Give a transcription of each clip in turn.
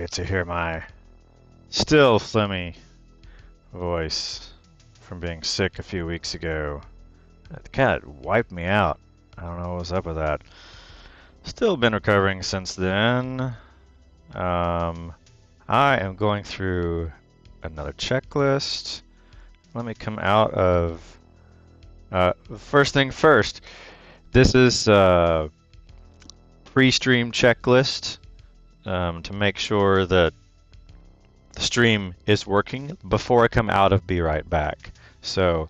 get to hear my still phlegmy voice from being sick a few weeks ago. The cat wiped me out. I don't know what's up with that. Still been recovering since then. I am going through another checklist. Let me come out of... first thing first, this is a pre-stream checklist to make sure that the stream is working before I come out of Be Right Back. So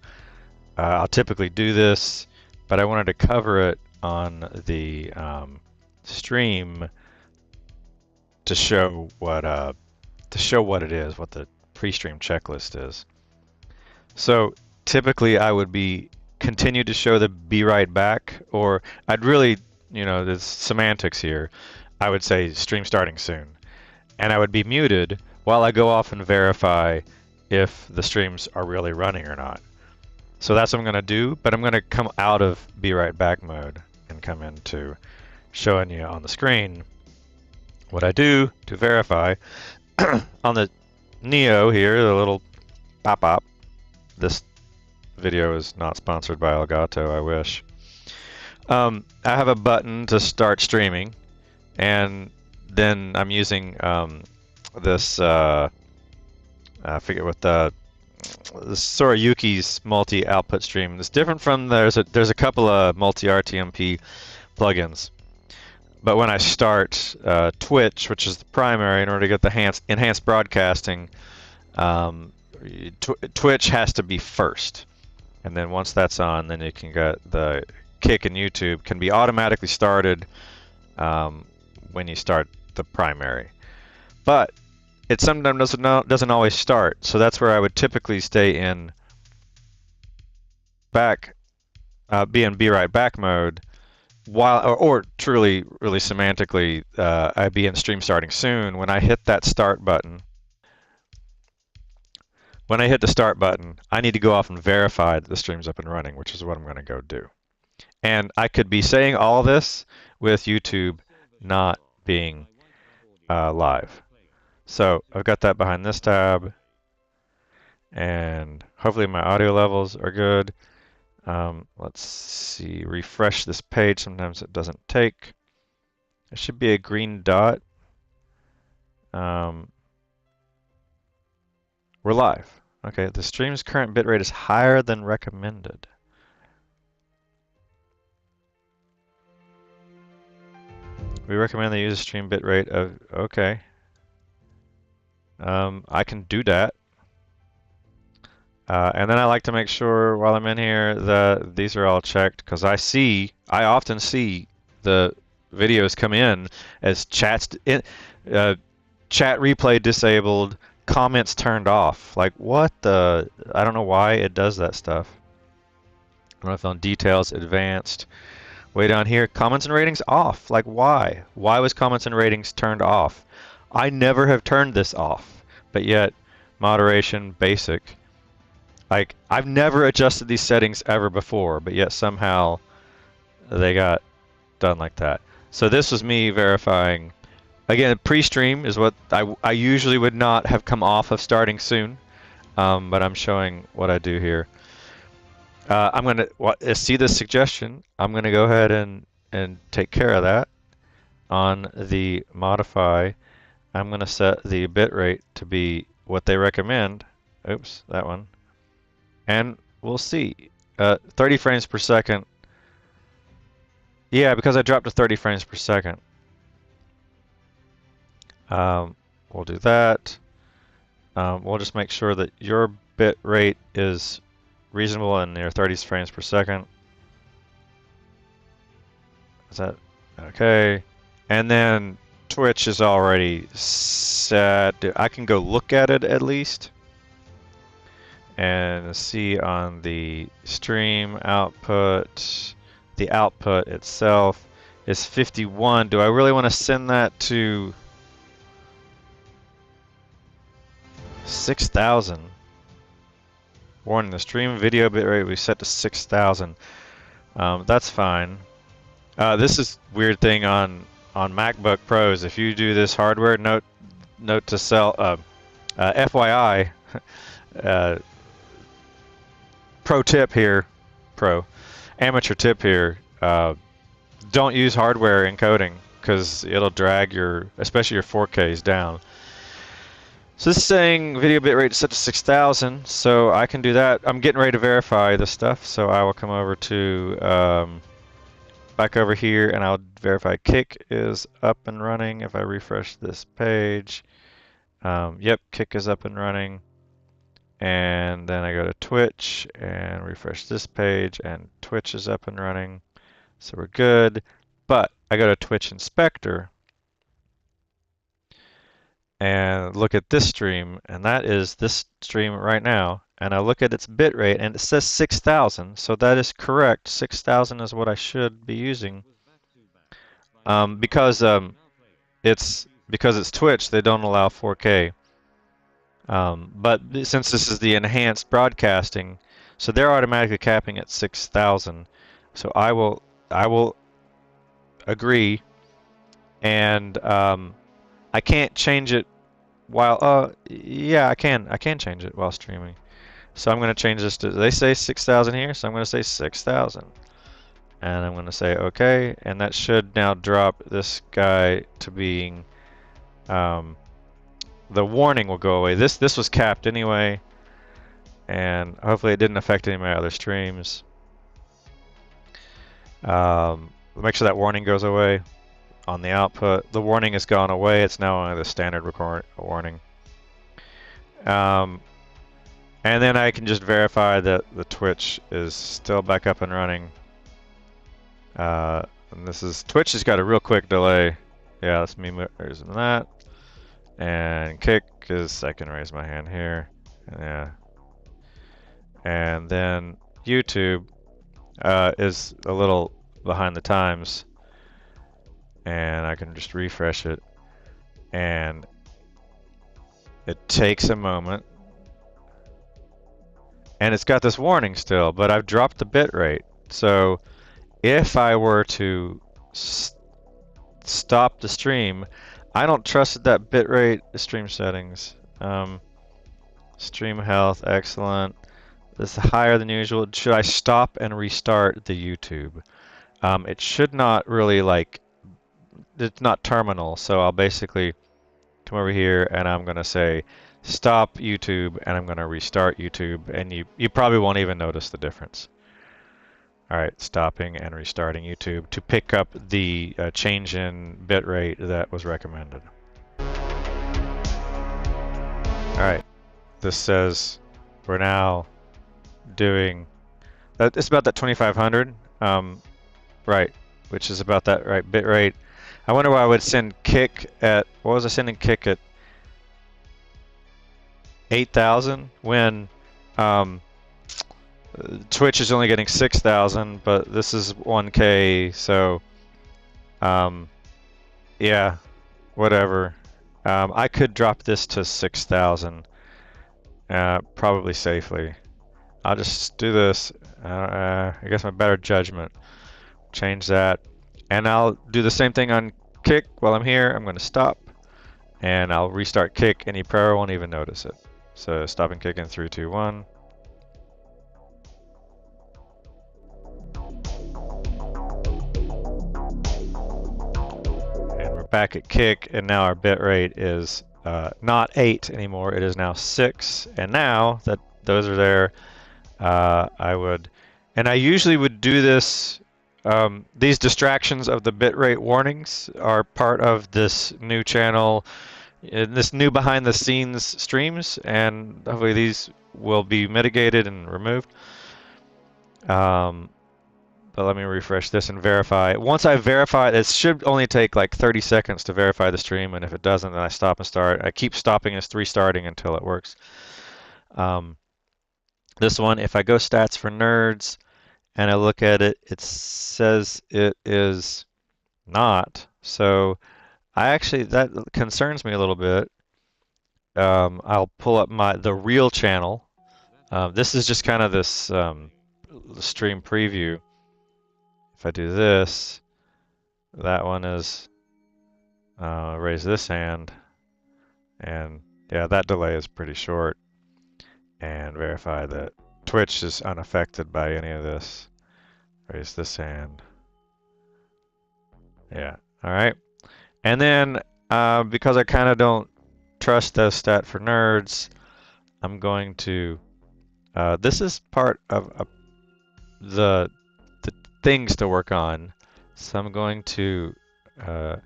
I'll typically do this, but I wanted to cover it on the stream to show what it is, what the pre-stream checklist is. So typically I would continue to show the Be Right Back, or I'd really, there's semantics here. I would say stream starting soon, and I would be muted while I go off and verify if the streams are really running or not. So that's what I'm going to do, but I'm going to come out of Be Right Back mode and come into showing you on the screen what I do to verify. On the Neo here, the little pop-up, this video is not sponsored by Elgato, I wish. I have a button to start streaming, and then I'm using this, I forget what this Sorayuki's multi-output stream. It's different from, there's a couple of multi-RTMP plugins. But when I start Twitch, which is the primary, in order to get the enhanced broadcasting, Twitch has to be first. And then once that's on, then you can get the Kick and YouTube can be automatically started when you start the primary. But it sometimes doesn't always start, so that's where I would typically stay in Be Right Back mode, while or truly really semantically I'd be in stream starting soon. When I hit that start button, I need to go off and verify that the stream's up and running, which is what I'm going to go do. And I could be saying all this with YouTube not being live. So I've got that behind this tab, and hopefully my audio levels are good. Let's see, refresh this page. Sometimes it doesn't take. There should be a green dot. We're live. Okay, the stream's current bitrate is higher than recommended. We recommend they use a stream bitrate of, okay. I can do that. And then I like to make sure while I'm in here that these are all checked, because I often see the videos come in as chat replay disabled, comments turned off. Like, what the? I don't know why it does that stuff. I don't know if on details, advanced. Way down here, comments and ratings off. Like, why? Why was comments and ratings turned off? I never have turned this off, but yet moderation, basic. Like, I've never adjusted these settings ever before, but yet somehow they got done like that. So this was me verifying. Again, pre-stream is what I usually would not have come off of starting soon, but I'm showing what I do here. I'm going to see this suggestion. I'm going to go ahead and take care of that. On the modify, I'm going to set the bitrate to be what they recommend. Oops, that one. And we'll see. 30 frames per second. Yeah, because I dropped to 30 frames per second. We'll do that. We'll just make sure that your bit rate is reasonable in your 30 frames per second. Is that okay? And then Twitch is already set. I can go look at it at least and see on the stream output, the output itself is 51. Do I really want to send that to 6,000? Warning, the stream video bitrate we set to 6,000. That's fine. This is weird thing on MacBook Pros. If you do this hardware, note note to self, FYI, pro tip here, amateur tip here, don't use hardware encoding because it'll drag your, especially your 4Ks down. So this is saying video bitrate is set to 6,000, so I can do that. I'm getting ready to verify this stuff, so I will come over to back over here and I'll verify kick is up and running. If I refresh this page, yep, kick is up and running. And then I go to Twitch and refresh this page and Twitch is up and running. So we're good. But I go to Twitch Inspector and look at this stream, and that is this stream right now. And I look at its bitrate and it says 6,000, so that is correct. 6,000 is what I should be using. Because it's Twitch, they don't allow 4K. But since this is the enhanced broadcasting, so they're automatically capping at 6,000. So I will agree, and I can't change it while yeah, I can change it while streaming. So I'm going to change this to, they say 6,000 here, so I'm going to say 6,000. And I'm going to say okay, and that should now drop this guy to being the warning will go away. This was capped anyway, and hopefully it didn't affect any of my other streams. Make sure that warning goes away on the output. The warning has gone away. It's now only the standard warning. And then I can just verify that the Twitch is still back up and running. And this is Twitch has got a real quick delay. Yeah, that's me raising that. And kick is, I can raise my hand here. Yeah. And then YouTube is a little behind the times. And I can just refresh it. And it takes a moment. And it's got this warning still, but I've dropped the bit rate. So if I were to stop the stream, I don't trust that bitrate stream settings. Stream health, excellent. This is higher than usual. Should I stop and restart the YouTube? It should not really it's not terminal, so I'll basically come over here and I'm going to say stop YouTube and I'm going to restart YouTube, and you probably won't even notice the difference. Alright, stopping and restarting YouTube to pick up the change in bitrate that was recommended. Alright, this says we're now doing, it's about that 2500, right, which is about that right bitrate. I wonder why I would send kick at, what was I sending kick at 8,000 when Twitch is only getting 6,000, but this is 1K, so yeah, whatever. I could drop this to 6,000, probably safely. I'll just do this. I guess my better judgment. Change that, and I'll do the same thing on kick while I'm here. I'm going to stop, and I'll restart kick, and he probably won't even notice it. So stop and kick in 3, 2, 1. Back at kick, and now our bit rate is not 8 anymore, it is now 6. And now that those are there, I usually would do this. These distractions of the bitrate warnings are part of this new channel, this new behind the scenes streams, and hopefully these will be mitigated and removed. But let me refresh this and verify. Once I verify, it should only take like 30 seconds to verify the stream, and if it doesn't, then I stop and start. I keep stopping and restarting until it works. This one, if I go stats for nerds and I look at it, it says it is not. So that concerns me a little bit. I'll pull up the real channel. This is just kind of this stream preview. If I do this, that one is raise this hand. And yeah, that delay is pretty short. And verify that Twitch is unaffected by any of this. Raise this hand. Yeah, all right. And then because I kind of don't trust the stat for nerds, I'm going to, this is part of the things to work on. So I'm going to, yeah,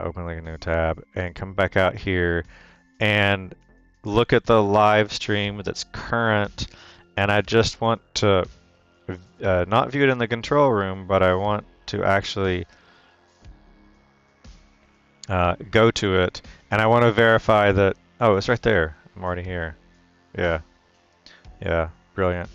open like a new tab and come back out here and look at the live stream that's current. And I just want to not view it in the control room, but I want to actually go to it, and I want to verify that, oh, it's right there. I'm already here. Yeah, yeah, brilliant.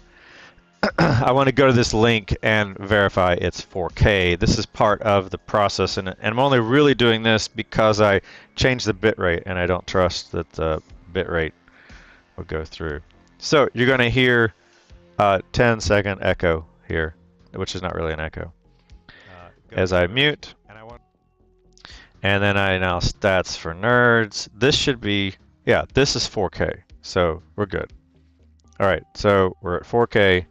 I want to go to this link and verify it's 4K. This is part of the process, and I'm only really doing this because I changed the bitrate, and I don't trust that the bitrate will go through. So you're going to hear 10-second echo here, which is not really an echo. As I mute, and then I announce stats for nerds. This should be, yeah, this is 4K, so we're good. All right, so we're at 4K,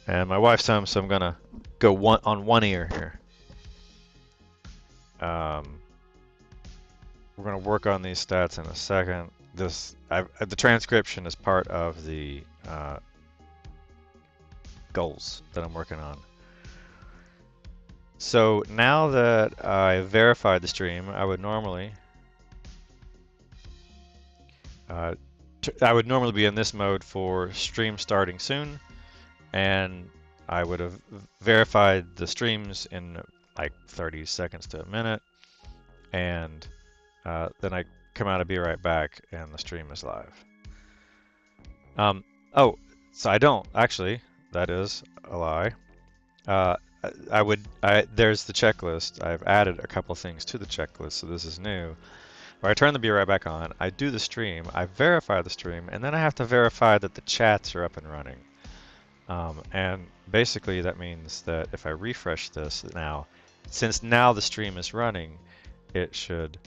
and my wife's home, so I'm gonna go on one ear here. We're gonna work on these stats in a second. The transcription is part of the goals that I'm working on. So now that I verified the stream, I would normally be in this mode for stream starting soon, and I would have verified the streams in like 30 seconds to a minute, and then I come out and be right back, and the stream is live. Oh, so I don't actually. That is a lie. There's the checklist. I've added a couple things to the checklist, so this is new. Where I turn the be right back on, I do the stream, I verify the stream, and then I have to verify that the chats are up and running. And basically that means that if I refresh this now, since now the stream is running, it should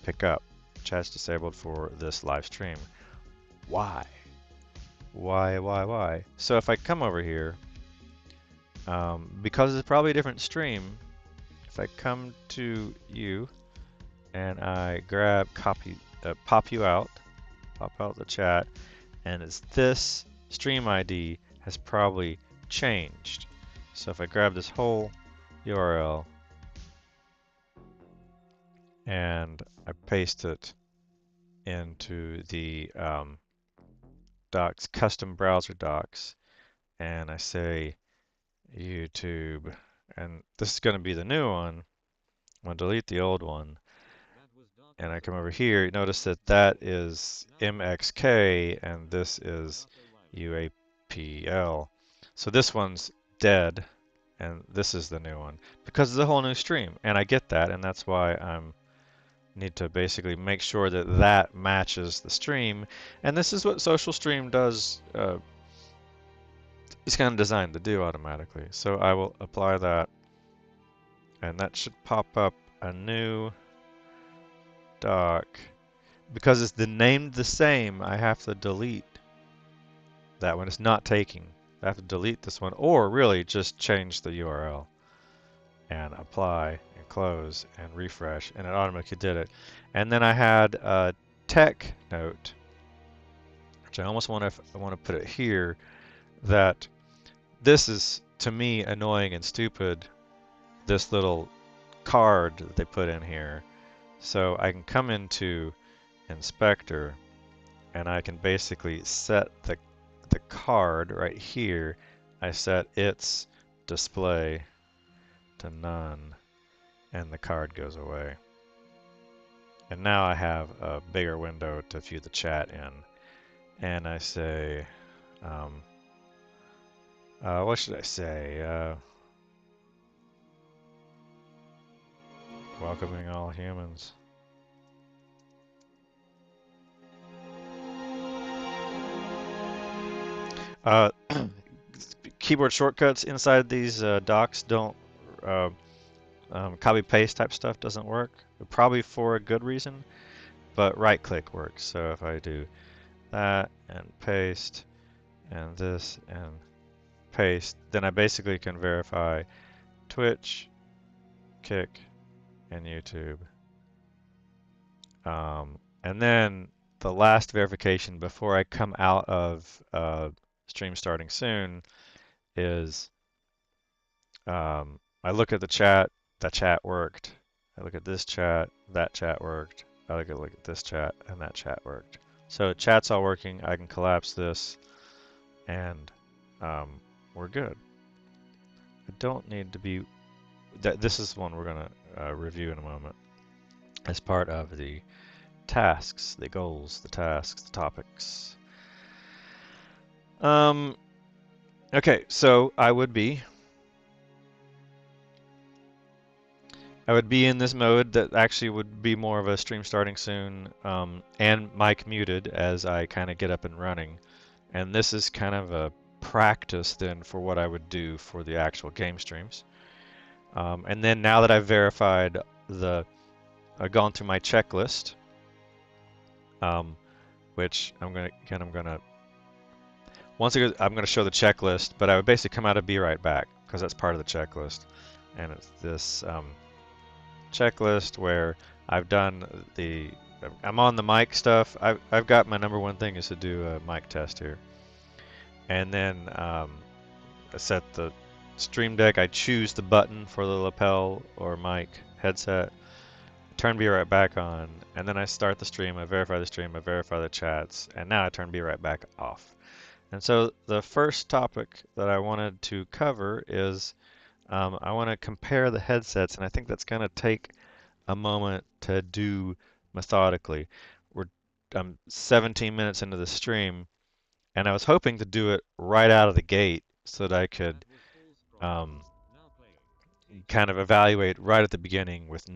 pick up. Chat's disabled for this live stream. Why? Why? So if I come over here, because it's probably a different stream, if I come to you and I grab copy, pop out the chat, and it's this stream ID has probably changed. So if I grab this whole URL and I paste it into the docs, custom browser docs, and I say YouTube, and this is going to be the new one. I'm going to delete the old one. And I come over here, notice that that is MXK and this is UAPL. So this one's dead and this is the new one because it's a whole new stream, and I get that, and that's why I need to basically make sure that that matches the stream. And this is what Social Stream does. It's kind of designed to do automatically. So I will apply that, and that should pop up a new doc. Because it's named the same, I have to delete that one. It's not taking. I have to delete this one, or really just change the URL and apply and close and refresh, and it automatically did it. And then I had a tech note, which I almost want to put it here, that this is to me annoying and stupid, this little card that they put in here. So I can come into Inspector and I can basically set the card right here. I set its display to none and the card goes away. And now I have a bigger window to view the chat in. And I say, what should I say? Welcoming all humans. Keyboard shortcuts inside these docs don't copy paste type stuff doesn't work, probably for a good reason, but right click works. So if I do that and paste and this and paste, then I basically can verify Twitch, Kick, and YouTube. And then the last verification before I come out of stream starting soon is I look at the chat, that chat worked. I look at this chat, that chat worked. I look at this chat, and that chat worked. So chat's all working. I can collapse this, and we're good. I don't need to be. This is one we're gonna review in a moment as part of the tasks, the goals, the tasks, the topics. Okay, so I would be in this mode that actually would be more of a stream starting soon, and mic muted as I kind of get up and running. And this is kind of a practice then for what I would do for the actual game streams. And then now that I've verified I've gone through my checklist, which I'm gonna once again, I'm gonna show the checklist, but I would basically come out of Be Right Back because that's part of the checklist, and it's this checklist where I've done I'm on the mic stuff. I've got my number one thing is to do a mic test here, and then I set the Stream Deck. I choose the button for the lapel or mic headset. Turn Be Right Back on, and then I start the stream. I verify the stream. I verify the chats, and now I turn Be Right Back off. And so the first topic that I wanted to cover is I want to compare the headsets, and I think that's going to take a moment to do methodically. I'm 17 minutes into the stream, and I was hoping to do it right out of the gate so that I could kind of evaluate right at the beginning with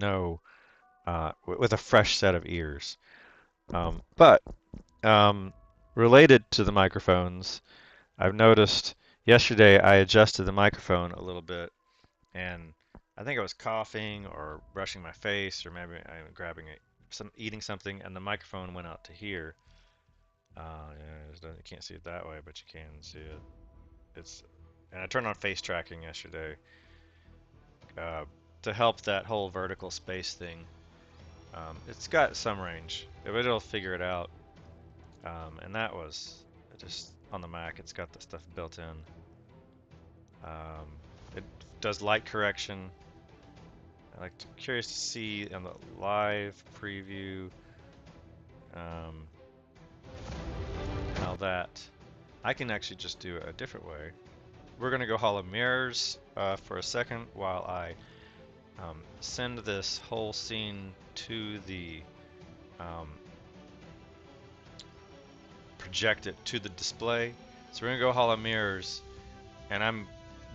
with a fresh set of ears. But related to the microphones, I've noticed yesterday I adjusted the microphone a little bit, and I think I was coughing or brushing my face, or maybe I'm eating something, and the microphone went out to here. Yeah, you can't see it that way, but you can see it. And I turned on face tracking yesterday to help that whole vertical space thing. It's got some range, but it'll figure it out. And that was just on the Mac. It's got the stuff built in. It does light correction. Curious to see on the live preview how that. I can actually just do it a different way. We're gonna go hollow mirrors for a second while I send this whole scene to the project it to the display. So we're gonna go hollow mirrors, and I'm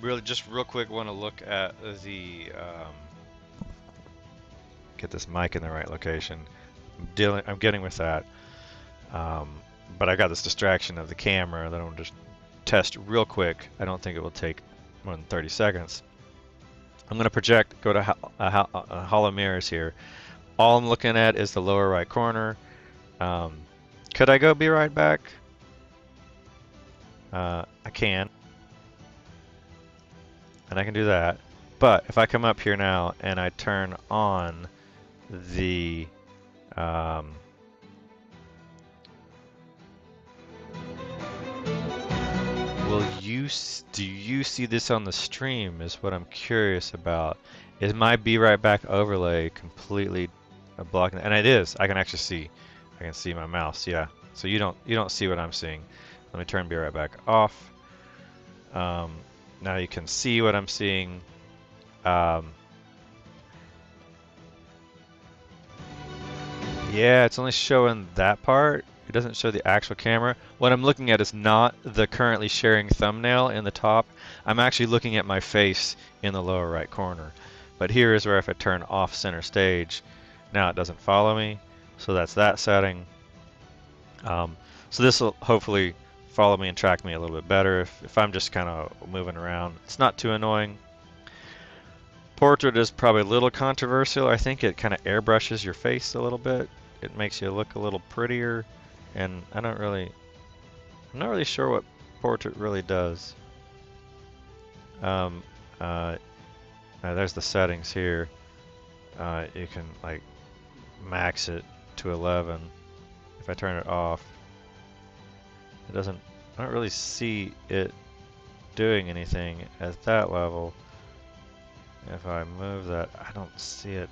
really just real quick want to look at the get this mic in the right location. I'm getting with that, but I got this distraction of the camera that I'm just test real quick. I don't think it will take more than 30 seconds. I'm going to project, go to hollow mirrors here. All I'm looking at is the lower right corner. Could I go Be Right Back? I can. And I can do that. But if I come up here now and I turn on the do you see this on the stream is what I'm curious about. Is my Be Right Back overlay completely blocking? And it is. I can actually see. I can see my mouse. Yeah. So you don't see what I'm seeing. Let me turn Be Right Back off. Now you can see what I'm seeing. Yeah, it's only showing that part. It doesn't show the actual camera. What I'm looking at is not the currently sharing thumbnail in the top. I'm actually looking at my face in the lower right corner. But here is where if I turn off center stage, now it doesn't follow me. So that's that setting. So this will hopefully follow me and track me a little bit better if I'm just kind of moving around. It's not too annoying. Portrait is probably a little controversial. I think it kind of airbrushes your face a little bit. It makes you look a little prettier, and I'm not really sure what portrait really does. There's the settings here. You can like max it to 11. If I turn it off, it doesn't. I don't really see it doing anything at that level. If I move that, I don't see it.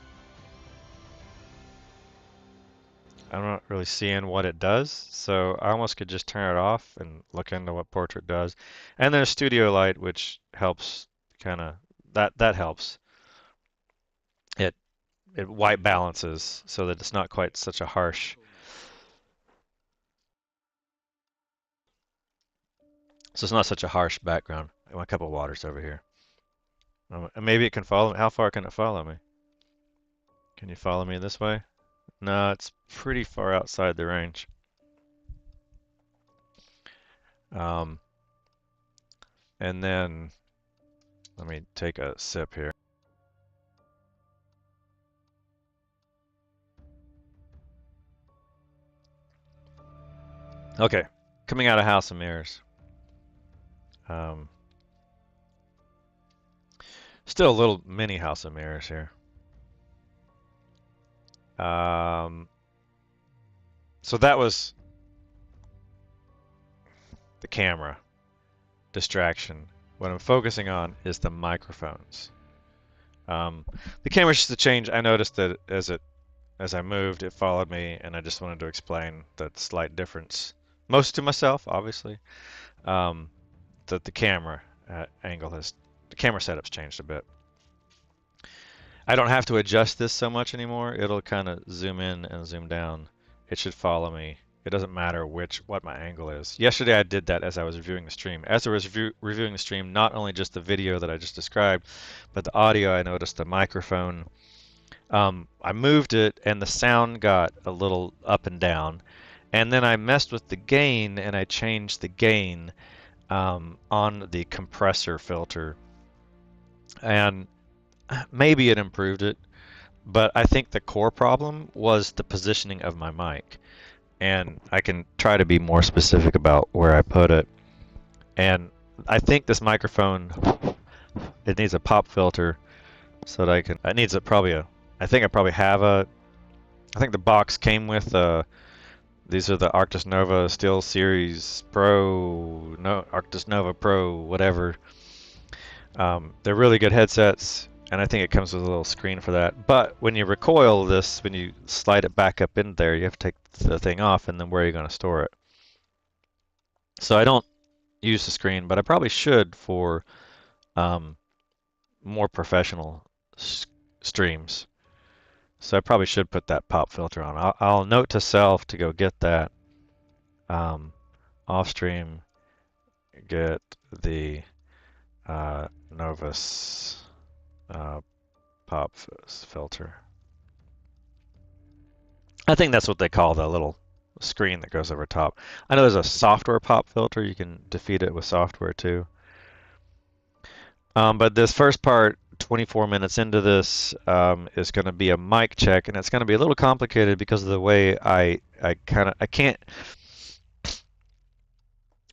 I'm not really seeing what it does, so I almost could just turn it off and look into what portrait does. And there's studio light, which helps kind of that helps. It white balances so that it's not quite such a harsh. So it's not such a harsh background. I want a couple of waters over here. Maybe it can follow me. How far can it follow me? Can you follow me this way? No, it's pretty far outside the range. And then let me take a sip here. Okay, coming out of House of Mirrors. Still a little mini House of Mirrors here. So that was the camera distraction. What I'm focusing on is the microphones. The camera just to change. I noticed that as I moved, it followed me, and I just wanted to explain that slight difference, most to myself, obviously, that the camera the camera setup's changed a bit. I don't have to adjust this so much anymore. It'll kind of zoom in and zoom down. It should follow me. It doesn't matter what my angle is. Yesterday I did that as I was reviewing the stream. As I was reviewing the stream, not only just the video that I just described, but the audio, I noticed the microphone. I moved it and the sound got a little up and down. And then I messed with the gain and I changed the gain on the compressor filter. And maybe it improved it, but I think the core problem was the positioning of my mic. And I can try to be more specific about where I put it. And I think this microphone, it needs a pop filter so that it needs I think I probably have I think the box came with, these are the Arctis Nova Steel Series Pro, Arctis Nova Pro, whatever. They're really good headsets, and I think it comes with a little screen for that. But when you recoil this, when you slide it back up in there, you have to take the thing off, and then where are you going to store it? So I don't use the screen, but I probably should for more professional streams. So I probably should put that pop filter on. I'll note to self to go get that. Off stream, get the Novus pop filter. I think that's what they call the little screen that goes over top. I know there's a software pop filter. You can defeat it with software too. But this first part, 24 minutes into this, is going to be a mic check, and it's going to be a little complicated because of the way I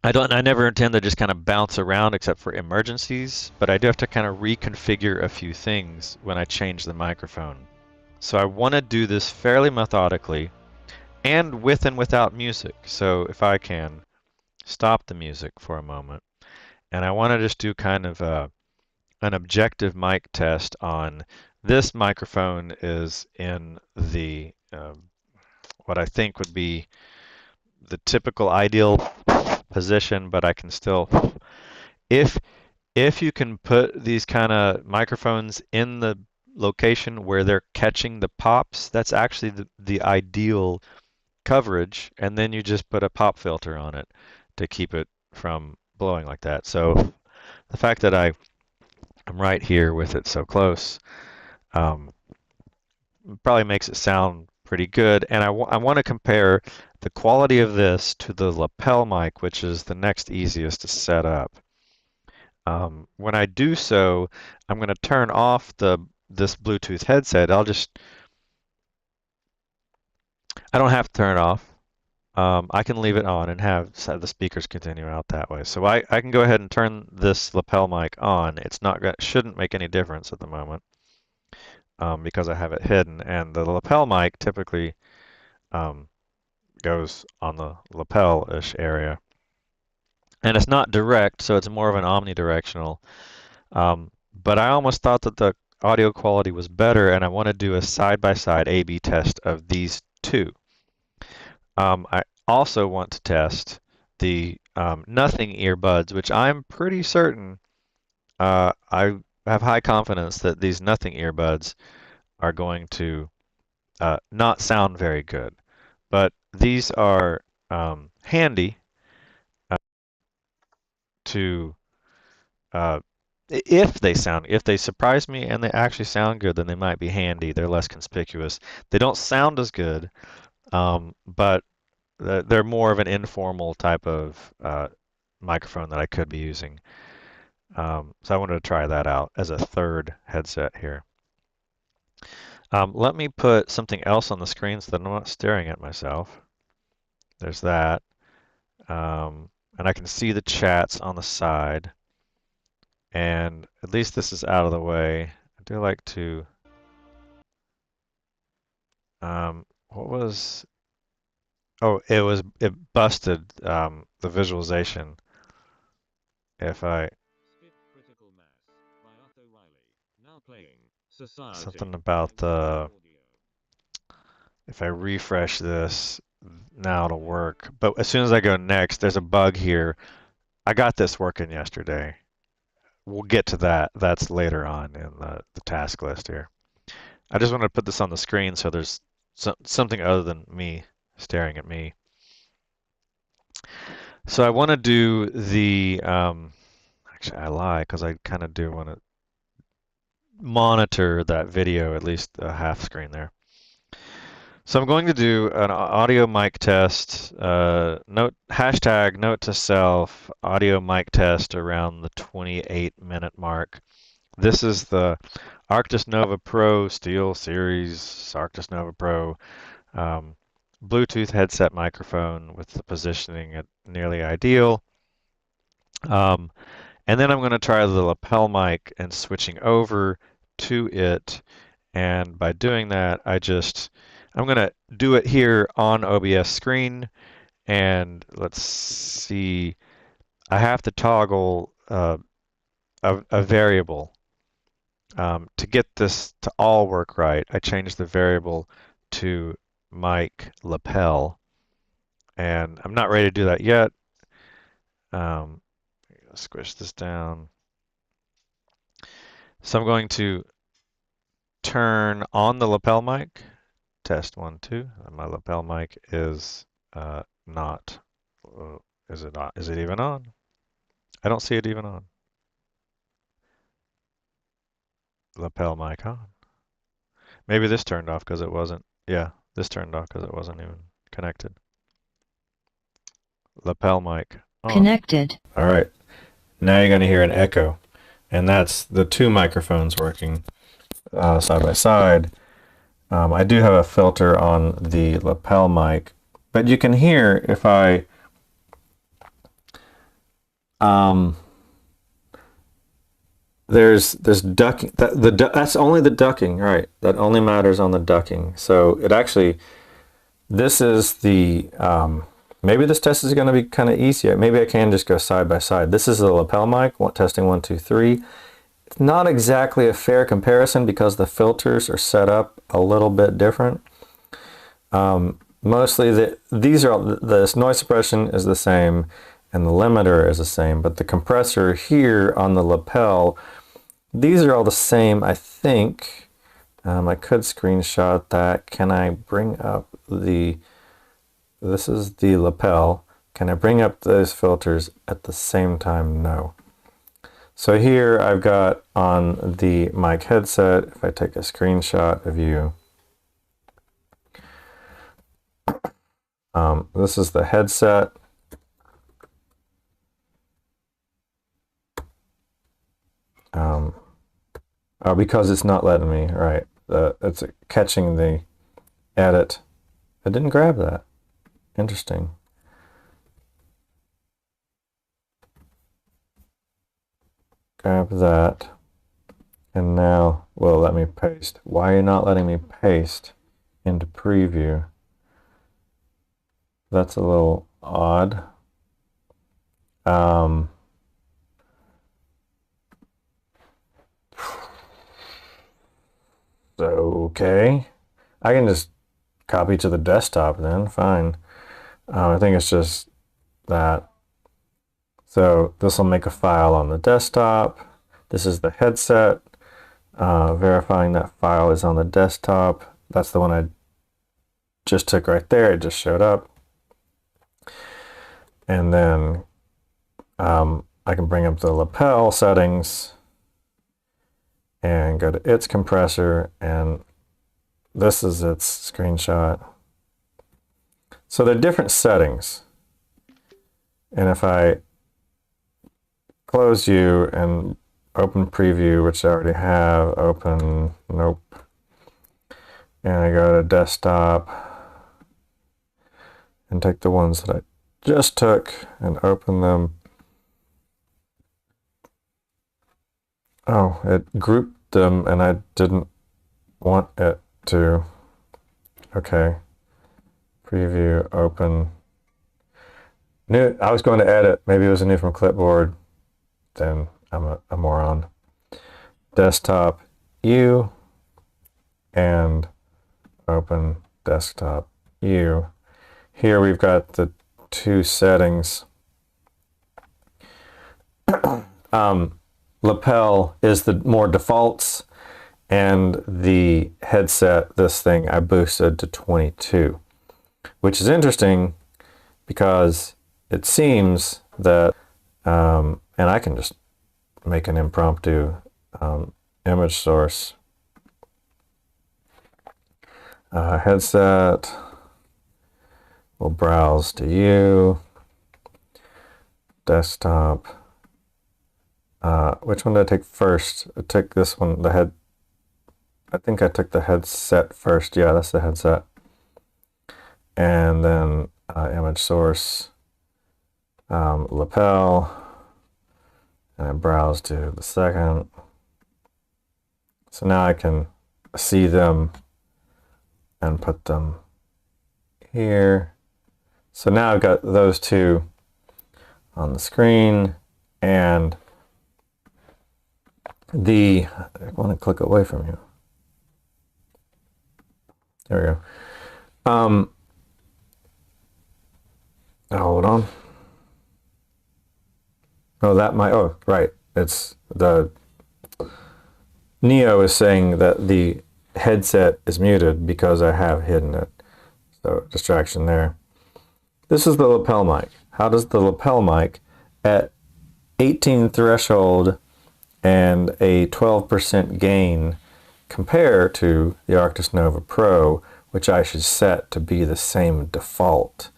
never intend to just kind of bounce around except for emergencies, but I do have to kind of reconfigure a few things when I change the microphone. So I want to do this fairly methodically and with and without music. So if I can stop the music for a moment, and I want to just do kind of an objective mic test on this microphone is in the what I think would be the typical ideal position, but I can still, if you can put these kind of microphones in the location where they're catching the pops, that's actually the ideal coverage, and then you just put a pop filter on it to keep it from blowing like that. So the fact that I'm right here with it so close probably makes it sound pretty good, and I want to compare the quality of this to the lapel mic, which is the next easiest to set up. When I do so, I'm going to turn off this Bluetooth headset. I don't have to turn it off. I can leave it on and have the speakers continue out that way. So I can go ahead and turn this lapel mic on. It's not shouldn't make any difference at the moment because I have it hidden. And the lapel mic typically goes on the lapel-ish area. And it's not direct, so it's more of an omnidirectional. But I almost thought that the audio quality was better, and I want to do a side-by-side A/B test of these two. I also want to test the nothing earbuds, which I'm pretty certain I have high confidence that these nothing earbuds are going to not sound very good. But these are handy to if they surprise me and they actually sound good, then they might be handy. They're less conspicuous. They don't sound as good, but they're more of an informal type of microphone that I could be using. So I wanted to try that out as a third headset here. Let me put something else on the screen so that I'm not staring at myself. There's that. And I can see the chats on the side. And at least this is out of the way. I do like to, what was, oh, it busted the visualization. If I, something about the, if I refresh this, now it'll work. But as soon as I go next, there's a bug here. I got this working yesterday. We'll get to that. That's later on in the task list here. I just wanted to put this on the screen so there's something other than me staring at me. So I want to do the, actually I lie because I kind of do want to monitor that video, at least a half screen there. So I'm going to do an audio mic test, hashtag note to self, audio mic test around the 28-minute mark. This is the Arctis Nova Pro Steel Series, Arctis Nova Pro Bluetooth headset microphone with the positioning at nearly ideal. And then I'm going to try the lapel mic and switching over to it. And by doing that, I'm going to do it here on OBS screen. And let's see, I have to toggle a variable. To get this to all work right, I changed the variable to mic lapel. And I'm not ready to do that yet. Squish this down. So I'm going to turn on the lapel mic. Test 1, 2. My lapel mic is not. Is it not? Is it even on? I don't see it even on. Lapel mic on. Maybe this turned off because it wasn't. Yeah, this turned off because it wasn't even connected. Lapel mic on. Connected. All right. Now you're going to hear an echo. And that's the two microphones working side by side. I do have a filter on the lapel mic, but you can hear if I there's ducking. That's only the ducking, right? That only matters on the ducking. So it actually, this is the maybe this test is going to be kind of easy. Maybe I can just go side by side. This is the lapel mic. Testing 1, 2, 3. It's not exactly a fair comparison because the filters are set up a little bit different. Mostly the noise suppression is the same and the limiter is the same, but the compressor here on the lapel, these are all the same, I think. I could screenshot that. Can I bring up this is the lapel. Can I bring up those filters at the same time? No. So here I've got on the mic headset, if I take a screenshot of you, this is the headset. Oh, because it's not letting me, right. It's catching the edit. It didn't grab that. Interesting. Grab that. And now, well, let me paste. Why are you not letting me paste into preview? That's a little odd. Okay. I can just copy to the desktop then, fine. I think it's just that. So this will make a file on the desktop. This is the headset. Verifying that file is on the desktop. That's the one I just took right there. It just showed up. And then I can bring up the lapel settings and go to its compressor, and this is its screenshot. So they're different settings. And if I close you and open preview, which I already have, open, nope. And I go to desktop and take the ones that I just took and open them. Oh, it grouped them and I didn't want it to. Okay. Preview, open. I was going to edit. Maybe it was a new from clipboard. Then I'm a moron. Desktop U and open desktop U. Here we've got the two settings. Lapel is the more defaults, and the headset, this thing, I boosted to 22, which is interesting because it seems that, and I can just make an impromptu image source. Headset, we'll browse to you, desktop. Which one did I take first? I took this one, the head. I think I took the headset first. Yeah, that's the headset. And then image source, lapel, and I browse to the second. So now I can see them and put them here. So now I've got those two on the screen, and I want to click away from you. There we go. Oh, hold on. Oh, that might, oh, right. It's the Neo is saying that the headset is muted because I have hidden it. So distraction there. This is the lapel mic. How does the lapel mic at 18 threshold and a 12% gain compare to the Arctis Nova Pro, which I should set to be the same default?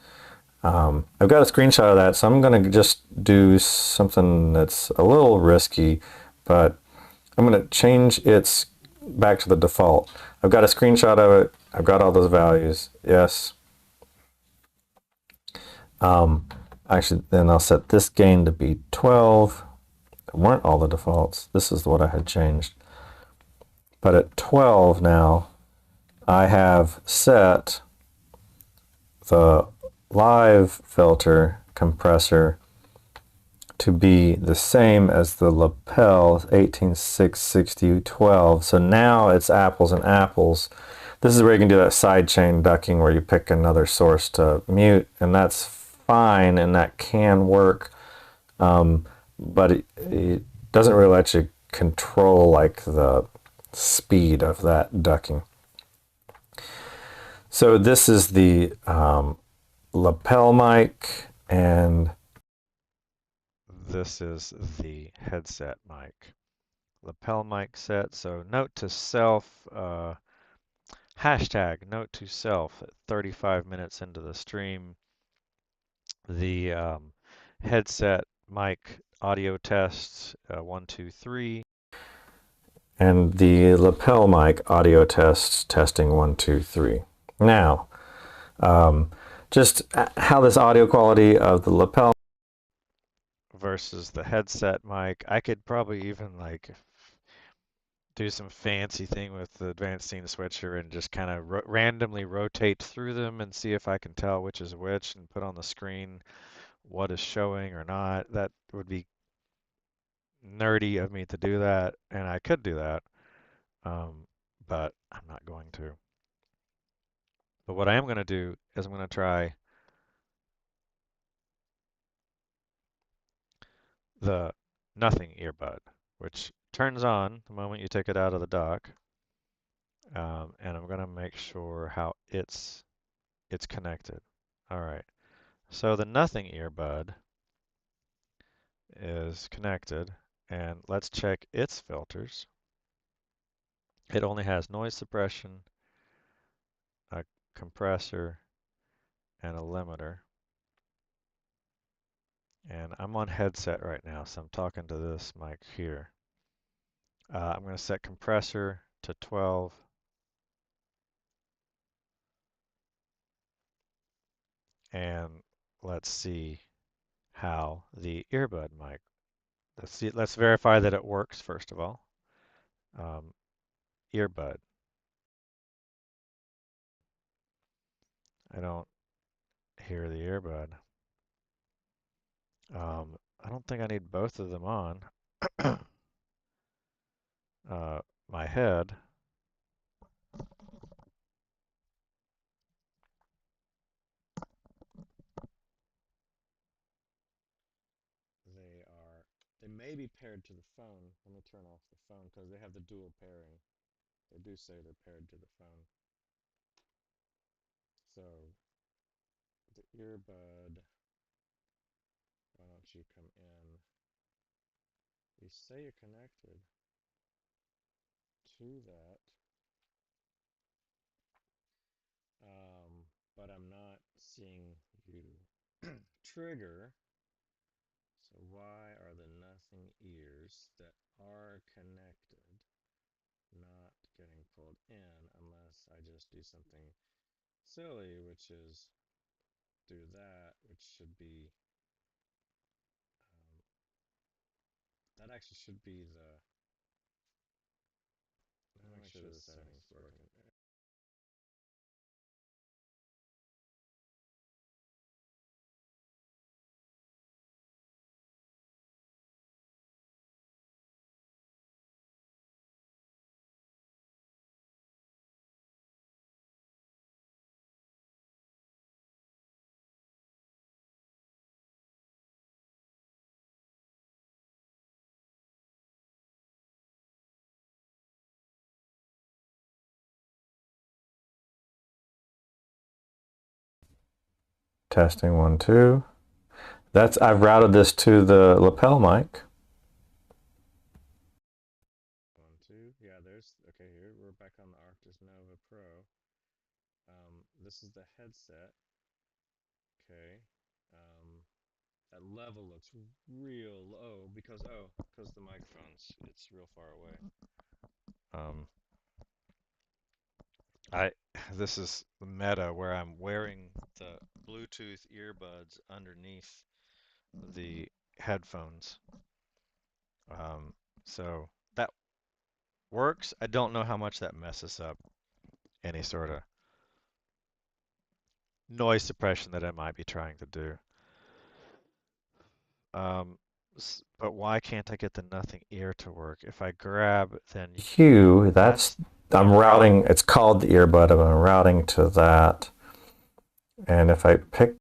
I've got a screenshot of that, so I'm going to just do something that's a little risky, but I'm going to change its back to the default. I've got a screenshot of it. I've got all those values. Yes. Actually, then I'll set this gain to be 12. It weren't all the defaults. This is what I had changed. But at 12 now, I have set the live filter compressor to be the same as the lapel 18.660.12. So now it's apples and apples. This is where you can do that sidechain ducking where you pick another source to mute, and that's fine and that can work. But it doesn't really let you control like the speed of that ducking. So this is the lapel mic, and this is the headset mic. Lapel mic set. So note to self, hashtag note to self at 35 minutes into the stream. The headset mic audio tests 1, 2, 3. and the lapel mic audio tests testing 1, 2, 3. Now, just how this audio quality of the lapel versus the headset mic. I could probably even like do some fancy thing with the advanced scene switcher and just kind of randomly rotate through them and see if I can tell which is which and put on the screen what is showing or not. That would be nerdy of me to do that, and I could do that, but I'm not going to. But what I am going to do is I'm going to try the nothing earbud, which turns on the moment you take it out of the dock, and I'm going to make sure how it's connected. All right, so the nothing earbud is connected, and let's check its filters. It only has noise suppression, a compressor, and a limiter. And I'm on headset right now, so I'm talking to this mic here. I'm going to set compressor to 12. And let's see how the earbud mic. Let's verify that it works first of all. Earbud. I don't hear the earbud. I don't think I need both of them on. My head. They may be paired to the phone. Let me turn off the phone because they have the dual pairing. They do say they're paired to the phone. So the earbud, why don't you come in? You say you're connected to that, but I'm not seeing you trigger. So why are the nothing ears that are connected not getting pulled in unless I just do something silly, which is do that, which should be, that actually should be the, let me make sure the setting's working. testing 1, 2. I've routed this to the lapel mic. 1, 2. Yeah, okay, here we're back on the Arctis Nova Pro. This is the headset. Okay. That level looks real low because the microphone's it's real far away. This is the meta where I'm wearing the Bluetooth earbuds underneath the headphones. So that works. I don't know how much that messes up any sort of noise suppression that I might be trying to do. But why can't I get the nothing ear to work? If I grab, then Hue, I'm routing, it's called the earbud, but I'm routing to that. And if I pick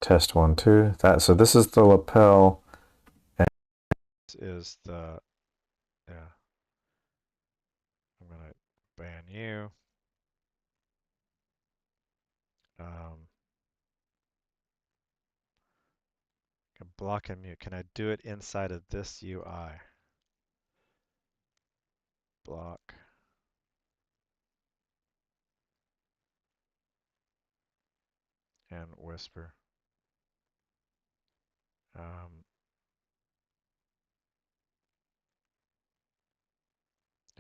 test 1, 2. So this is the lapel. This is the, yeah. I'm going to ban you. Can block and mute. Can I do it inside of this UI? Block. And whisper. I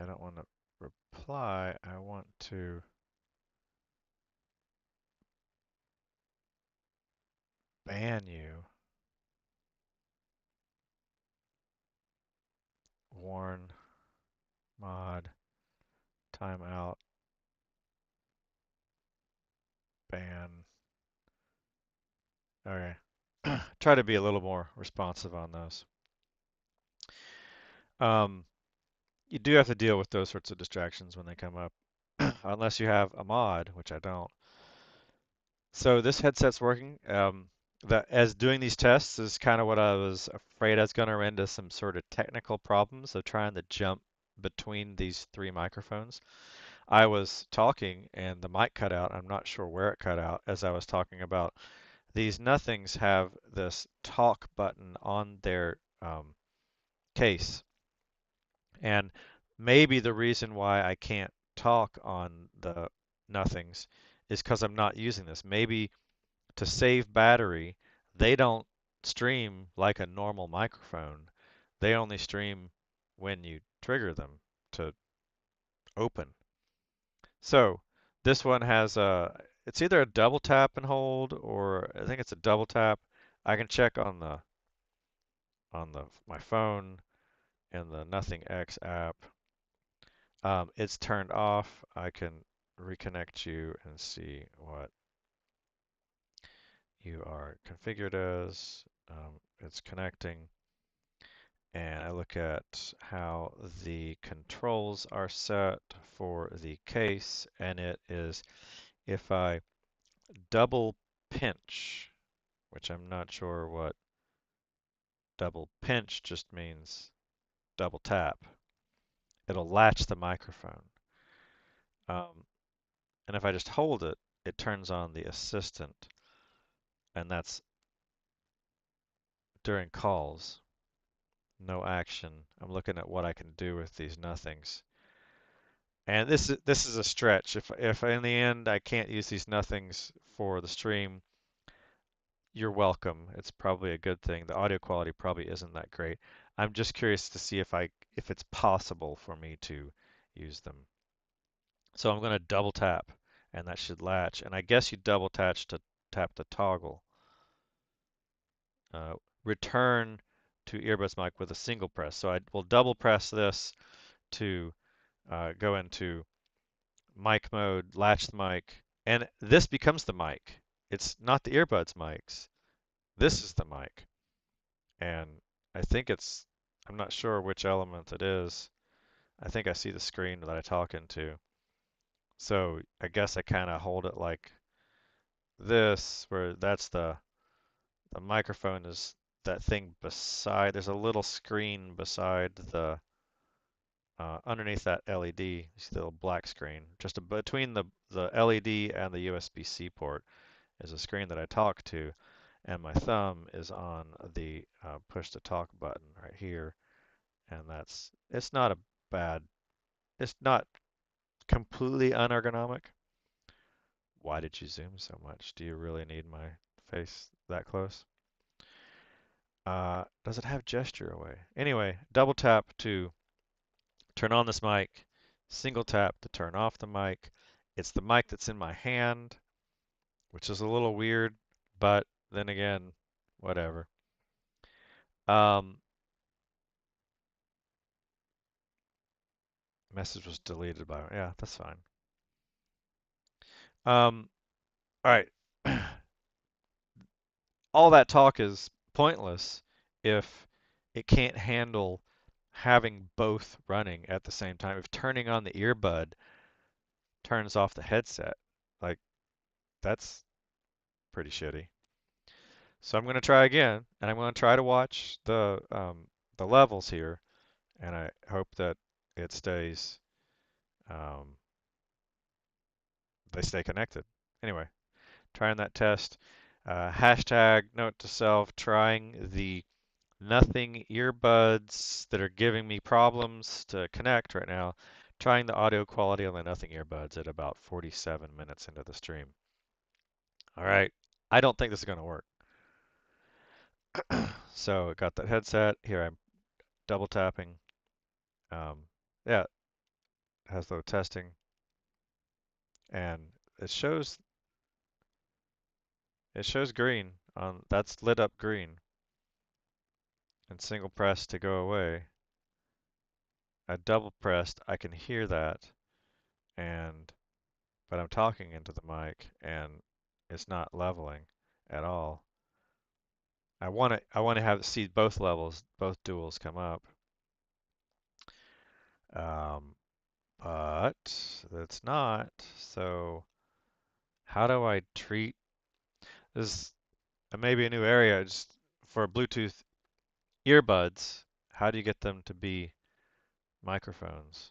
don't want to reply. I want to ban you. Warn. Mod. Timeout. Ban. Okay. Try to be a little more responsive on those. You do have to deal with those sorts of distractions when they come up, unless you have a mod, which I don't. So this headset's working. As doing these tests is kind of what I was afraid I was going to run into some sort of technical problems of trying to jump between these three microphones. I was talking and the mic cut out. I'm not sure where it cut out as I was talking about these nothings have this talk button on their case. And maybe the reason why I can't talk on the nothings is because I'm not using this. Maybe to save battery, they don't stream like a normal microphone. They only stream when you trigger them to open. So this one has it's either a double tap and hold, or I think it's a double tap. I can check on the my phone and the Nothing X app. It's turned off. I can reconnect you and see what you are configured as. It's connecting, and I look at how the controls are set for the case, and it is if I double pinch, which I'm not sure what double pinch just means, double tap, it'll latch the microphone. And if I just hold it, it turns on the assistant, and that's during calls. No action. I'm looking at what I can do with these nothings. And this is a stretch. If in the end I can't use these nothings for the stream, you're welcome. It's probably a good thing. The audio quality probably isn't that great. I'm just curious to see if it's possible for me to use them. So I'm going to double tap, and that should latch. And I guess you double tap the toggle. Return to earbuds mic with a single press. So I will double press this to go into mic mode, latch the mic, and this becomes the mic. It's not the earbuds mics. This is the mic. And I think I'm not sure which element it is. I think I see the screen that I talk into. So I guess I kind of hold it like this, where that's the microphone is that thing beside, there's a little screen beside the underneath that LED, you see the little black screen. Just between the LED and the USB-C port is a screen that I talk to, and my thumb is on the push to talk button right here, and it's not a bad, it's not completely unergonomic. Why did you zoom so much? Do you really need my face that close? Does it have gesture away? Anyway, double tap to turn on this mic, single tap to turn off the mic. It's the mic that's in my hand, which is a little weird, but then again, whatever. Message was deleted by, yeah, that's fine. All right. All that talk is pointless if it can't handle having both running at the same time. If turning on the earbud turns off the headset, like that's pretty shitty. So I'm going to try again, and I'm going to try to watch the levels here, and I hope that it stays, um, they stay connected. Anyway, trying that test. Hashtag note to self, trying the nothing earbuds that are giving me problems to connect right now. Trying the audio quality on the nothing earbuds at about 47 minutes into the stream. All right, I don't think this is going to work. So I got that headset. Here I'm double tapping. Um, yeah, it has low testing, and it shows green on that's lit up green and single press to go away. I double pressed, I can hear that, and but I'm talking into the mic and it's not leveling at all. I want to have see both levels, both duals come up. Um, but that's not. So how do I treat this? Maybe a new area just for Bluetooth earbuds. How do you get them to be microphones?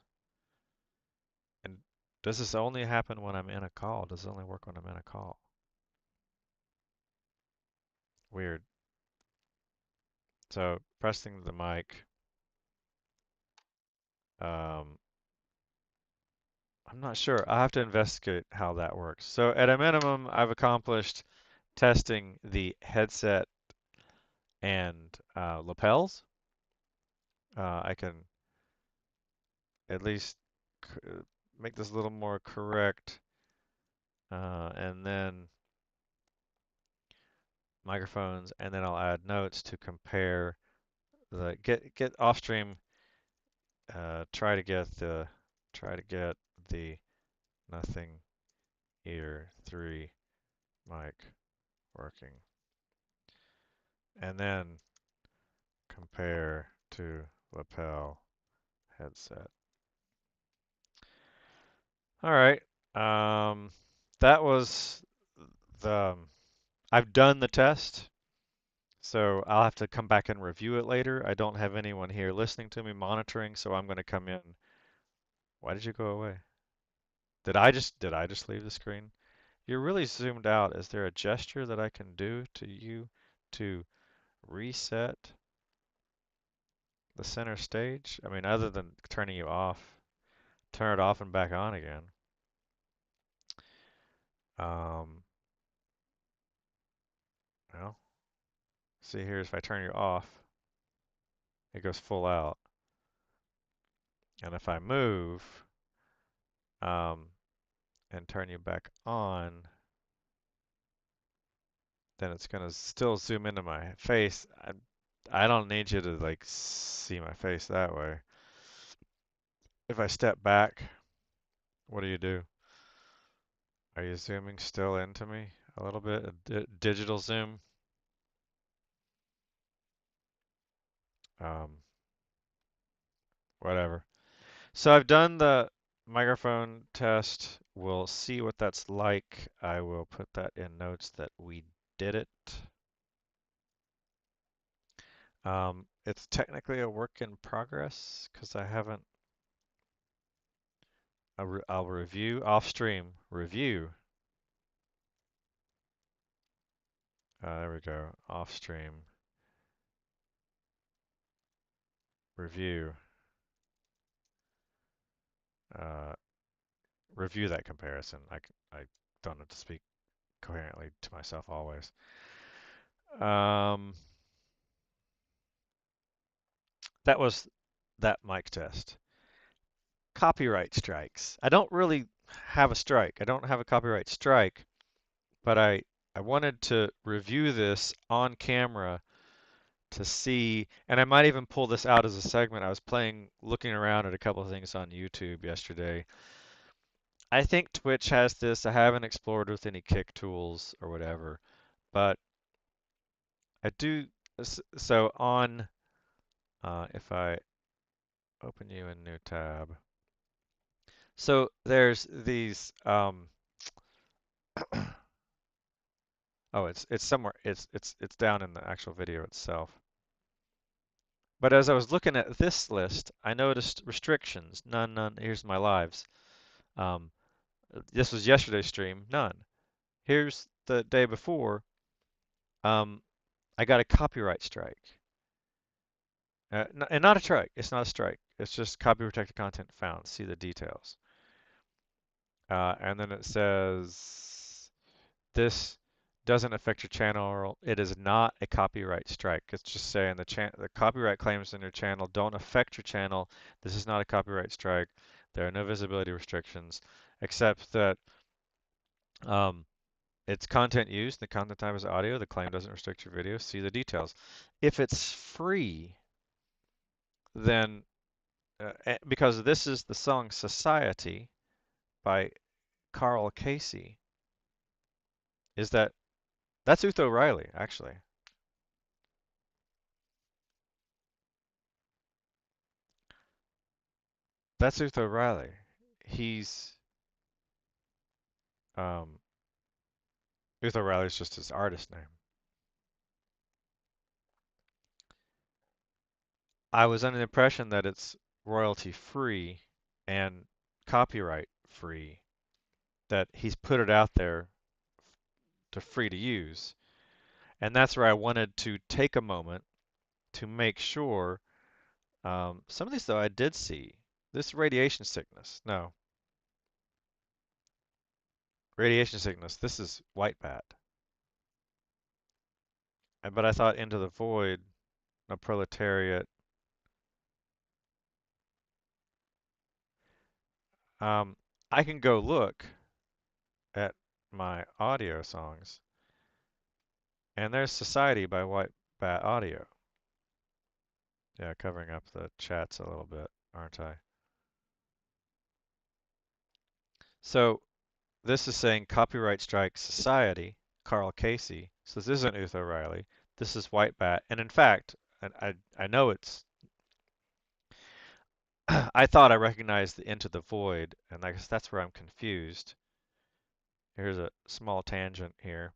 And does this only happen when I'm in a call? Does it only work when I'm in a call? Weird. So pressing the mic. Um, I'm not sure. I have to investigate how that works. So at a minimum, I've accomplished testing the headset and lapels. I can at least make this a little more correct, and then microphones, and then I'll add notes to compare the get off stream. Try to get the nothing ear 3 mic working, and then compare to lapel headset. All right. Um, that was the. I've done the test, so I'll have to come back and review it later. I don't have anyone here listening to me monitoring, so I'm going to come in. Why did you go away? Did I just leave the screen? You're really zoomed out. Is there a gesture that I can do to you to reset the center stage? I mean, other than turning you off, turn it off and back on again. Um, well, see here, if I turn you off, it goes full out. And if I move um, and turn you back on, then it's gonna still zoom into my face. I don't need you to like see my face that way. If I step back, what do you do? Are you zooming still into me a little bit? A digital zoom? Um, whatever. So I've done the microphone test. We'll see what that's like. I will put that in notes that we did it. It's technically a work in progress because I haven't. I'll review off stream. Review. There we go. Off stream. Review. Uh, review that comparison. I don't have to speak coherently to myself always. Um, that was that mic test. Copyright strikes. I don't really have a strike. I don't have a copyright strike, but I wanted to review this on camera to see, and I might even pull this out as a segment. I was looking around at a couple of things on YouTube yesterday. I think Twitch has this. I haven't explored with any kick tools or whatever, but I do. So on, if I open you a new tab, so there's these Oh, it's somewhere. It's down in the actual video itself. But as I was looking at this list, I noticed restrictions. None, none. Here's my lives. Um, this was yesterday's stream. None. Here's the day before. I got a copyright strike. And not a strike. It's not a strike. It's just copy protected content found. See the details. And then it says this doesn't affect your channel. It is not a copyright strike. It's just saying the copyright claims in your channel don't affect your channel. This is not a copyright strike. There are no visibility restrictions, except that it's content used. The content type is audio. The claim doesn't restrict your video. See the details. If it's free, then because this is the song Society by Casey, that's Uth O'Reilly, actually. That's Uth O'Reilly. He's Uth O'Reilly is just his artist name. I was under the impression that it's royalty free and copyright free, that he's put it out there to free to use. And that's where I wanted to take a moment to make sure. Some of these, though, I did see. This radiation sickness. No. Radiation sickness. This is white bat. But I thought Into the Void, no proletariat. I can go look at my audio songs, and there's Society by White Bat Audio. Yeah, covering up the chats a little bit, aren't I? So this is saying copyright strike Society, Carl Casey. So this isn't Uth O'Reilly. This is White Bat. And in fact, I know it's, I thought I recognized the Into the Void, and I guess that's where I'm confused. Here's a small tangent here.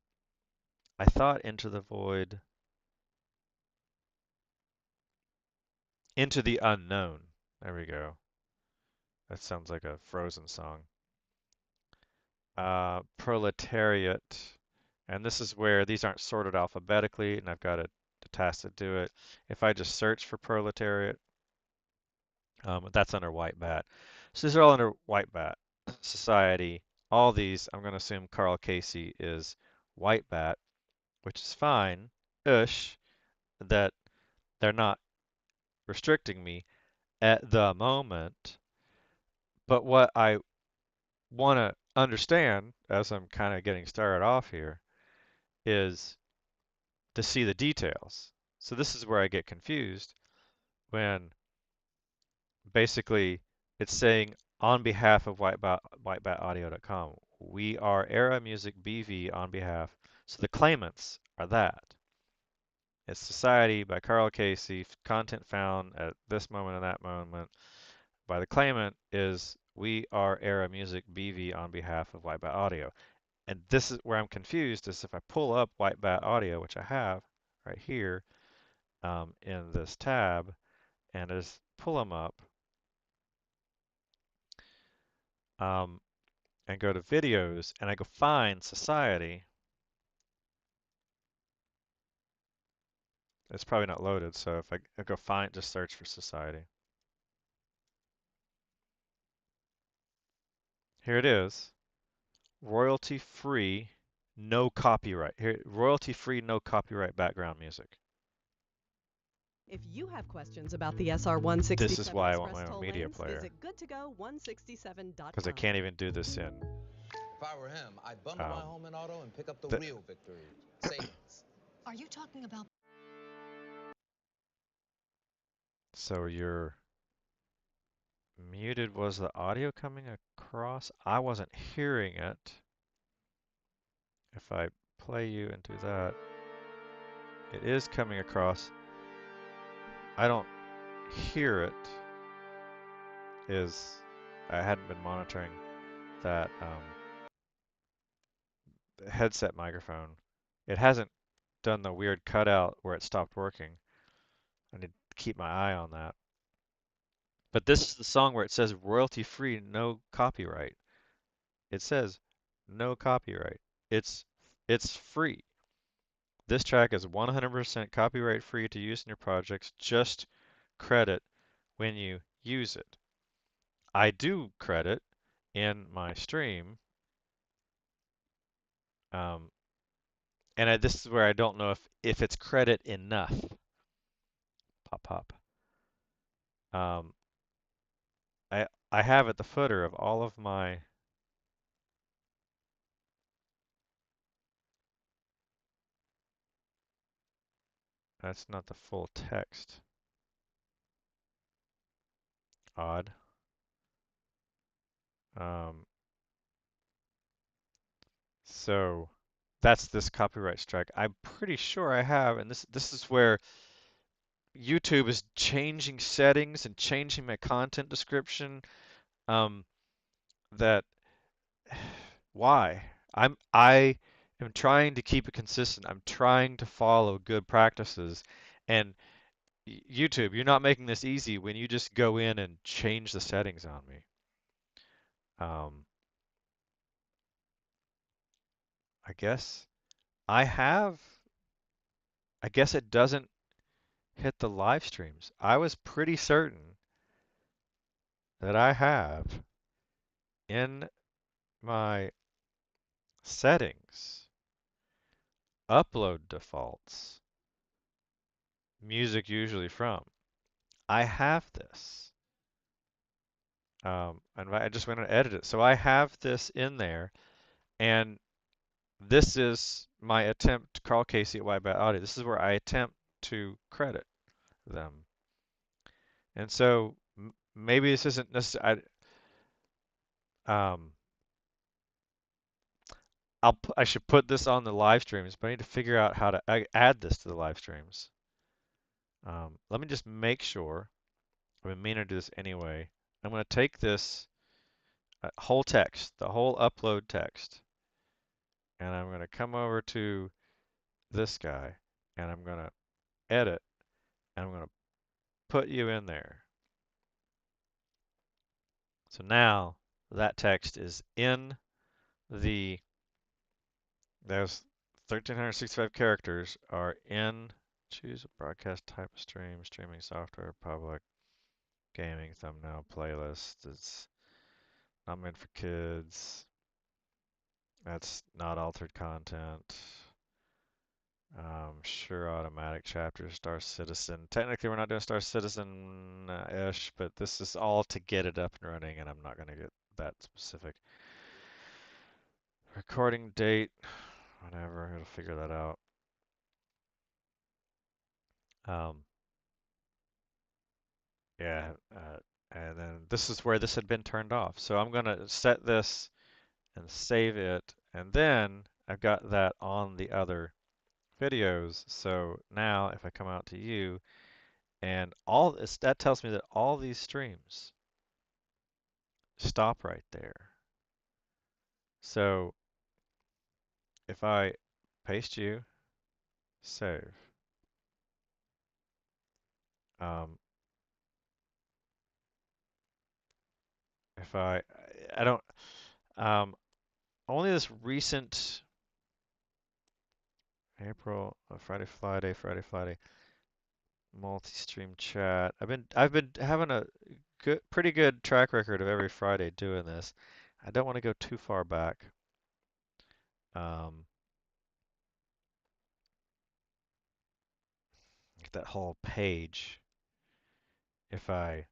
I thought Into the Void, Into the Unknown. There we go. That sounds like a Frozen song. Proletariat. And this is where these aren't sorted alphabetically, and I've got a task to do it. If I just search for proletariat, that's under white bat. So these are all under white bat. Society, all these, I'm going to assume Carl Casey is white bat, which is fine-ish, that they're not restricting me at the moment. But what I want to understand, as I'm kind of getting started off here, is to see the details. So this is where I get confused when basically it's saying on behalf of whitebataudio.com, we are Era Music BV on behalf. So the claimants are that. It's Society by Carl Casey, content found at this moment and that moment. By the claimant is we are Era Music BV on behalf of White Bat Audio. And this is where I'm confused, is if I pull up White Bat Audio, which I have right here in this tab, and just pull them up and go to videos, and I go find Society. It's probably not loaded, so if I go find, just search for Society. Here it is. Royalty free, no copyright. Here, royalty free, no copyright background music. If you have questions about the SR167 This is why I want Express my own toll media lanes, player. visit goodtogo167.com. Because I can't even do this in. If I were him, I'd bundle my home and auto and pick up the real victory. Savings. Are you talking about? So you're muted. Was the audio coming across? I wasn't hearing it. If I play you and do that, it is coming across. I don't hear it. I hadn't been monitoring that headset microphone. It hasn't done the weird cutout where it stopped working. I need to keep my eye on that. But this is the song where it says royalty free, no copyright. It says no copyright. It's it's free. This track is 100% copyright free to use in your projects. Just credit when you use it. I do credit in my stream, and this is where I don't know if it's credit enough. Pop pop. Um, I have at the footer of all of my that's not the full text. Odd. Um, so that's this copyright strike. I'm pretty sure I have, and this is where YouTube is changing settings and changing my content description. That why? I am trying to keep it consistent. I'm trying to follow good practices, and YouTube, you're not making this easy when you just go in and change the settings on me. I guess I guess it doesn't hit the live streams. I was pretty certain that I have in my settings, upload defaults, music usually from. I have this. And I just went and edited it. So I have this in there, and this is my attempt to call Casey at Whitebat Audio. This is where I attempt to credit them. And so maybe this isn't necessarily. I should put this on the live streams, but I need to figure out how to add this to the live streams. Let me just make sure. I've been meaning to do this anyway. I'm going to take this whole text, the whole upload text, and I'm going to come over to this guy, and I'm going to edit, and I'm going to put you in there. So now that text is in the, there's 1365 characters are in, choose a broadcast type of stream, streaming software, public, gaming, thumbnail, playlist. It's not meant for kids. That's not altered content. Sure, automatic chapter, Star Citizen. Technically, we're not doing Star Citizen-ish, but this is all to get it up and running, and I'm not going to get that specific. Recording date, whatever, it'll figure that out. Yeah, and then this is where this had been turned off. So I'm going to set this and save it, and then I've got that on the other videos. So now if I come out to you, and all this, that tells me that all these streams stop right there. So if I paste you, save. If I don't, only this recent April, Friday, Friday, multi-stream chat. I've been having a pretty good track record of every Friday doing this. I don't want to go too far back. Get that whole page. If I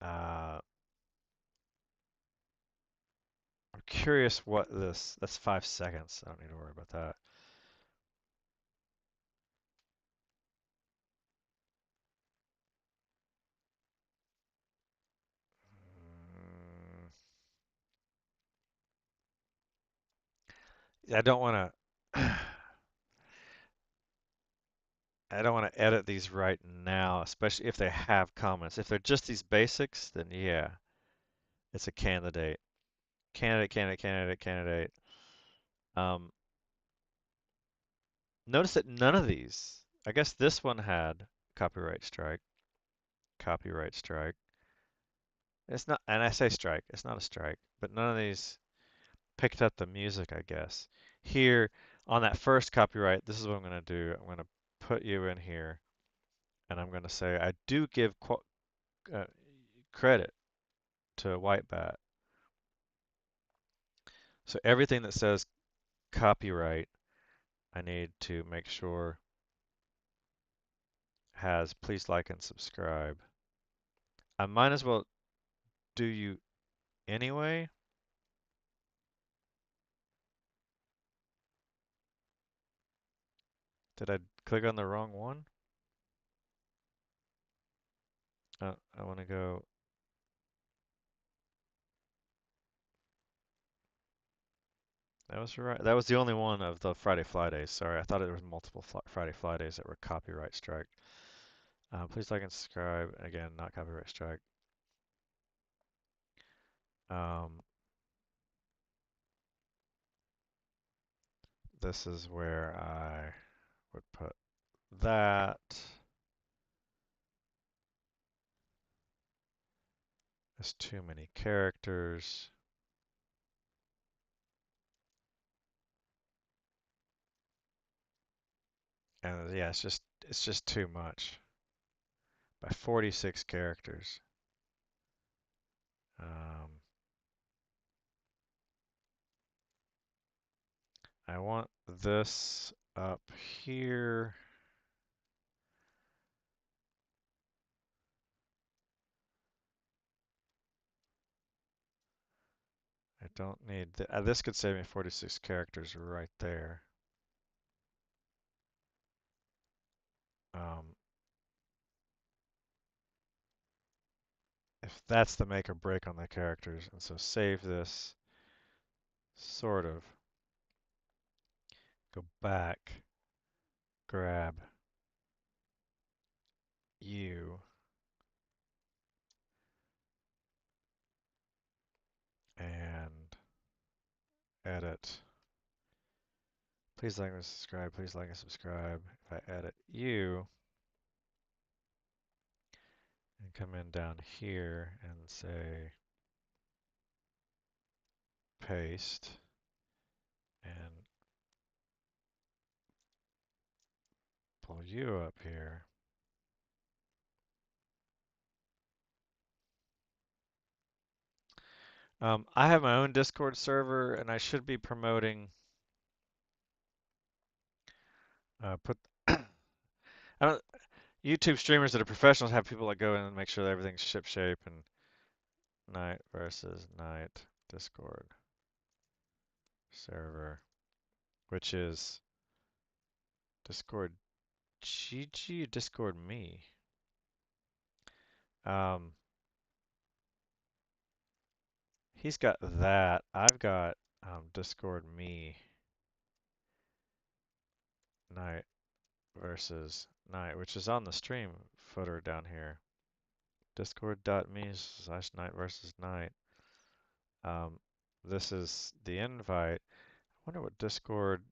I'm curious what this. That's 5 seconds. I don't need to worry about that. I don't want to. I don't want to edit these right now, especially if they have comments. If they're just these basics, then yeah, it's a candidate. Candidate. Um, Notice that none of these, I guess this one had copyright strike, copyright strike. It's not, and I say strike, it's not a strike, but none of these picked up the music, I guess. Here, on that first copyright, this is what I'm going to do. I'm going to put you in here, and I'm going to say I do give credit to Whitebat. So everything that says copyright, I need to make sure has please like and subscribe. I might as well do you anyway. Did I click on the wrong one? I want to go. That was right. That was the only one of the Friday Fly Days. Sorry, I thought there was multiple Friday Fly Days that were copyright strike. Please like and subscribe. Again, not copyright strike. This is where I would put that. There's too many characters. And yeah, it's just too much. By 46 characters. I want this up here. I don't need this could save me 46 characters right there. If that's the make or break on the characters, and so save this, sort of, go back, grab you, and edit. Please like and subscribe, please like and subscribe. If I edit you, and come in down here and say paste, and pull you up here. I have my own Discord server, and I should be promoting. Put I don't, YouTube streamers that are professionals have people that go in and make sure that everything's ship shape and night versus night Discord server, which is Discord GG, Discord me. He's got that. I've got Discord me night versus night, which is on the stream footer down here. Discord.me/night versus night. This is the invite. I wonder what discord.gg.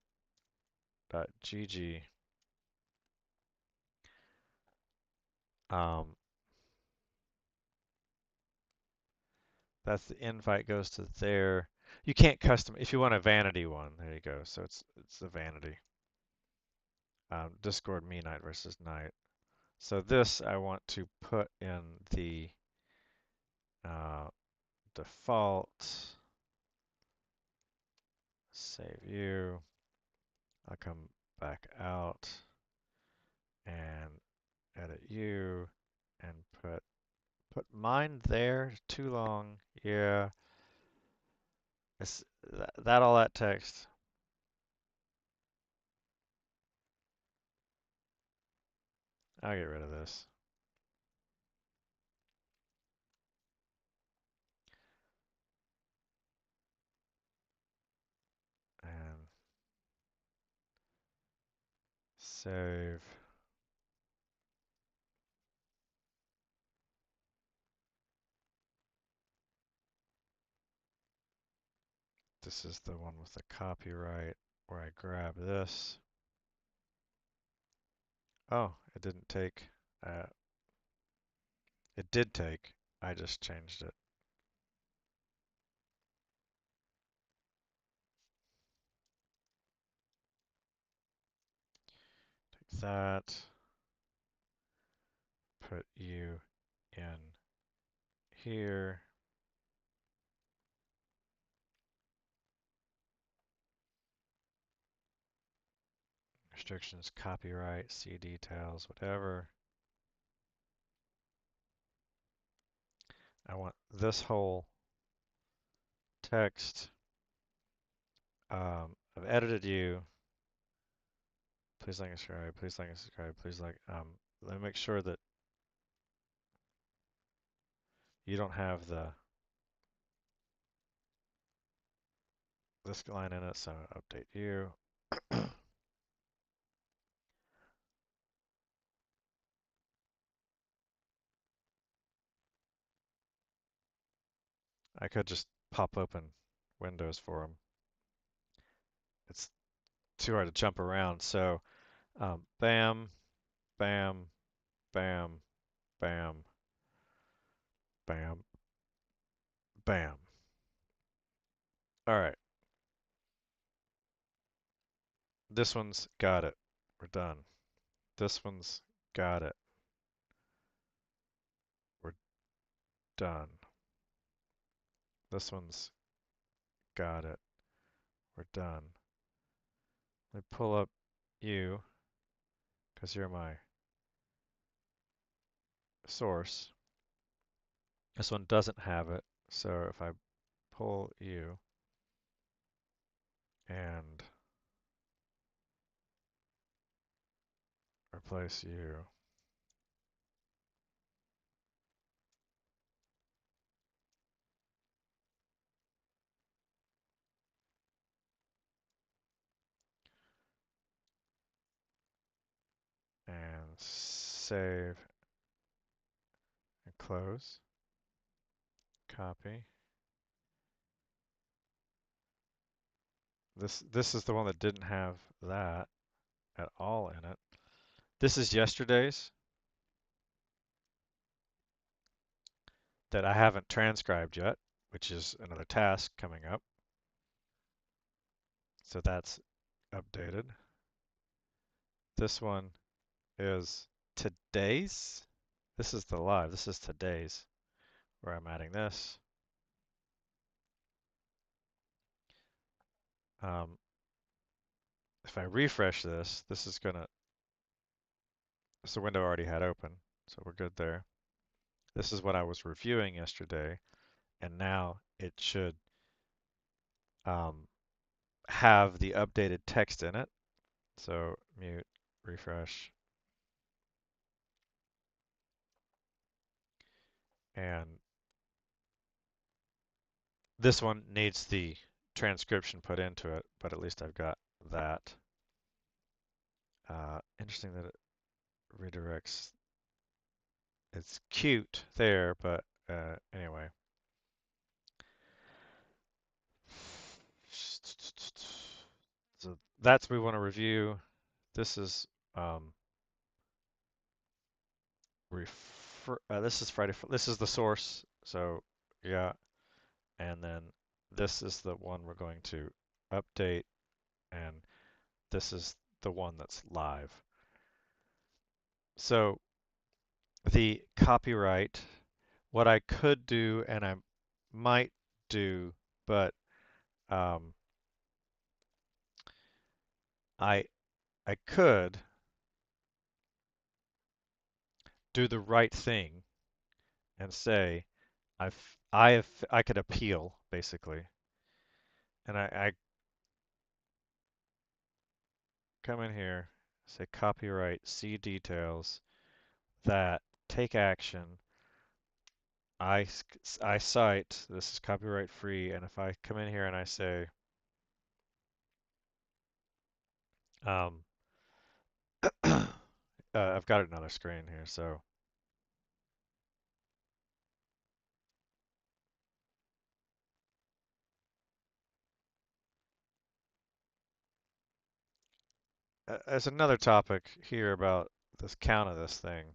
That's the invite goes to there. You can't custom if you want a vanity one. There you go. So it's the vanity. Discord me night versus night. So this I want to put in the default. Save you. I'll come back out and edit you and put mine there. Too long. Yeah. It's that all that text. I'll get rid of this. And save. This is the one with the copyright where I grab this. Oh, it didn't take. It did take. I just changed it. Take that. Put you in here. Restrictions, copyright, see details, whatever. I want this whole text. I've edited you. Please like and subscribe. Please like and subscribe. Please like. Let me make sure that you don't have this line in it. So update you. I could just pop open windows for them. It's too hard to jump around. So bam, bam, bam, bam, bam, bam. All right. This one's got it. We're done. This one's got it. We're done. This one's got it. We're done. Let me pull up you, because you're my source. This one doesn't have it, so if I pull you and replace you, and save and close, copy. This is the one that didn't have that at all in it. This is yesterday's that I haven't transcribed yet, which is another task coming up. So that's updated. This one is today's. This is the live. This is today's where I'm adding this. If I refresh this, this is gonna, it's the window I already had open, so we're good there. This is what I was reviewing yesterday, and now it should have the updated text in it. So mute, refresh, and this one needs the transcription put into it, but at least I've got that. Interesting that it redirects. It's cute there, but anyway. So that's we want to review. This is this is Friday. This is the source. So yeah, and then this is the one we're going to update, and this is the one that's live. So the copyright, what I could do, and I might do, but I could do the right thing and say I could appeal basically, and I come in here, say copyright, see details, that take action. I cite this is copyright free, and if I come in here and I say I've got another screen here, so there's another topic here about this count of this thing.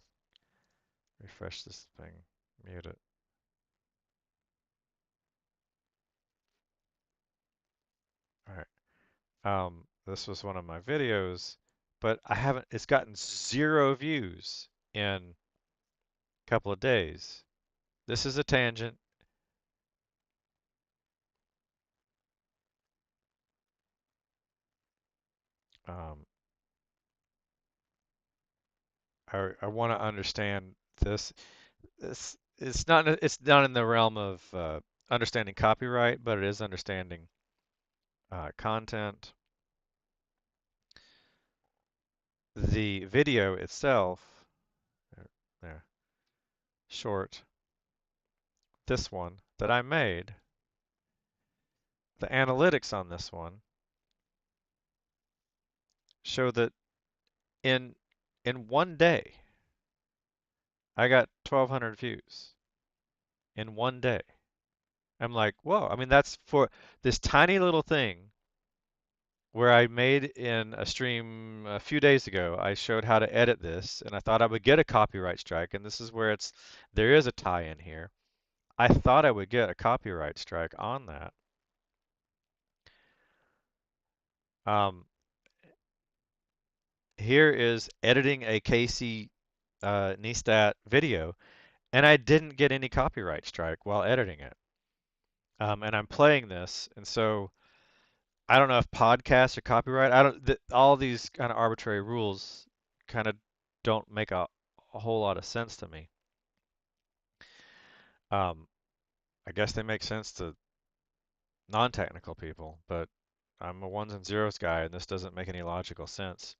Refresh this thing, mute it. All right. This was one of my videos, but it's gotten 0 views in a couple of days. This is a tangent. Um, I want to understand this. It's not in the realm of understanding copyright, but it is understanding content. The video itself, there, short, this one that I made, the analytics on this one show that in 1 day, I got 1,200 views in 1 day. I'm like, whoa! I mean, that's for this tiny little thing where I made in a stream a few days ago. I showed how to edit this, and I thought I would get a copyright strike. And this is where there is a tie-in here. I thought I would get a copyright strike on that. Here is editing a Casey Neistat video, and I didn't get any copyright strike while editing it. And I'm playing this, and so I don't know if podcasts are copyright. I don't. All these kind of arbitrary rules kind of don't make a whole lot of sense to me. I guess they make sense to non-technical people, but I'm a ones and zeros guy, and this doesn't make any logical sense.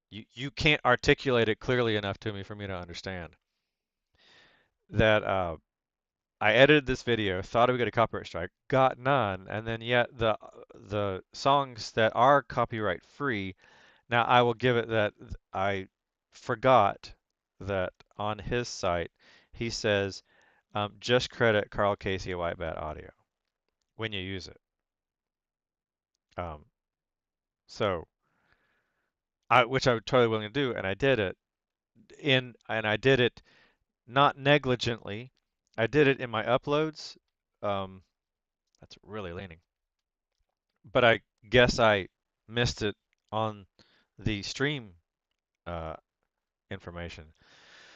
You can't articulate it clearly enough to me for me to understand that. I edited this video, thought I would get a copyright strike, got none, and then yet the songs that are copyright free. Now I will give it that I forgot that on his site he says just credit Carl Casey White Bat Audio when you use it. Um, so which I was totally willing to do, and I did it and I did it not negligently. I did it in my uploads. That's really leaning. But I guess I missed it on the stream uh, information.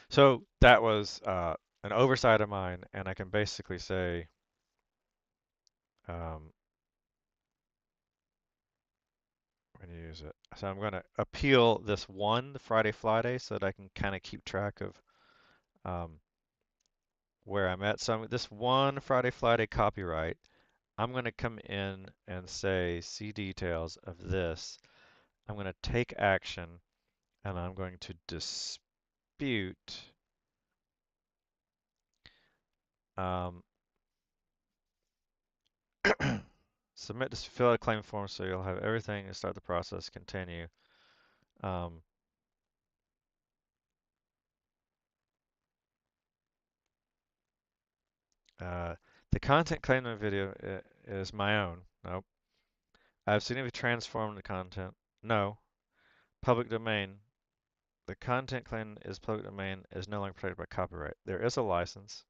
So that was an oversight of mine, and I can basically say um, when you use it. So I'm going to appeal this one, the Friday, so that I can kind of keep track of where I'm at. So this one Friday copyright, I'm going to come in and say, see details of this. I'm going to take action, and I'm going to dispute submit to fill out a claim form so you'll have everything and start the process, continue. The content claimed in the video is my own. Nope. I've significantly transformed the content. No. Public domain. The content claimed is public domain is no longer protected by copyright. There is a license,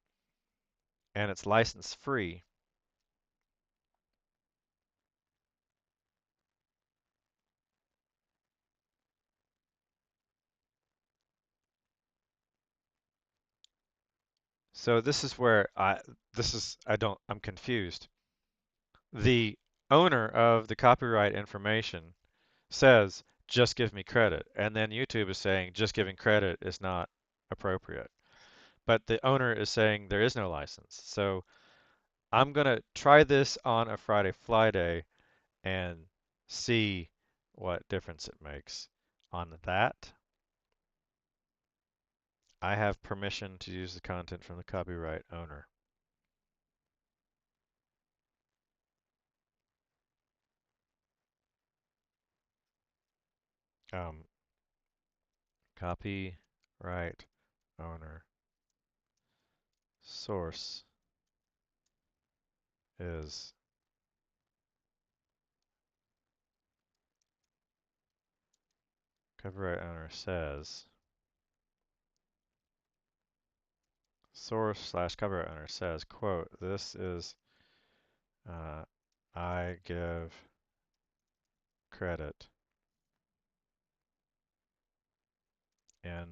and it's license free. So this is where I'm confused. The owner of the copyright information says, just give me credit. And then YouTube is saying, just giving credit is not appropriate. But the owner is saying there is no license. So I'm going to try this on a Friday and see what difference it makes. On that, I have permission to use the content from the copyright owner. Copyright owner source is copyright owner says, source/copyright owner says, quote, this is, I give credit in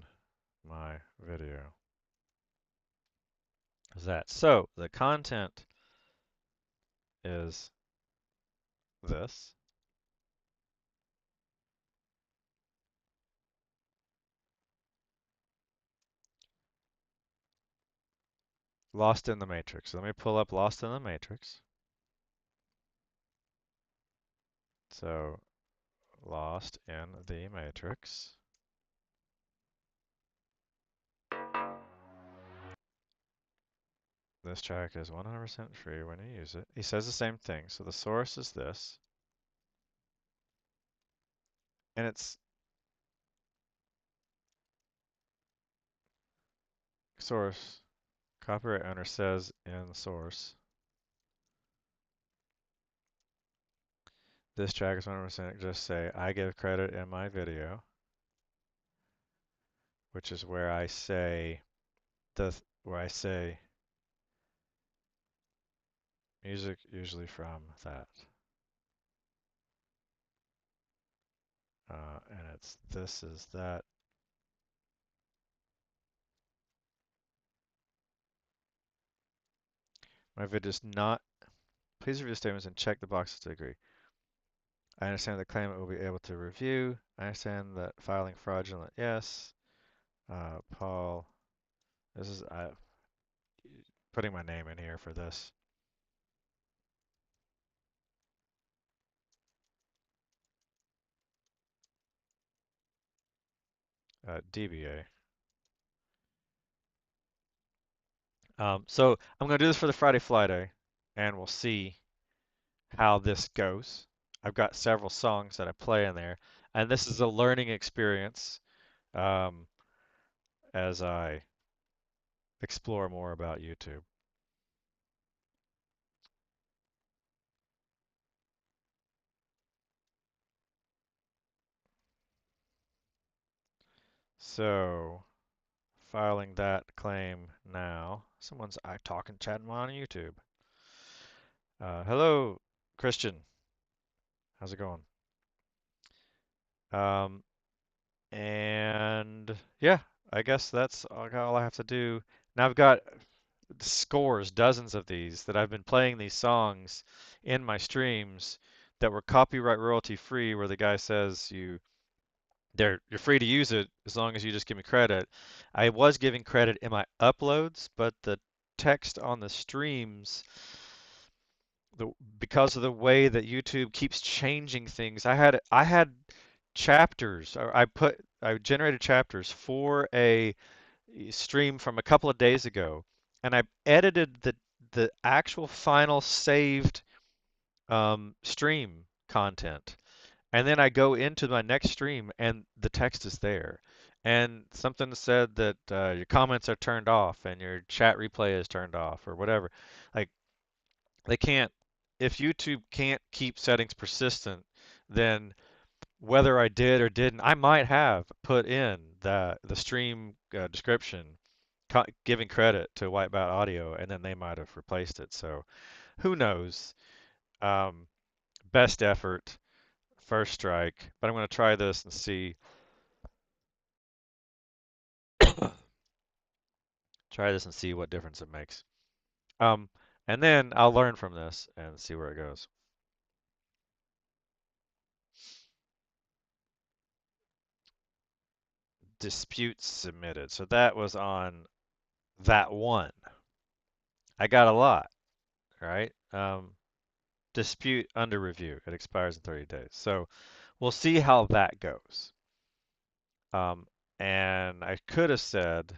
my video. Is that so? The content is this. Lost in the Matrix. So let me pull up Lost in the Matrix. So Lost in the Matrix. This track is 100% free when you use it. He says the same thing. So the source is this. And it's source. Copyright owner says in the source. This track is 100%. Just say, I give credit in my video. Which is where I say, music usually from that. And it's this is that. My video is not. Please review statements and check the boxes to agree. I understand the claimant will be able to review. I understand that filing fraudulent. Yes. Paul. This is putting my name in here for this. DBA. So I'm going to do this for the Friday Fly Day, and we'll see how this goes. I've got several songs that I play in there, and this is a learning experience as I explore more about YouTube. So, filing that claim now. Someone's talking, chatting on YouTube. Hello, Christian. How's it going? And yeah, I guess that's all I have to do. Now I've got scores, dozens of these that I've been playing these songs in my streams that were copyright royalty free, where the guy says you're free to use it as long as you just give me credit. I was giving credit in my uploads, but the text on the streams, because of the way that YouTube keeps changing things, I had chapters, or I generated chapters for a stream from a couple of days ago, and I edited the actual final saved stream content. And then I go into my next stream and the text is there. And something said that your comments are turned off and your chat replay is turned off or whatever. Like they can't, if YouTube can't keep settings persistent, then whether I did or didn't, I might have put in the stream description giving credit to Wipeout Audio, and then they might have replaced it. So who knows? Best effort. First strike, but I'm going to try this and see. Try this and see what difference it makes. And then I'll learn from this and see where it goes. Disputes submitted. So that was on that one. I got a lot, right? Dispute under review. It expires in 30 days. So we'll see how that goes. And I could have said,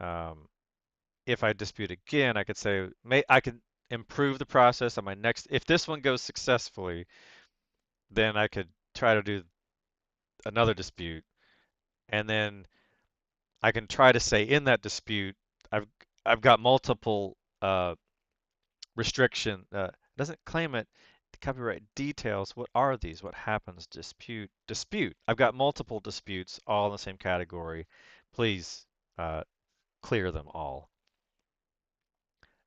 if I dispute again, I could say, I could improve the process on my next. If this one goes successfully, then I could try to do another dispute, and then I can try to say in that dispute, I've got multiple restriction. Doesn't claim it. copyright details. What are these? What happens? Dispute. I've got multiple disputes all in the same category. Please clear them all.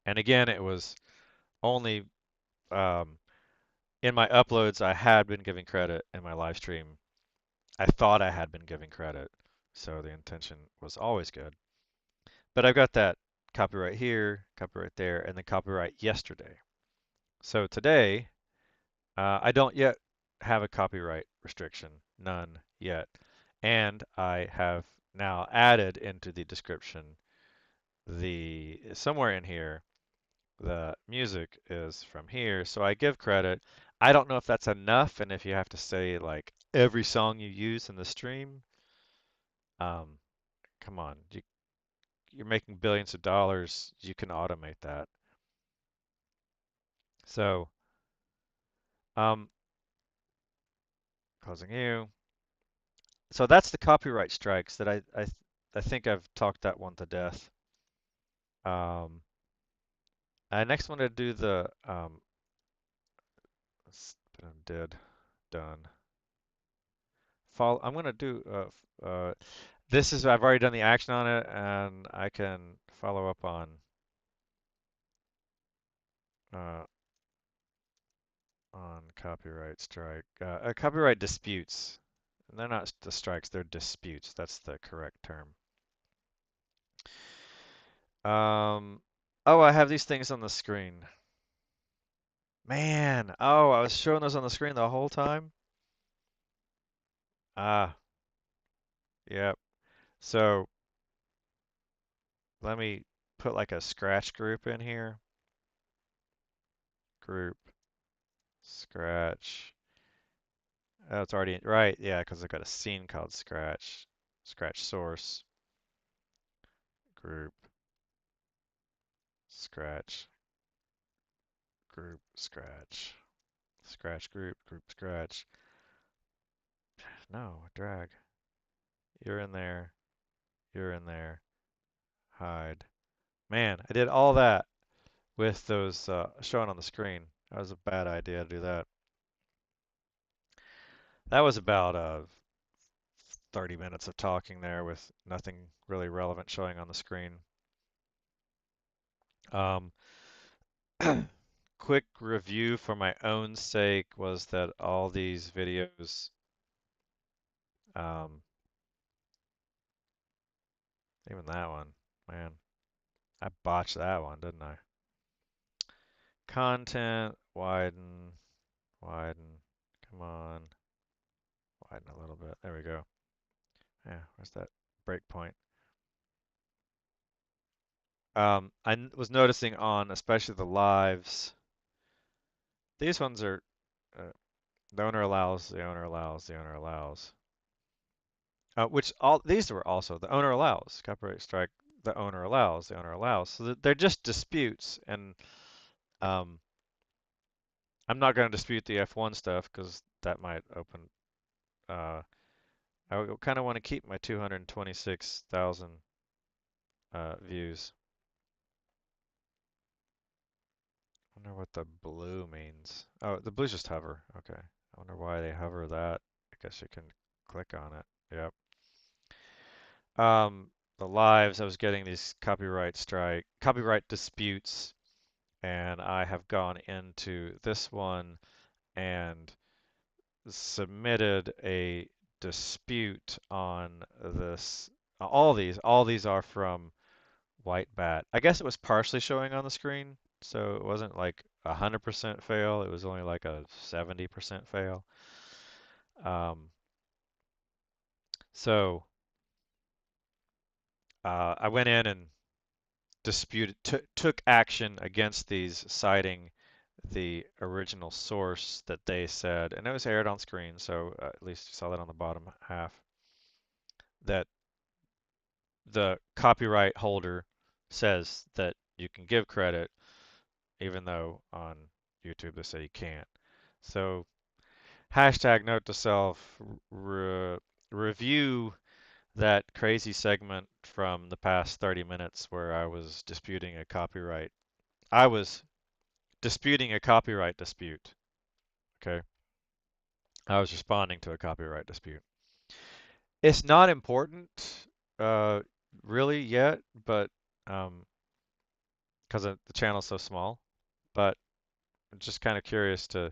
And again, it was only in my uploads I had been giving credit. In my live stream, I thought I had been giving credit, so the intention was always good. But I've got that copyright here, copyright there, and then copyright yesterday. So today, I don't yet have a copyright restriction, none yet. And I have now added into the description somewhere in here, the music is from here. So I give credit. I don't know if that's enough, and if you have to say like every song you use in the stream, come on, you're making billions of dollars. You can automate that. So, closing you. So that's the copyright strikes that I think I've talked that one to death. I next want to do the done. I'm gonna do this is I've already done the action on it, and I can follow up on copyright strike, copyright disputes. They're not the strikes, they're disputes. That's the correct term. Oh, I have these things on the screen. Man, oh, I was showing those on the screen the whole time. Ah, yep. So let me put like a scratch group in here. Group, scratch. Oh, it's already right. Yeah, because I've got a scene called scratch. Scratch source. Group. Scratch. Group. Scratch. Scratch group. Group scratch. No, drag. You're in there. You're in there. Hide. Man, I did all that with those showing on the screen. That was a bad idea to do that. That was about 30 minutes of talking there with nothing really relevant showing on the screen. Quick review for my own sake was that all these videos, even that one, man, I botched that one, didn't I? Content, widen, come on, widen a little bit. There we go. Yeah, where's that breakpoint? I was noticing on especially the lives, these ones are the owner allows, the owner allows, the owner allows. Which all these were also the owner allows, copyright strike, the owner allows, the owner allows. So they're just disputes, and I'm not going to dispute the F1 stuff because that might open. I kind of want to keep my 226,000 views. I wonder what the blue means. Oh, the blue's just hover. Okay. I wonder why they hover that. I guess you can click on it. Yep. The lives, I was getting these copyright disputes, and I have gone into this one and submitted a dispute on this. All these are from White Bat. I guess it was partially showing on the screen, so it wasn't like 100% fail. It was only like a 70% fail. So I went in and took action against these, citing the original source that they said, and it was aired on screen, so at least you saw that on the bottom half, that the copyright holder says that you can give credit, even though on YouTube they say you can't. So hashtag note to self, review that crazy segment from the past 30 minutes where I was disputing a copyright. I was disputing a copyright dispute. Okay. I was responding to a copyright dispute. It's not important, really yet, but because the channel's so small. But I'm just kind of curious to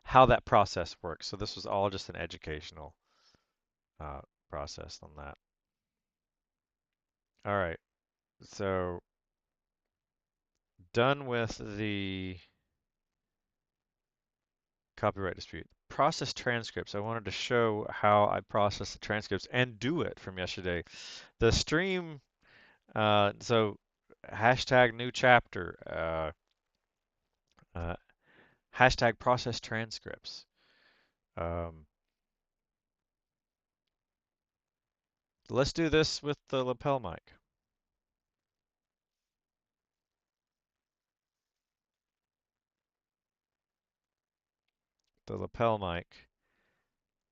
how that process works. So this was all just an educational process on that. All right. So done with the copyright dispute. Process transcripts. I wanted to show how I process the transcripts and do it from yesterday. The stream, so hashtag new chapter, hashtag process transcripts. Let's do this with the lapel mic. The lapel mic.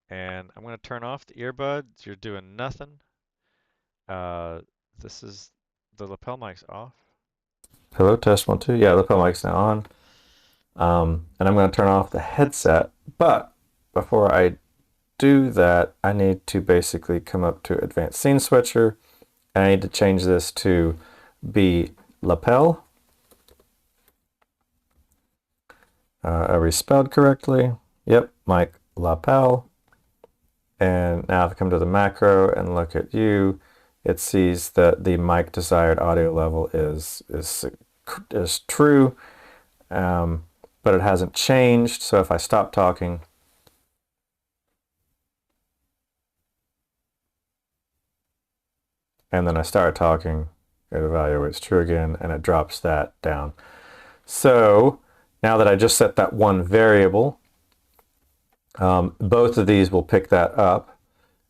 And I'm going to turn off the earbuds. You're doing nothing. This is the lapel mic's off. Hello, test 1, 2. Yeah, lapel mic's now on. And I'm going to turn off the headset. But before I do that, I need to basically come up to Advanced Scene Switcher. And I need to change this to be lapel. I respelled correctly. Yep, mic lapel. And now if I come to the macro and look at you, it sees that the mic desired audio level is true, but it hasn't changed. So if I stop talking, and then I start talking, it evaluates true again, and it drops that down. So now that I just set that one variable, both of these will pick that up,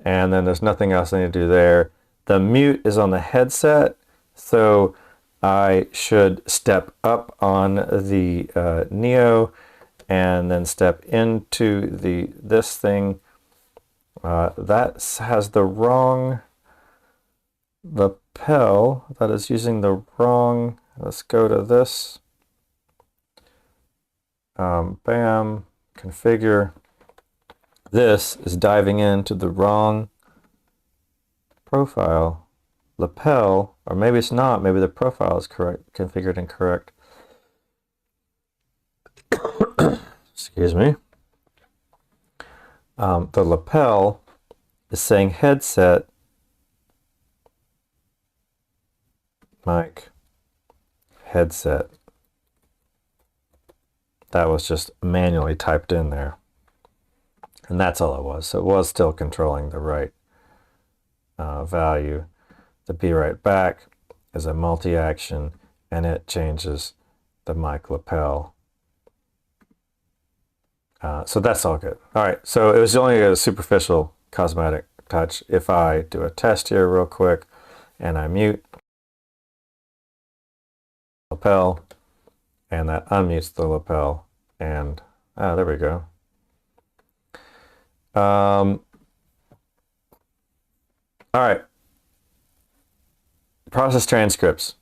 and then there's nothing else I need to do there. The mute is on the headset, so I should step up on the Neo and then step into this thing. That has the wrong lapel. That is using the wrong. Let's go to this. Bam, configure. This is diving into the wrong profile. Lapel, or maybe it's not, maybe the profile is correct, configured incorrect. Excuse me. The lapel is saying headset, mic, headset. That was just manually typed in there. And that's all it was. So it was still controlling the right value. The be right back is a multi-action, and it changes the mic lapel. So that's all good. All right, so it was only a superficial cosmetic touch. If I do a test here real quick, and I mute lapel, and that unmutes the lapel, and there we go. All right. Process transcripts.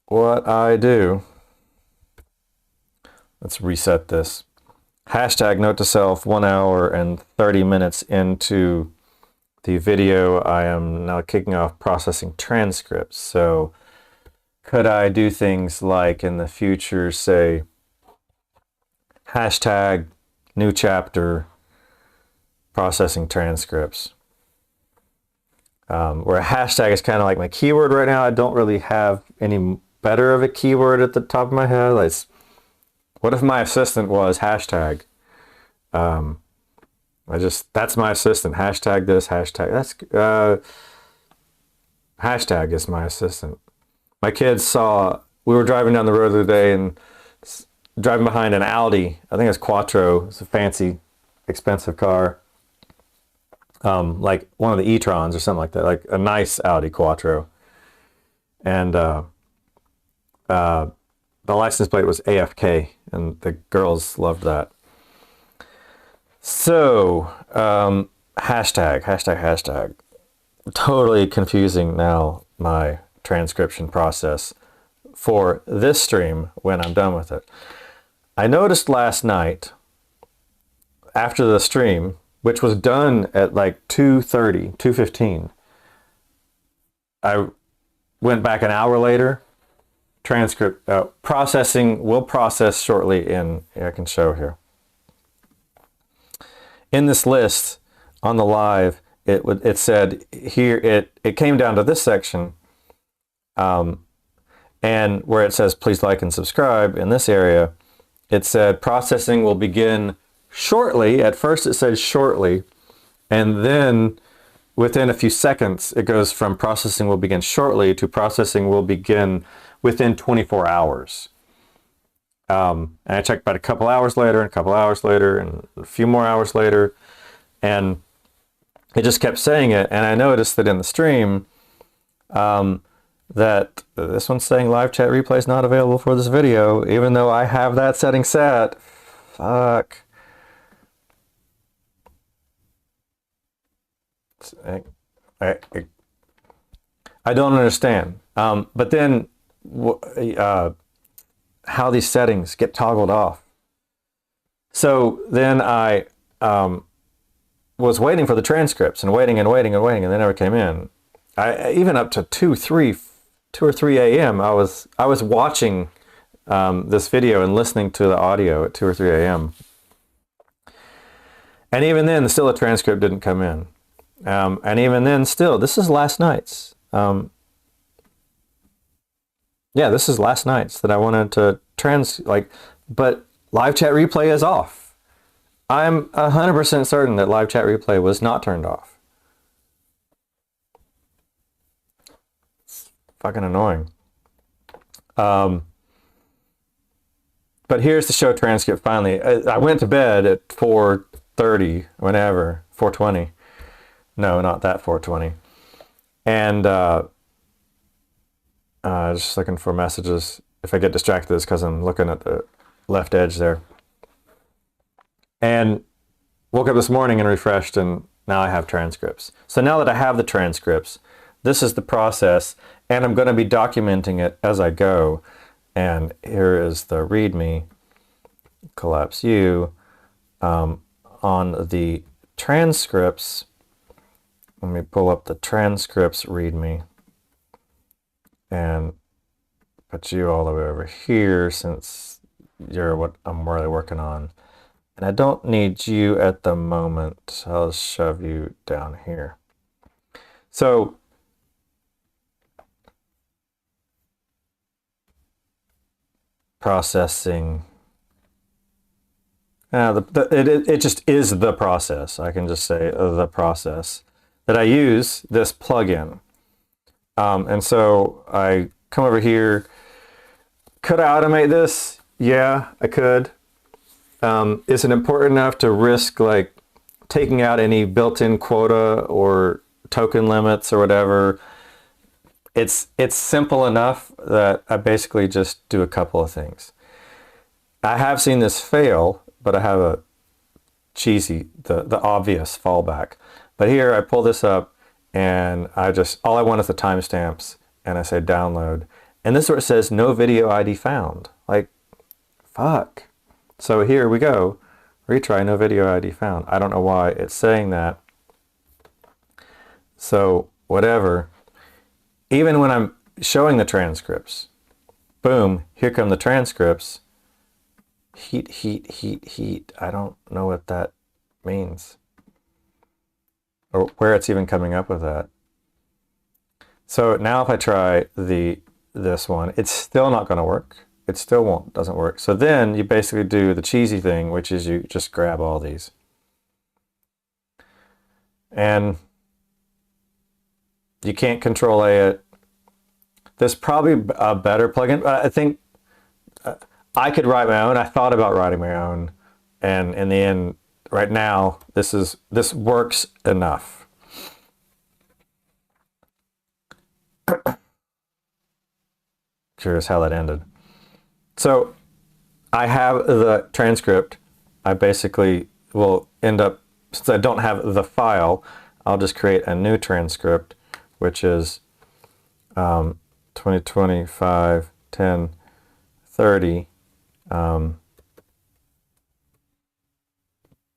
What I do, let's reset this. Hashtag note to self, 1 hour and 30 minutes into the video, I am now kicking off processing transcripts. So could I do things like in the future, say, hashtag new chapter processing transcripts? Where a hashtag is kind of like my keyword right now. I don't really have any better of a keyword at the top of my head. Like, what if my assistant was hashtag? That's my assistant. Hashtag this, hashtag that's hashtag is my assistant. My kids saw, we were driving down the road the other day and driving behind an Audi. I think it was Quattro. It's a fancy, expensive car. Like one of the e-trons or something like that, like a nice Audi Quattro. And the license plate was AFK, and the girls loved that. So, hashtag. Totally confusing now my transcription process for this stream when I'm done with it. I noticed last night after the stream, which was done at like 2:30, 2:15, I went back an hour later. Transcript processing will process shortly in, I can show here. In this list on the live, it said here, it came down to this section, and where it says please like and subscribe in this area, it said processing will begin shortly. At first it said shortly, and then within a few seconds it goes from processing will begin shortly to processing will begin within 24 hours. And I checked about a couple hours later, and a couple hours later, and a few more hours later, and it just kept saying it. And I noticed that in the stream, that this one's saying live chat replay is not available for this video, even though I have that setting set. Fuck. I don't understand. But then how these settings get toggled off. So then I was waiting for the transcripts and waiting and waiting and waiting, and they never came in. Even up to 2 or 3 a.m. I was watching this video and listening to the audio at 2 or 3 a.m. And even then, still a transcript didn't come in. And even then, still, this is last night's. Yeah, this is last night's that I wanted to but live chat replay is off. I'm 100% certain that live chat replay was not turned off. It's fucking annoying. But here's the show transcript finally. I went to bed at 4:30, whenever, 4:20. No, not that 4:20. And just looking for messages. If I get distracted, it's because I'm looking at the left edge there. And woke up this morning and refreshed, and now I have transcripts. So now that I have the transcripts, this is the process, and I'm going to be documenting it as I go. And here is the README, collapse U, on the transcripts. Let me pull up the transcripts README and put you all the way over here, since you're what I'm really working on. And I don't need you at the moment. I'll shove you down here. So processing. It just is the process. I can just say the process that I use this plugin. And so I come over here. Could I automate this? Yeah, I could. Is it important enough to risk like taking out any built-in quota or token limits or whatever? It's simple enough that I basically just do a couple of things. I have seen this fail, but I have a cheesy, the obvious fallback. But here I pull this up, and all I want is the timestamps, and I say download. And this is where it says no video ID found. Like, fuck. So here we go. Retry, no video ID found. I don't know why it's saying that. So whatever. Even when I'm showing the transcripts, boom, here come the transcripts. Heat, heat, heat, heat. I don't know what that means, or where it's even coming up with that. So now if I try this one, it's still not going to work. It still doesn't work. So then you basically do the cheesy thing, which is you just grab all these. And you can't control A it. There's probably a better plugin. I think I could write my own. I thought about writing my own, and in the end, right now, this works enough. Curious how that ended. So I have the transcript. I basically will end up, since I don't have the file, I'll just create a new transcript, which is 2025 10 30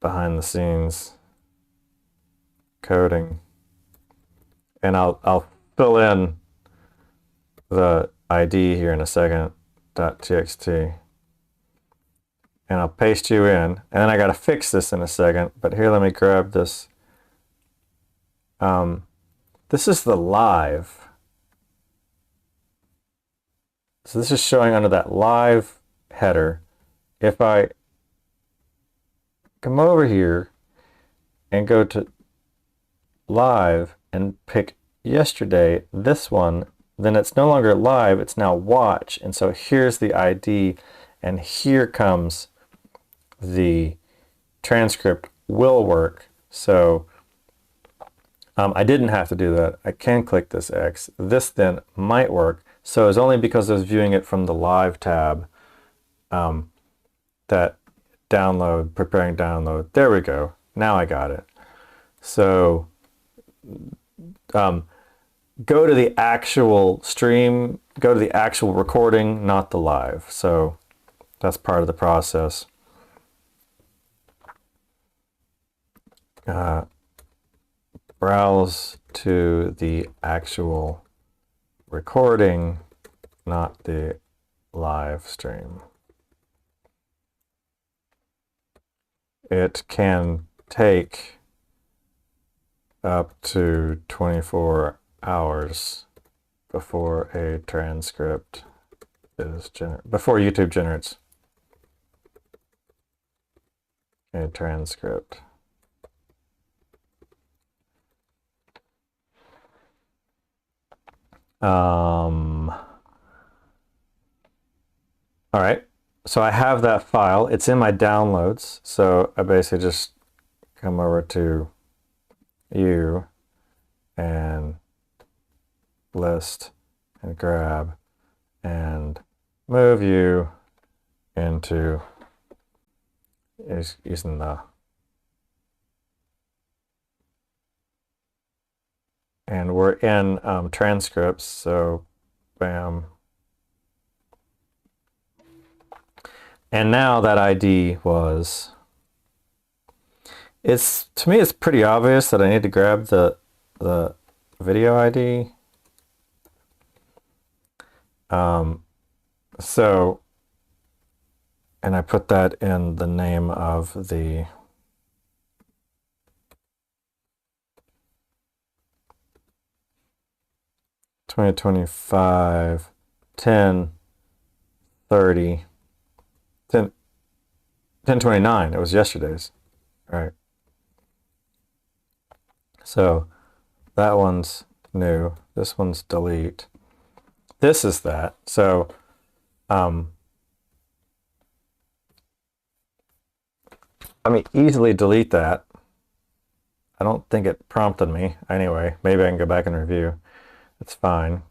behind the scenes coding. And I'll fill in the ID here in a second, .txt. And I'll paste you in. And then I got to fix this in a second. But here, let me grab this. This is the live. So this is showing under that live header. If I come over here and go to live and pick yesterday, this one, then it's no longer live, it's now watch. And so here's the ID, and here comes the transcript will work. So I didn't have to do that. I can click this X. This then might work. So it's only because I was viewing it from the live tab that download, preparing download. There we go. Now I got it. So go to the actual stream, go to the actual recording, not the live. So that's part of the process. Browse to the actual recording, not the live stream. It can take up to 24 hours before a transcript is before YouTube generates a transcript. All right, so I have that file. It's in my downloads. So I basically just come over to you and list and grab and move you into using the and we're in transcripts, so bam. And now that ID was, to me it's pretty obvious that I need to grab the video ID. So, and I put that in the name of the (2025) 10/30 10/29. It was yesterday's, right? So that one's new. This one's delete. This is that. So let me easily delete that. I don't think it prompted me. Anyway, maybe I can go back and review. It's fine.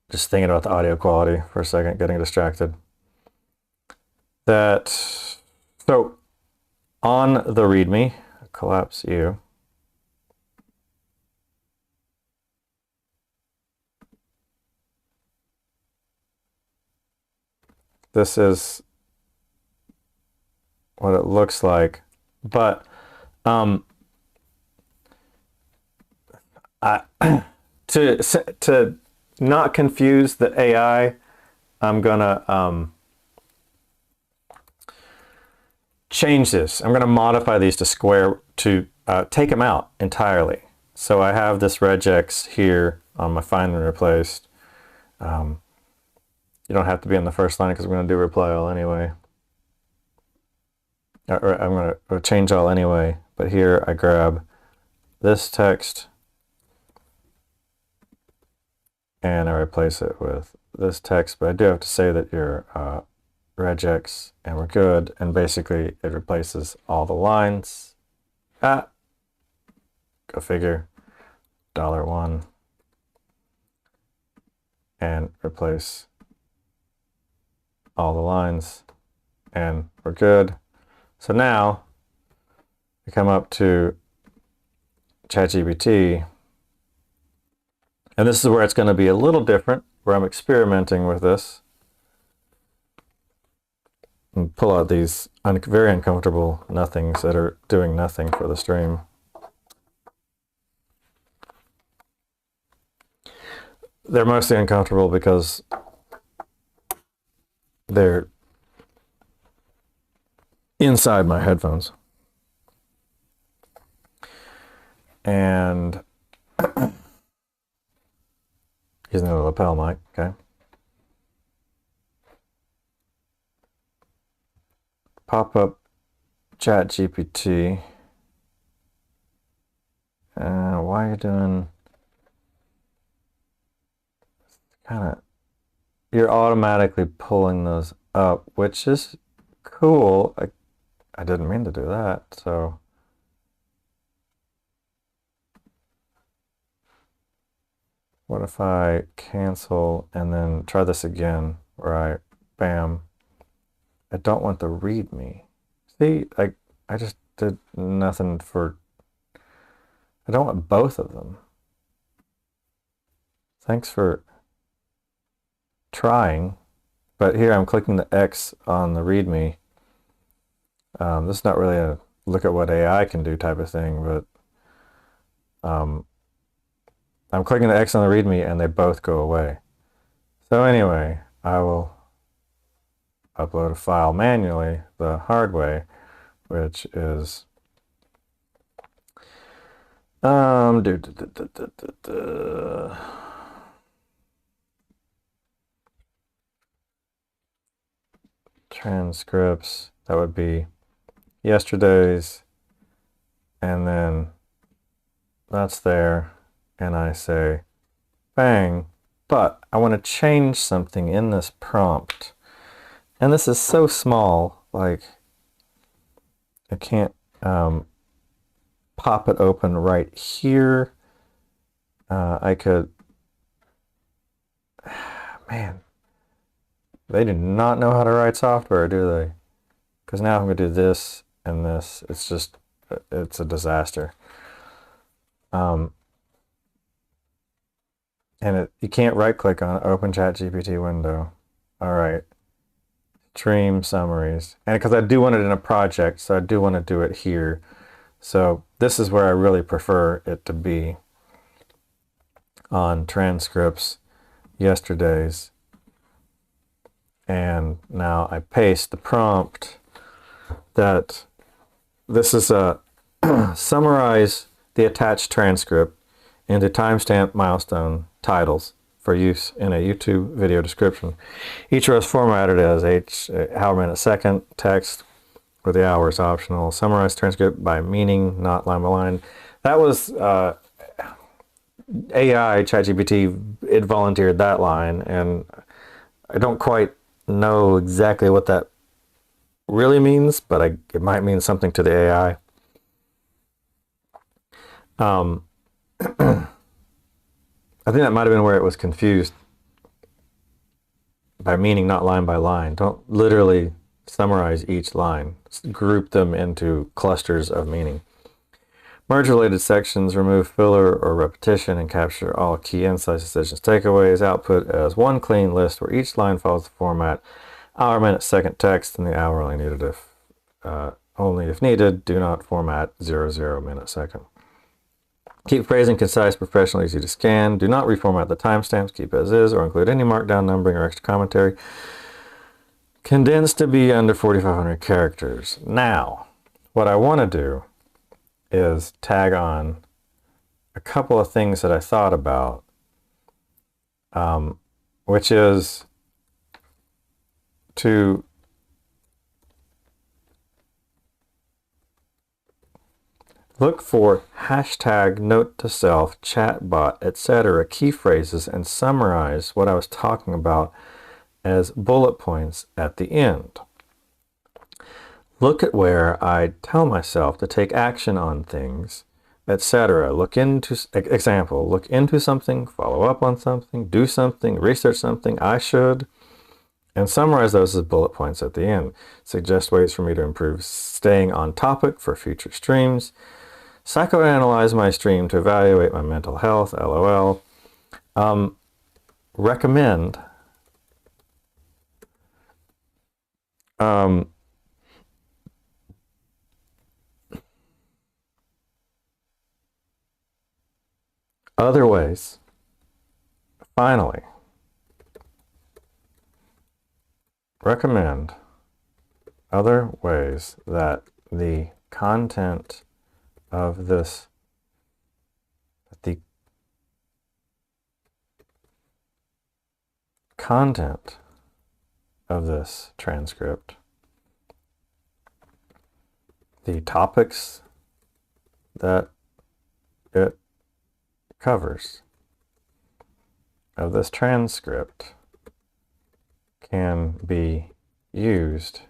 Just thinking about the audio quality for a second, getting distracted. So on the README, collapse you. This is what it looks like, but to not confuse the AI, I'm gonna change this. I'm gonna modify these to take them out entirely. So I have this regex here on my find and replaced. You don't have to be on the first line because we're gonna do reply all anyway. Or I'm gonna change all anyway. But here I grab this text and I replace it with this text, but I do have to say that you're regex and we're good. And basically it replaces all the lines. Go figure. $1 and replace all the lines and we're good. So now we come up to ChatGPT. And this is where it's going to be a little different, where I'm experimenting with this. and pull out these very uncomfortable nothings that are doing nothing for the stream. They're mostly uncomfortable because they're inside my headphones. And using the lapel mic, okay. Pop up ChatGPT. Why are you doing kind of, you're automatically pulling those up, which is cool. I didn't mean to do that, so what if I cancel and then try this again, where I, bam, I don't want the readme. See, I just did nothing for, I don't want both of them. Thanks for trying, but here I'm clicking the X on the readme. This is not really a look at what AI can do type of thing, but I'm clicking the X on the readme and they both go away. So anyway, I will upload a file manually the hard way, which is transcripts. That would be yesterday's, and then that's there, and I say bang, but I want to change something in this prompt, and this is so small, like I can't pop it open right here. I could, man, they do not know how to write software, do they? Because now I'm going to do this and this. It's just, it's a disaster. And you can't right click on open ChatGPT window. All right. Stream summaries. And because I do want it in a project, so I do want to do it here. So this is where I really prefer it to be, on transcripts, yesterday's. And now I paste the prompt that this is a summarize the attached transcript into timestamp milestone titles for use in a YouTube video description. Each row is formatted as hour, minute, second text, where the hour is optional. Summarize transcript by meaning, not line by line. That was AI, ChatGPT, it volunteered that line, and I don't quite know exactly what that really means, but it might mean something to the AI. I think that might have been where it was confused by meaning, not line by line. Don't literally summarize each line. Group them into clusters of meaning. Merge related sections, remove filler or repetition, and capture all key insights, decisions, takeaways. Output as one clean list where each line follows the format hour, minute, second text, and the hour only if needed. Do not format 00 minute, second. Keep phrasing concise, professional, easy to scan. Do not reformat the timestamps. Keep as is or include any markdown, numbering, or extra commentary. Condensed to be under 4,500 characters. Now, what I want to do is tag on a couple of things that I thought about, which is to look for hashtag note to self, chatbot, etc. key phrases and summarize what I was talking about as bullet points at the end. Look at where I tell myself to take action on things, etc. Look into, example, look into something, follow up on something, do something, research something, I should, and summarize those as bullet points at the end. Suggest ways for me to improve staying on topic for future streams. Psychoanalyze my stream to evaluate my mental health, LOL. Recommend Other ways, finally, recommend other ways that the content of this, the content of this transcript, the topics that it covers of this transcript can be used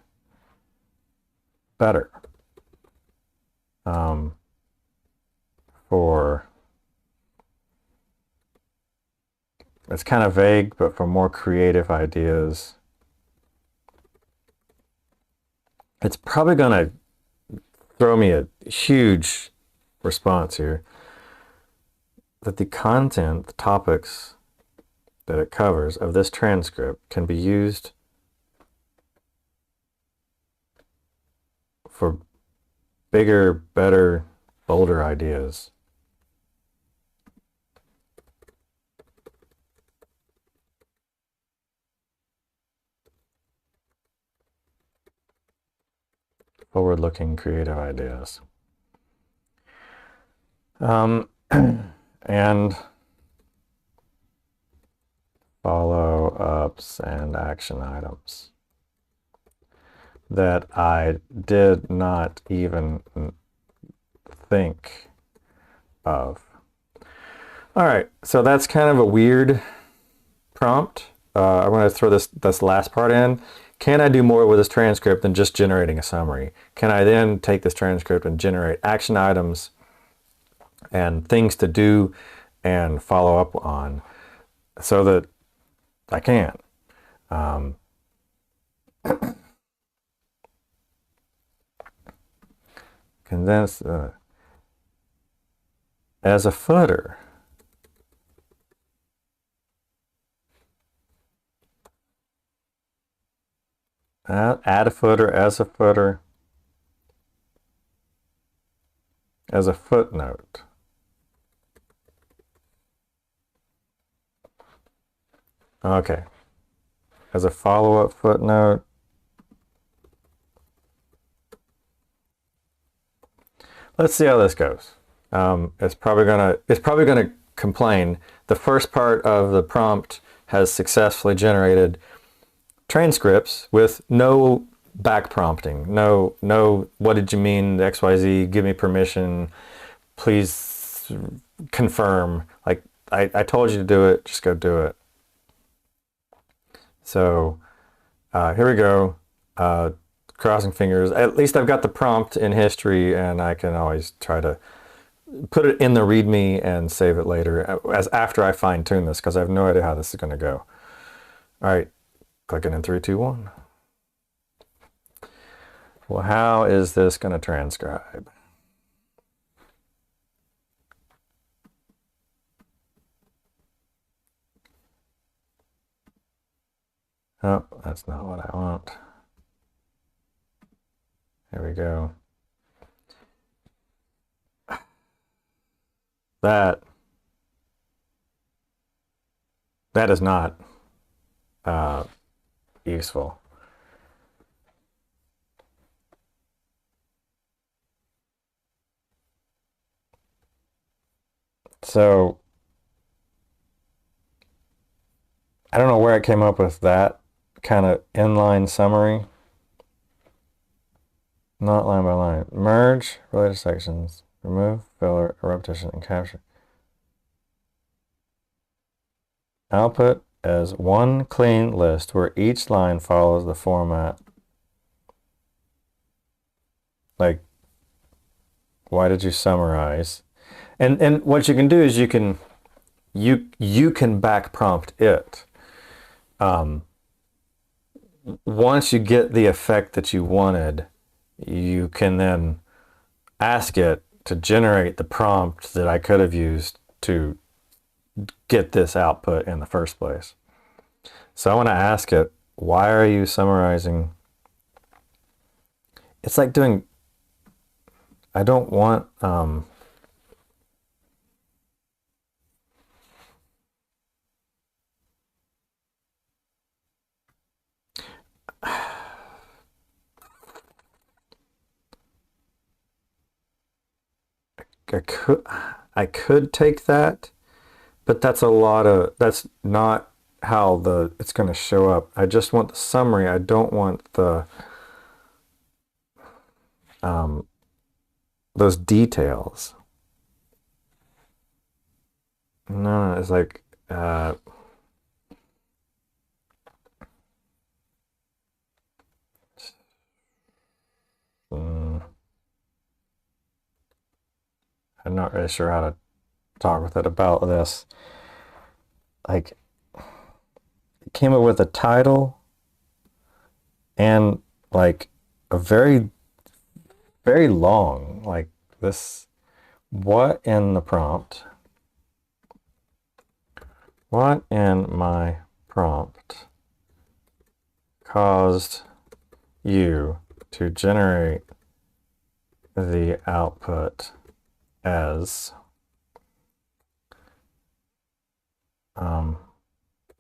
better for, it's kind of vague, but for more creative ideas. It's probably going to throw me a huge response here that the content, the topics that it covers of this transcript can be used for bigger, better, bolder ideas. Forward-looking creative ideas. And follow-ups and action items that I did not even think of. All right, so that's kind of a weird prompt. I'm going to throw this last part in. Can I do more with this transcript than just generating a summary? Can I then take this transcript and generate action items and things to do and follow up on so that I can? Condense as a footer. Add a footer as a footer, as a footnote. Okay. As a follow-up footnote. Let's see how this goes. It's probably gonna complain. The first part of the prompt has successfully generated transcripts with no back prompting. No, what did you mean, XYZ, give me permission, please confirm. Like, I told you to do it, just go do it. So here we go. Crossing fingers. At least I've got the prompt in history, and I can always try to put it in the README and save it later as after I fine tune this, because I have no idea how this is going to go. All right, clicking in 3, 2, 1. Well, how is this going to transcribe? Oh, that's not what I want. There we go. That is not useful. So I don't know where I came up with that kind of inline summary. Not line by line. Merge related sections. Remove filler, repetition, and capture. Output as one clean list where each line follows the format. Like, why did you summarize? And what you can do is you can back prompt it. Once you get the effect that you wanted, you can then ask it to generate the prompt that I could have used to get this output in the first place. So I want to ask it, why are you summarizing it's like doing, I don't want, I could take that, but that's a lot of, that's not how it's going to show up. I just want the summary. I don't want the those details. No, it's like I'm not really sure how to talk with it about this. Like, it came up with a title and like a very, very long, like this, what in the prompt, what in my prompt caused you to generate the output as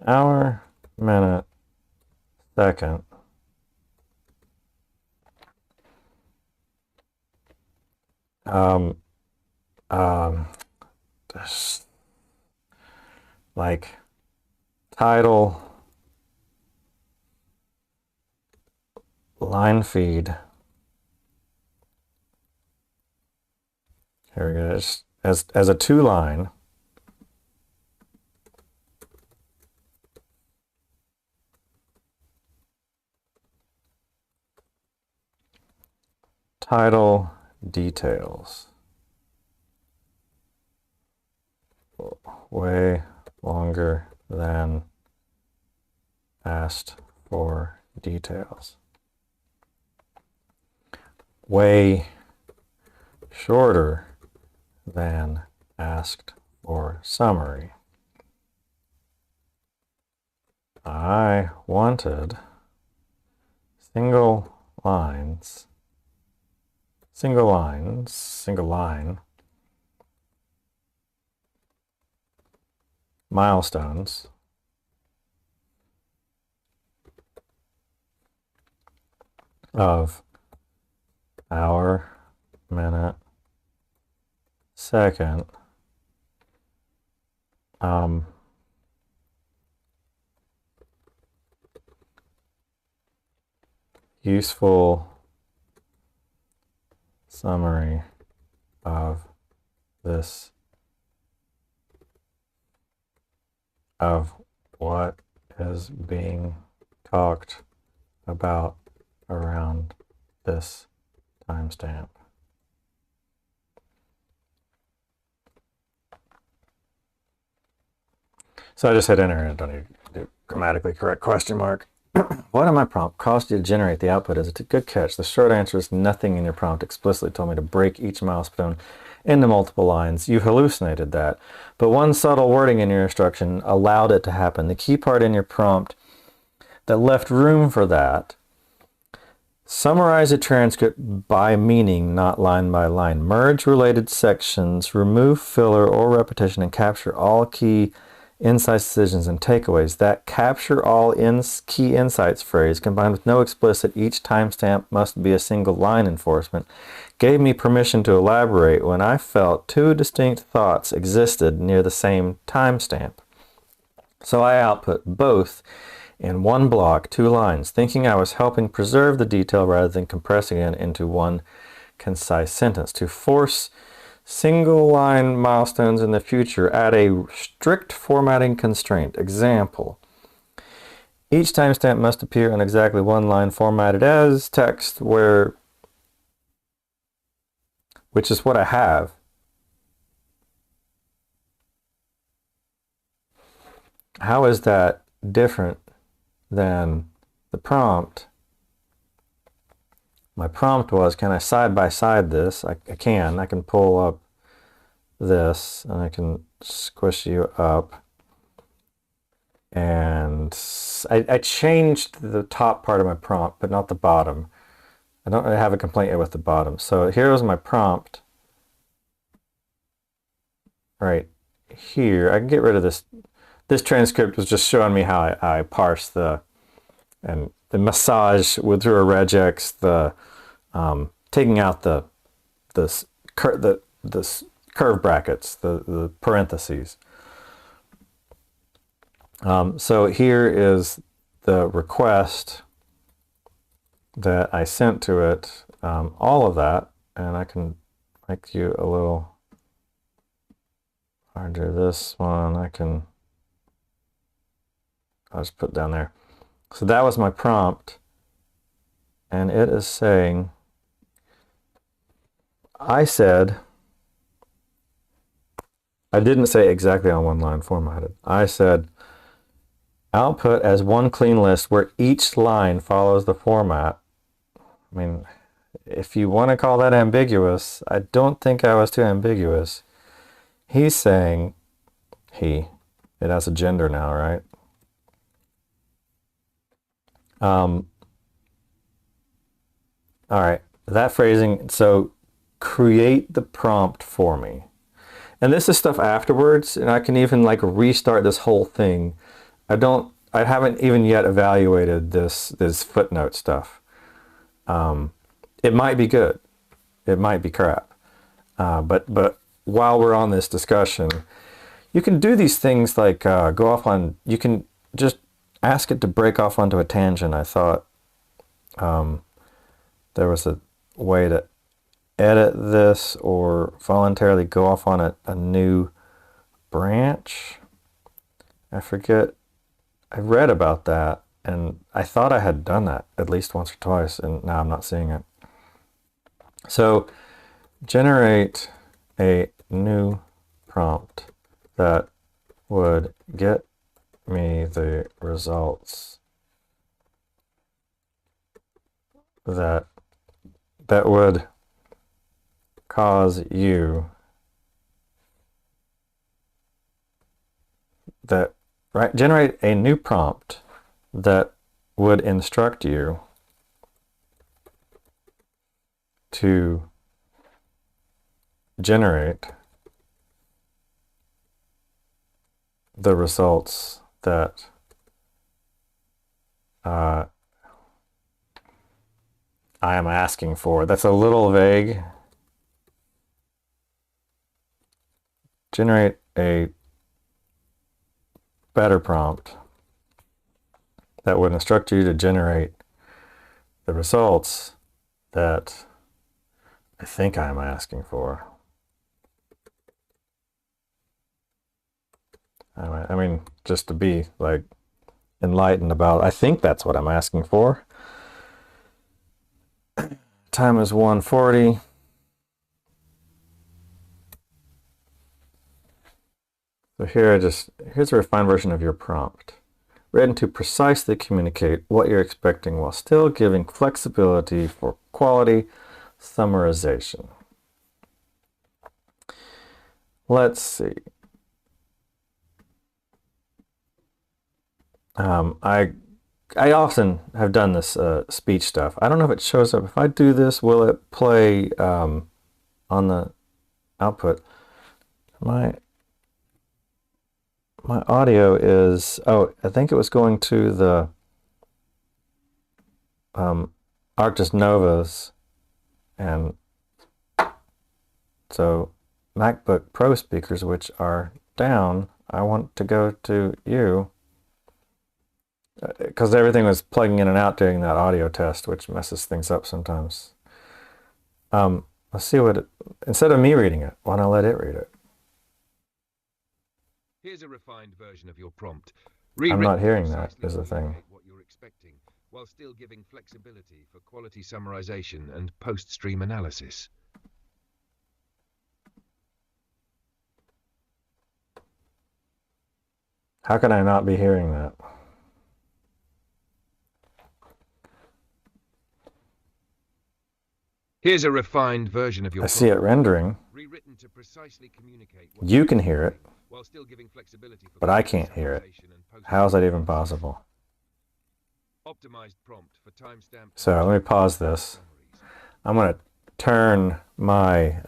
hour, minute, second, like title, line feed. Here we go. As a 2-line. Title details. Way longer than asked for details. Way shorter than asked for summary. I wanted single line, milestones of hour, minute, second, useful summary of this, of what is being talked about around this timestamp. So I just hit enter and I don't need to do grammatically correct question mark. What in my prompt caused you to generate the output? Is it a good catch? The short answer is nothing in your prompt explicitly told me to break each milestone into multiple lines. You hallucinated that. But one subtle wording in your instruction allowed it to happen. The key part in your prompt that left room for that: summarize a transcript by meaning, not line by line. Merge related sections, remove filler or repetition, and capture all key insights, decisions, and takeaways. That capture all key insights phrase, combined with no explicit each timestamp must be a single line enforcement, gave me permission to elaborate when I felt two distinct thoughts existed near the same timestamp. So I output both in one block, 2 lines, thinking I was helping preserve the detail rather than compressing it into one concise sentence. To force single line milestones in the future, add a strict formatting constraint. Example: each timestamp must appear on exactly one line formatted as text, which is what I have. How is that different than the prompt? My prompt was, can I side by side this? I can pull up this and I can squish you up. And I changed the top part of my prompt, but not the bottom. I don't really have a complaint yet with the bottom. So here was my prompt. Right here, I can get rid of this. This transcript was just showing me how I parse the massage with through a regex, the taking out the curve brackets, the parentheses. So here is the request that I sent to it, all of that, and I can make you a little larger. This one I'll just put down there. So that was my prompt, and it is saying, I didn't say exactly on one line formatted. I said, output as one clean list where each line follows the format. I mean, if you want to call that ambiguous, I don't think I was too ambiguous. He's saying, it has a gender now, right? All right, that phrasing, so create the prompt for me. And this is stuff afterwards, and I can even like restart this whole thing. I haven't even yet evaluated this footnote stuff. It might be good. It might be crap. But while we're on this discussion, you can do these things like go off on, you can just ask it to break off onto a tangent. I thought there was a way to edit this or voluntarily go off on a new branch. I forget. I read about that, and I thought I had done that at least once or twice, and now I'm not seeing it. So generate a new prompt that would get me the results that would cause you generate a new prompt that would instruct you to generate the results that I am asking for. That's a little vague. Generate a better prompt that would instruct you to generate the results that I think I'm asking for. I mean, just to be like enlightened about, I think that's what I'm asking for. Time is 1:40. So here's a refined version of your prompt, written to precisely communicate what you're expecting while still giving flexibility for quality summarization. Let's see. I often have done this speech stuff. I don't know if it shows up. If I do this, will it play on the output? My audio is, oh, I think it was going to the Arctis Novas, and so MacBook Pro speakers, which are down, I want to go to you, because everything was plugging in and out during that audio test, which messes things up sometimes. Let's see what it, instead of me reading it, why don't I let it read it? Here's a refined version of your prompt. I'm not hearing that, is the thing. What you're expecting, while still giving flexibility for quality summarization and post-stream analysis. How can I not be hearing that? Here's a refined version of your I see it rendering. rewritten to precisely communicate You can hear it, while still giving flexibility for but I can't hear it. How is that even possible? Optimized prompt for timestamp. So let me pause this. I'm going to turn my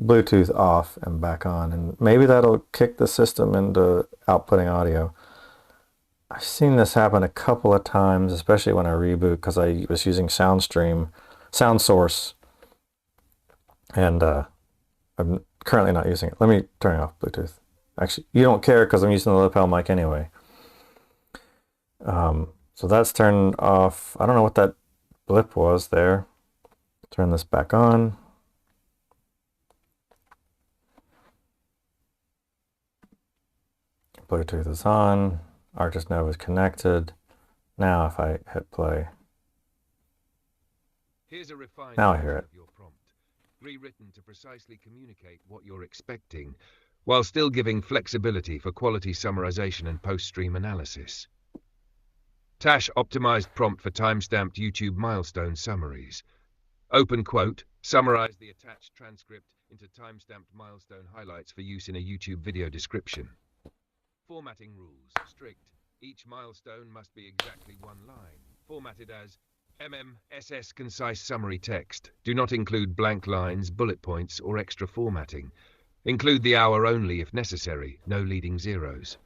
Bluetooth off and back on, and maybe that'll kick the system into outputting audio. I've seen this happen a couple of times, especially when I reboot, because I was using Sound Source, and I'm currently not using it. Let me turn off Bluetooth. Actually, you don't care because I'm using the lapel mic anyway. So that's turned off. I don't know what that blip was there. Turn this back on. Bluetooth is on. Arctis Nova is connected. Now if I hit play, Here's a refined now I hear it. of your prompt, rewritten to precisely communicate what you're expecting, while still giving flexibility for quality summarization and post-stream analysis. Tash optimized prompt for timestamped YouTube milestone summaries. Open quote, summarize the attached transcript into timestamped milestone highlights for use in a YouTube video description. Formatting rules, strict. Each milestone must be exactly one line, formatted as MMSS concise summary text. Do not include blank lines, bullet points, or extra formatting. Include the hour only if necessary, no leading zeros.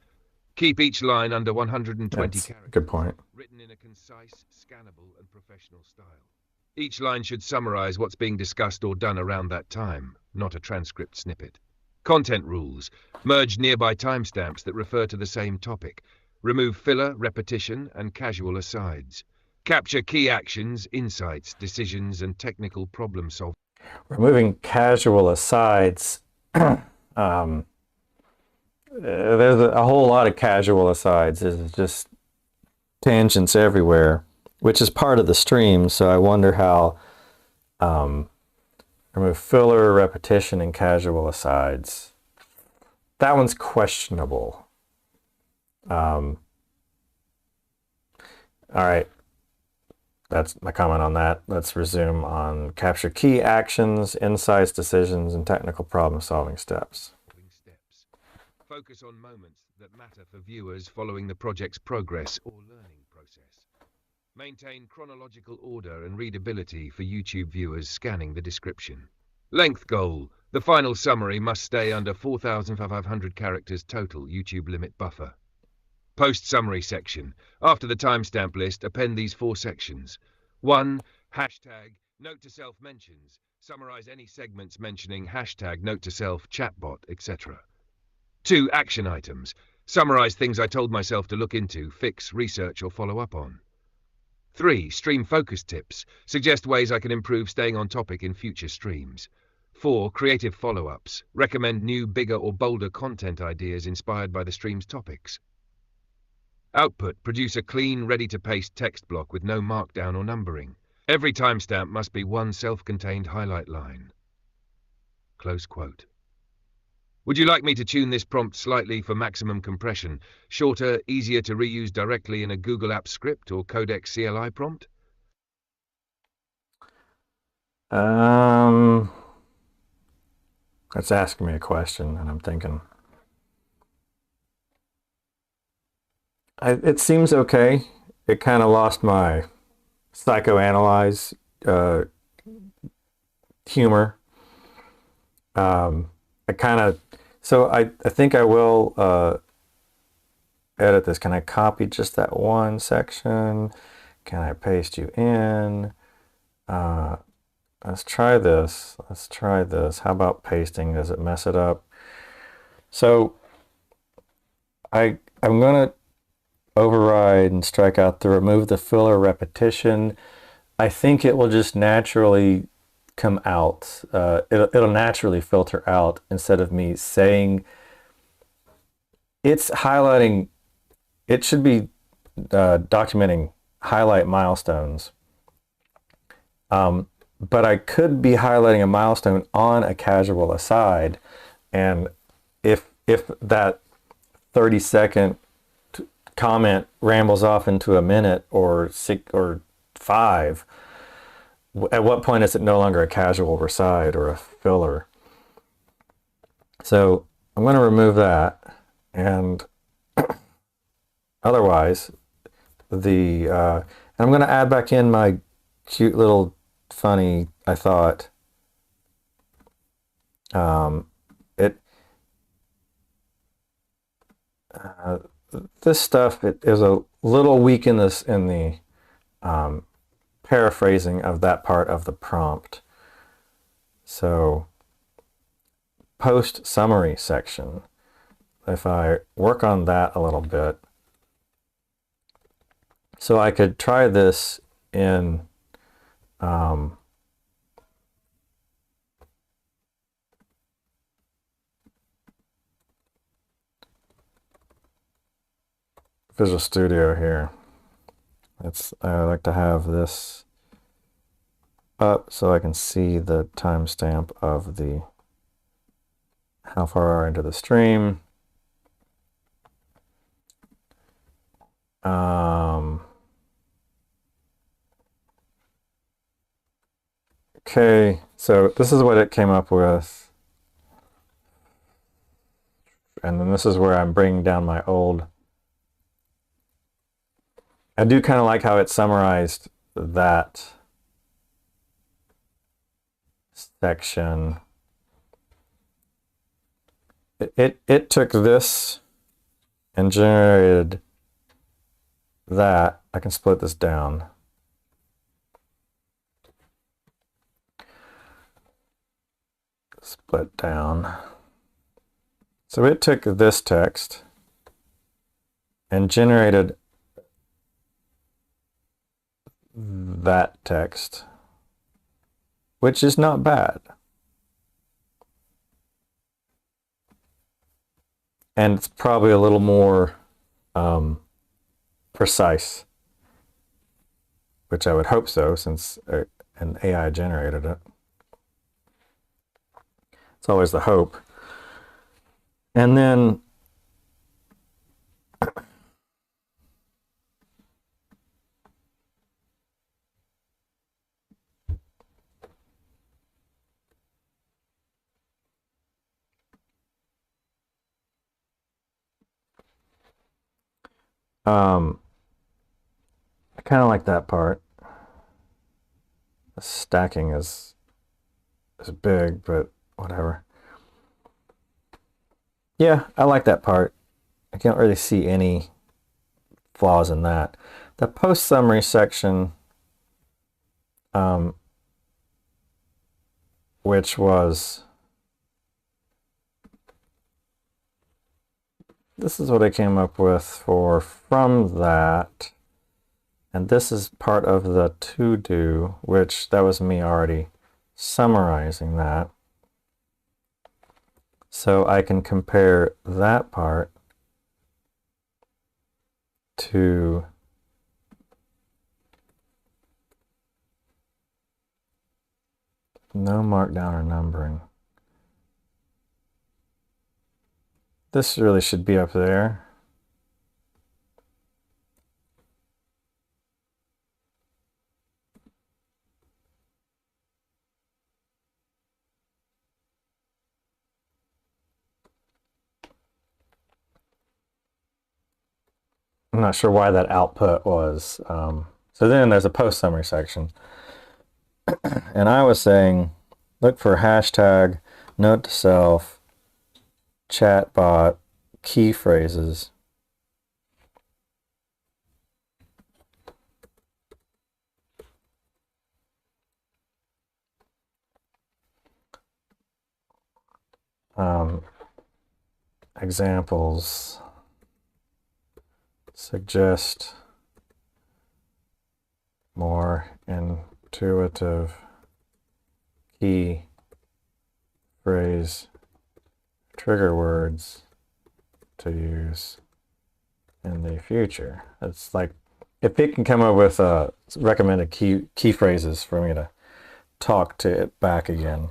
Keep each line under 120 That's characters. a good point. Written in a concise, scannable, and professional style. Each line should summarize what's being discussed or done around that time, not a transcript snippet. Content rules. Merge nearby timestamps that refer to the same topic. Remove filler, repetition, and casual asides. Capture key actions, insights, decisions, and technical problem solving. Removing casual asides. There's a whole lot of casual asides. There's just tangents everywhere, which is part of the stream. So I wonder how remove filler, repetition, and casual asides. That one's questionable. All right. That's my comment on that. Let's resume on capture key actions, insights, decisions, and technical problem-solving steps. Focus on moments that matter for viewers following the project's progress or learning process. Maintain chronological order and readability for YouTube viewers scanning the description. Length goal. The final summary must stay under 4,500 characters total YouTube limit buffer. Post-summary section. After the timestamp list, append these 4 sections. 1. Hashtag note to self mentions. Summarize any segments mentioning hashtag note to self, chatbot, etc. 2. Action items. Summarize things I told myself to look into, fix, research, or follow up on. 3. Stream focus tips. Suggest ways I can improve staying on topic in future streams. 4. Creative follow-ups. Recommend new, bigger, or bolder content ideas inspired by the stream's topics. Output. Produce a clean, ready-to-paste text block with no markdown or numbering. Every timestamp must be one self-contained highlight line. Close quote. Would you like me to tune this prompt slightly for maximum compression? Shorter, easier to reuse directly in a Google Apps script or Codex CLI prompt? That's asking me a question, and I'm thinking. It seems okay. It kind of lost my psychoanalyze humor. I think I will edit this. Can I copy just that one section? Can I paste you in? Let's try this. How about pasting? Does it mess it up? So I'm gonna override and strike out the remove the filler repetition. I think it will just naturally come out. It'll naturally filter out instead of me saying. It's highlighting. It should be documenting highlight milestones. But I could be highlighting a milestone on a casual aside, and if that 30-second comment rambles off into a minute or 6 or 5, at what point is it no longer a casual aside or a filler? So I'm going to remove that, and otherwise and I'm going to add back in my cute little funny, I thought. This stuff, it is a little weak in the paraphrasing of that part of the prompt. So post summary section, if I work on that a little bit, so I could try this in Visual Studio here. I like to have this up so I can see the timestamp of the how far into the stream. Okay, so this is what it came up with. And then this is where I'm bringing down my old. I do kind of like how it summarized that section. It took this and generated that. I can split this down. Split down. So it took this text and generated that text, which is not bad. And it's probably a little more precise, which I would hope so, since an AI generated it. It's always the hope. And then I kind of like that part. The stacking is big, but whatever. Yeah, I like that part. I can't really see any flaws in that. The post summary section, which was, this is what I came up with from that. And this is part of the to do, which that was me already summarizing that. So I can compare that part to no markdown or numbering. This really should be up there. I'm not sure why that output was. So then there's a post summary section. And I was saying, look for hashtag, note to self, chatbot, key phrases. Examples suggest more intuitive key phrase trigger words to use in the future. It's like if it can come up with recommended key phrases for me to talk to it back again.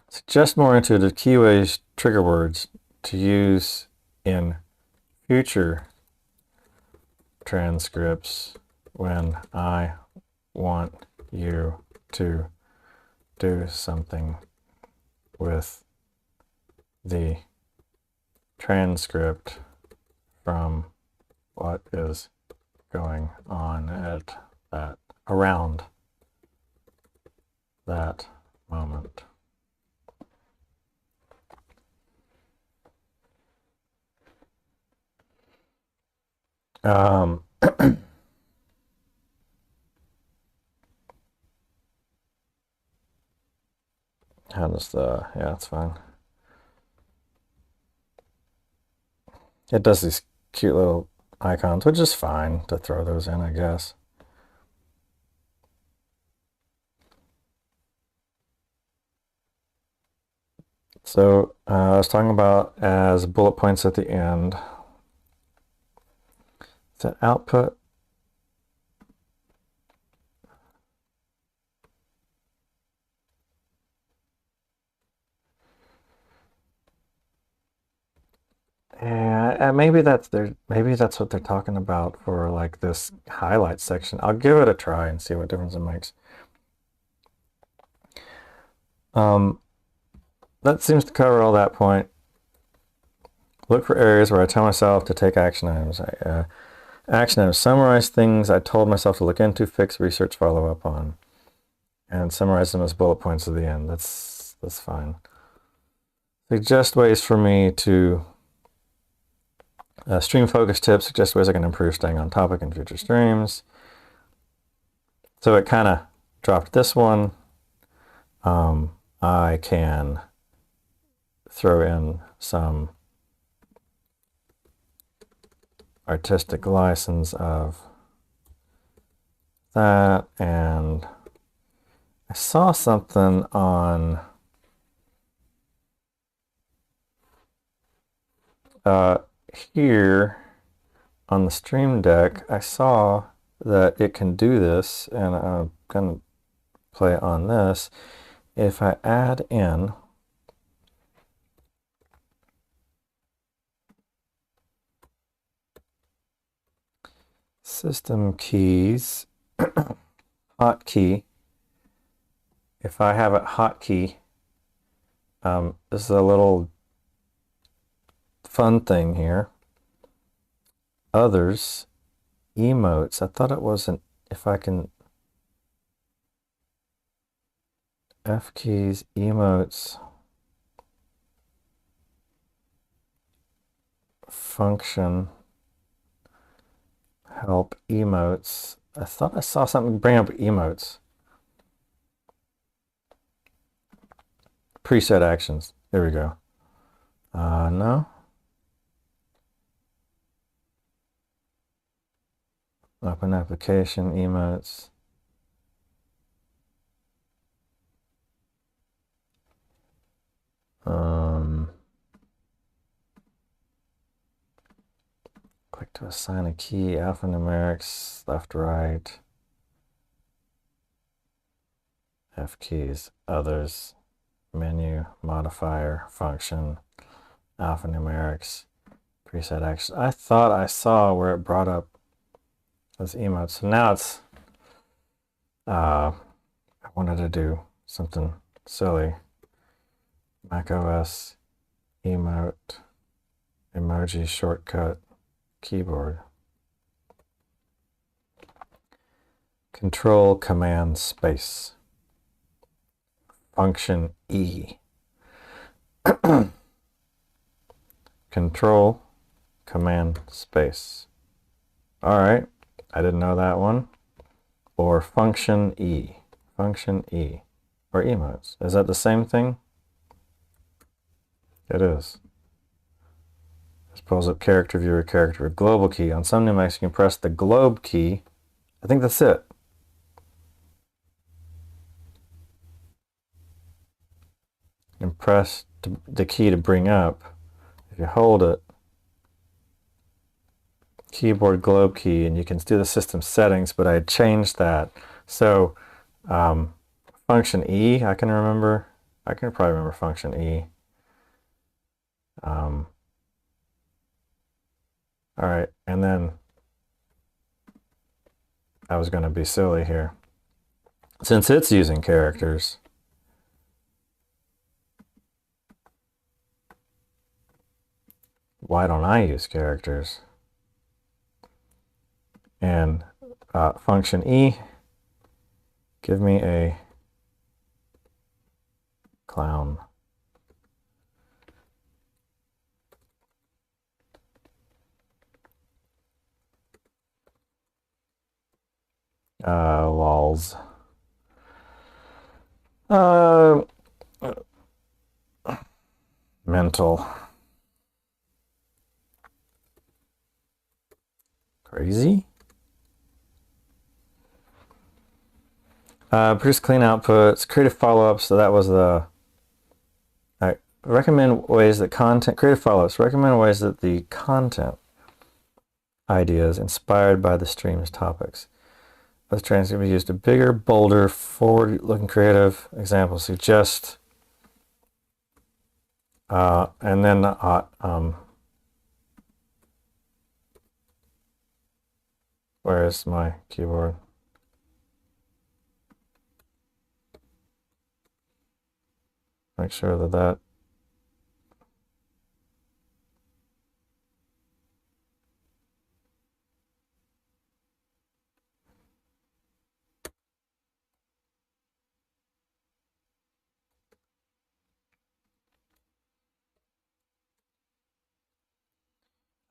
Suggest more intuitive keyways trigger words to use in future transcripts when I want you to do something with the transcript from what is going on at that, around that moment. How does the, yeah, it's fine. It does these cute little icons, which is fine to throw those in, I guess. So I was talking about as bullet points at the end. The output. Yeah, maybe that's what they're talking about for like this highlight section. I'll give it a try and see what difference it makes. That seems to cover all that point. Look for areas where I tell myself to take action items. Action items, summarize things I told myself to look into, fix, research, follow up on, and summarize them as bullet points at the end. That's fine. Suggest ways for me to stream focus tips. Suggest ways I can improve staying on topic in future streams. So it kind of dropped this one. I can throw in some artistic license of that, and I saw something on here on the Stream Deck. I saw that it can do this, and I'm gonna play on this. If I add in system keys, hotkey, if I have a hotkey, this is a little fun thing here. Others, emotes. I thought it wasn't, if I can, F keys, emotes, function, help, emotes. I thought I saw something bring up emotes. Preset actions. There we go. No. Open application, emotes. Click to assign a key, alphanumerics, left, right. F keys, others, menu, modifier, function, alphanumerics, preset action. I thought I saw where it brought up those emotes. So now it's, I wanted to do something silly. Mac OS, emote, emoji shortcut, keyboard. Control Command Space. Function E. Control Command Space. All right, I didn't know that one. Or Function E. Function E. Or emotes. Is that the same thing? It is. This pulls up character viewer, character global key. On some Macs, you can press the globe key. I think that's it. And press the key to bring up. If you hold it, keyboard globe key, and you can do the system settings, but I had changed that. So function E, I can remember. I can probably remember function E. All right, and then I was going to be silly here. Since it's using characters, why don't I use characters? And function E, give me a clown. Lols. Mental. Crazy. Produce clean outputs, creative follow-ups. So that was the recommend ways that creative follow-ups. Recommend ways that the content ideas inspired by the stream's topics. This transcript be used a bigger, bolder, forward-looking creative example. Suggest, and then where is my keyboard? Make sure that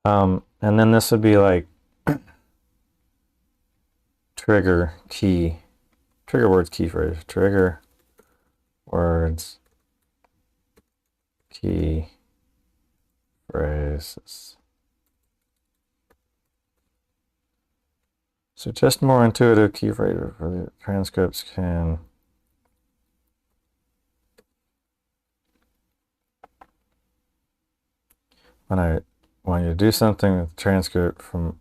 and then this would be like trigger words, key phrase, trigger words, key phrases. So just more intuitive key phrases for the transcripts can when I want you to do something with transcript from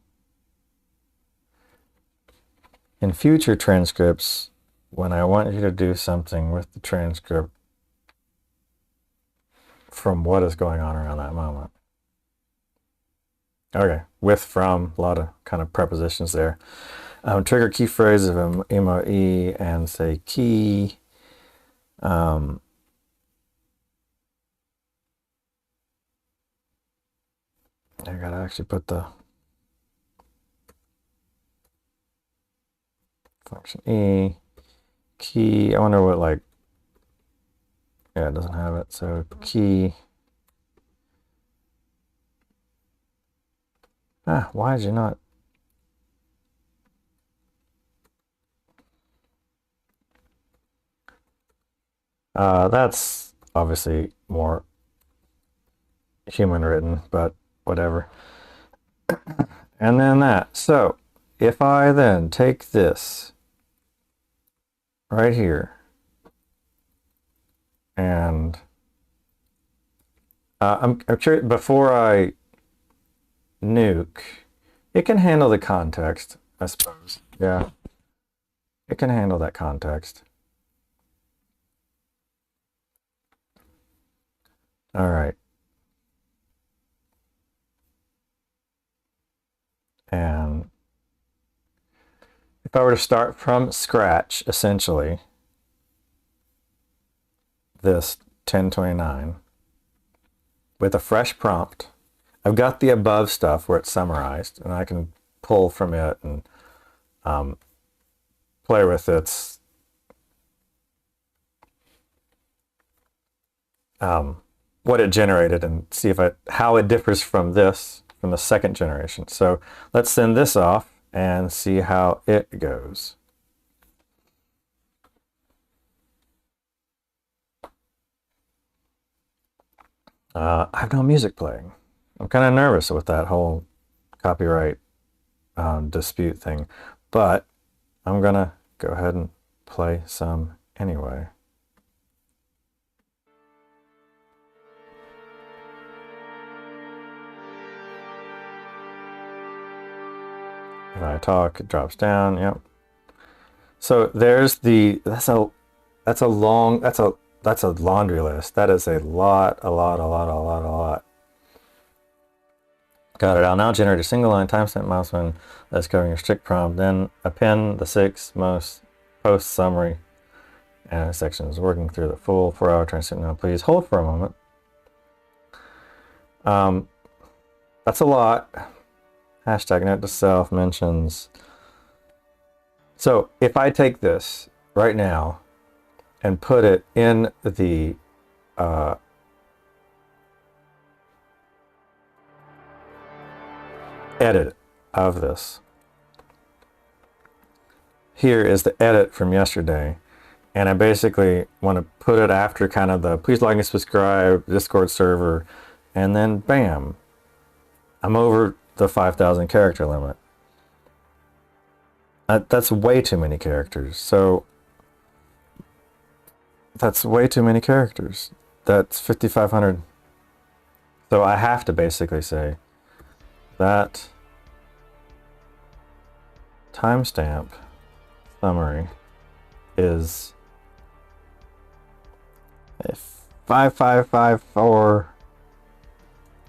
in future transcripts, when I want you to do something with the transcript from what is going on around that moment. Okay, with, from, a lot of kind of prepositions there. Trigger key phrase of emoji and say key. I gotta actually put the function E, key. I wonder what, like, yeah, it doesn't have it. So key. Why did you not? That's obviously more human written, but whatever. And then that. So if I then take this right here and I'm curious, before I nuke, it can handle the context, I suppose. Yeah, it can handle that context. All right. And if I were to start from scratch, essentially, this 1029 with a fresh prompt, I've got the above stuff where it's summarized, and I can pull from it and play with its what it generated and see if how it differs from this, from the second generation. So let's send this off and see how it goes. I have no music playing. I'm kind of nervous with that whole copyright dispute thing, but I'm gonna go ahead and play some anyway. If I talk, it drops down. Yep. So there's that's a laundry list. That is a lot. Got it. I'll now generate a single line timestamp milestone that's covering your strict prompt. Then append the 6 most post summary and sections working through the full 4-hour transcript. Now please hold for a moment. That's a lot. Hashtag note to self mentions. So if I take this right now and put it in the edit of this. Here is the edit from yesterday. And I basically want to put it after kind of the please like and subscribe Discord server. And then bam, I'm over the 5,000 character limit. That's way too many characters. So that's way too many characters. That's 5,500. So I have to basically say that timestamp summary is 5554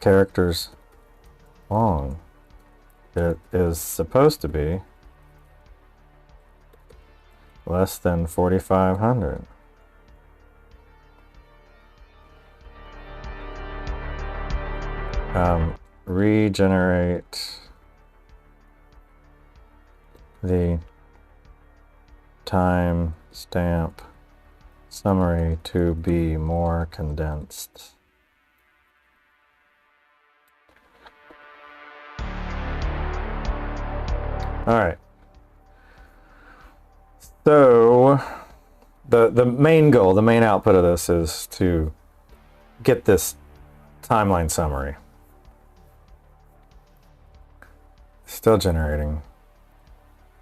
characters long. It is supposed to be less than 4,500. Regenerate the timestamp summary to be more condensed. All right. So the main goal, the main output of this is to get this timeline summary. Still generating.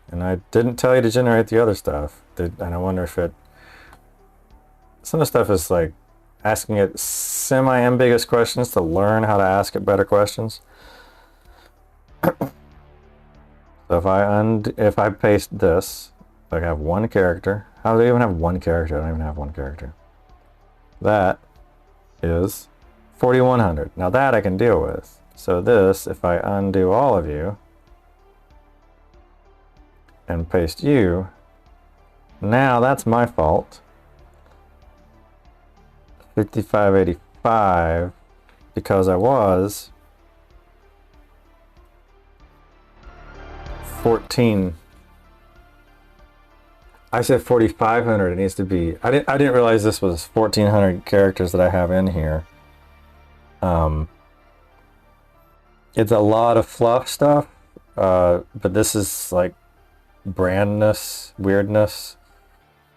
And I didn't tell you to generate the other stuff. And I wonder if it... Some of the stuff is like asking it semi-ambiguous questions to learn how to ask it better questions. So if I paste this, like I have one character. How do I even have one character? I don't even have one character. That is 4,100. Now that I can deal with. So this, if I undo all of you and paste you, now that's my fault. 5585 because I was 14. I said 4,500. It needs to be. I didn't realize this was 1,400 characters that I have in here. It's a lot of fluff stuff, but this is like brandness, weirdness,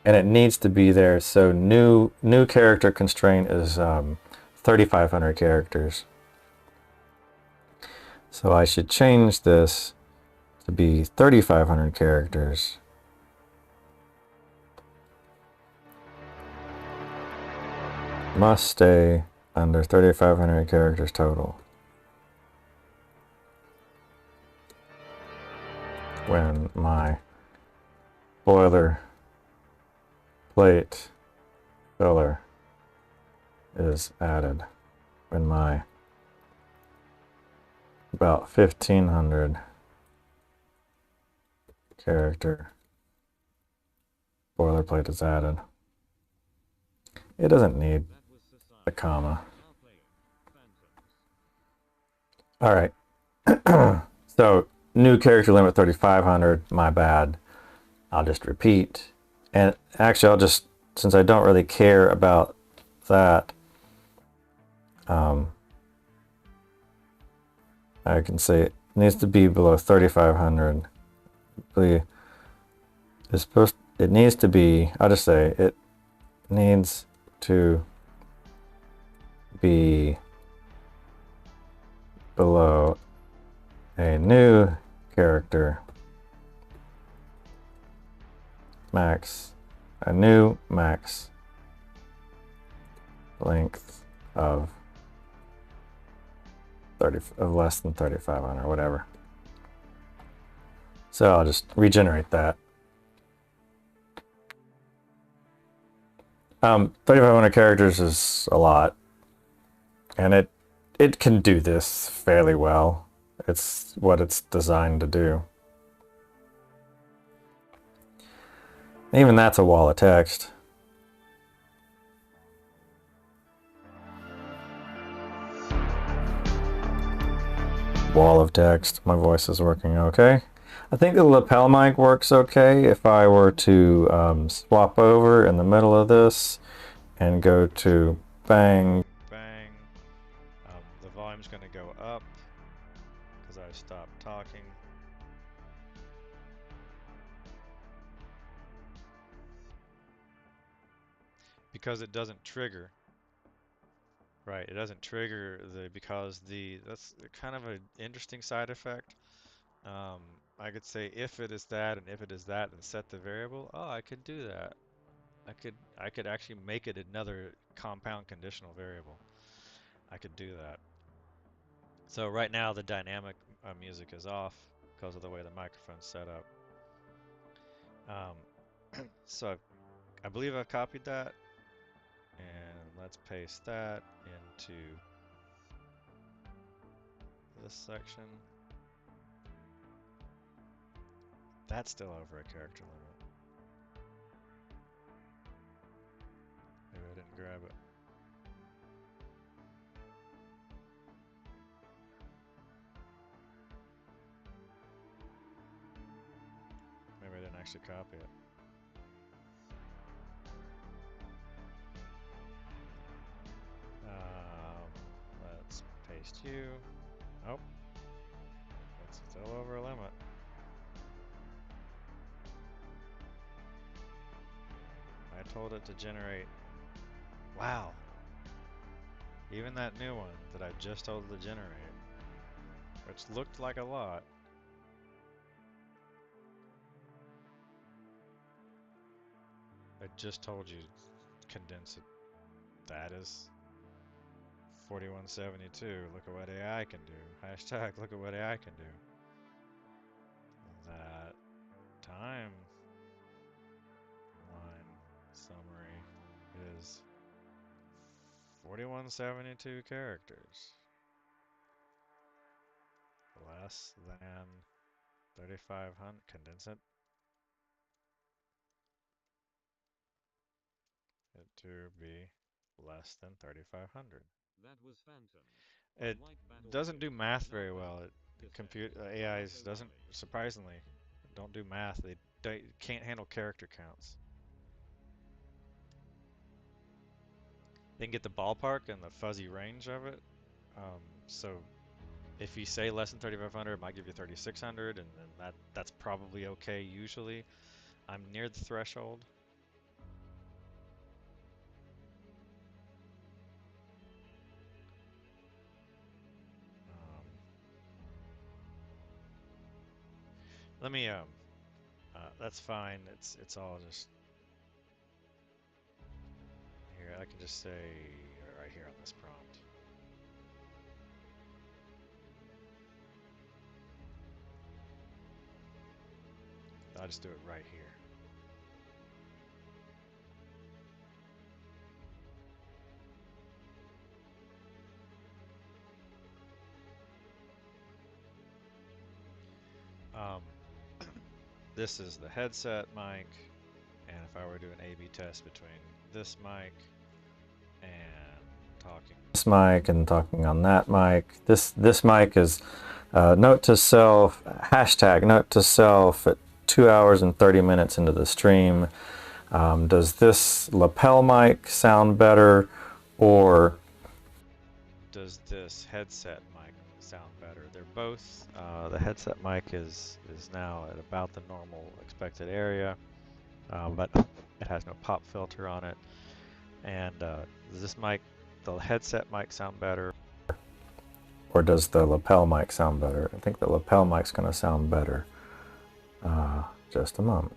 and it needs to be there. So new character constraint is 3,500 characters. So I should change this to be 3,500 characters. Must stay under 3,500 characters total. When my boiler plate filler is added. When my about 1,500 character boilerplate is added. It doesn't need a comma. All right. So new character limit 3,500. My bad. I'll just repeat. And actually, I'll just, since I don't really care about that, I can say it needs to be below 3,500. It needs to be, I'll just say it needs to be below a new character max, a new max length of less than 3,500 or whatever. So I'll just regenerate that. 3,500 characters is a lot, and it can do this fairly well. It's what it's designed to do. Even that's a wall of text. wall of text. My voice is working okay. I think the lapel mic works okay. If I were to swap over in the middle of this and go to bang. Bang. The volume's going to go up because I stopped talking. Because it doesn't trigger. Right, it doesn't trigger that's kind of an interesting side effect. I could say if it is that and if it is that and set the variable. Oh, I could do that. I could actually make it another compound conditional variable. I could do that. So right now the dynamic music is off because of the way the microphone's set up. So I believe I've copied that, and let's paste that into this section. That's still over a character limit. Maybe I didn't grab it. Maybe I didn't actually copy it. Let's paste you. Oh, it's still over a limit. I told it to generate. Wow. Even that new one that I just told it to generate, which looked like a lot. I just told you condense it. That is 4172. Look at what AI can do. Hashtag look at what AI can do. That time line summary is 4172 characters. Less than 3500. Condense it. It to be less than 3500. That was Phantom. It doesn't do math very well. AIs doesn't, surprisingly, don't do math. They can't handle character counts. They can get the ballpark and the fuzzy range of it. So if you say less than 3500, it might give you 3600, and that's probably okay usually. I'm near the threshold. Let me that's fine. It's all just here. I can just say right here on this prompt. I'll just do it right here. This is the headset mic, and if I were to do an A/B test between this mic and talking this mic and talking on that mic, this mic is note to self, hashtag note to self at 2 hours and 30 minutes into the stream. Does this lapel mic sound better, or does this headset mic sound better? They're both, the headset mic is now at about the normal expected area, but it has no pop filter on it. And does this mic, the headset mic, sound better? Or does the lapel mic sound better? I think the lapel mic's going to sound better. Just a moment.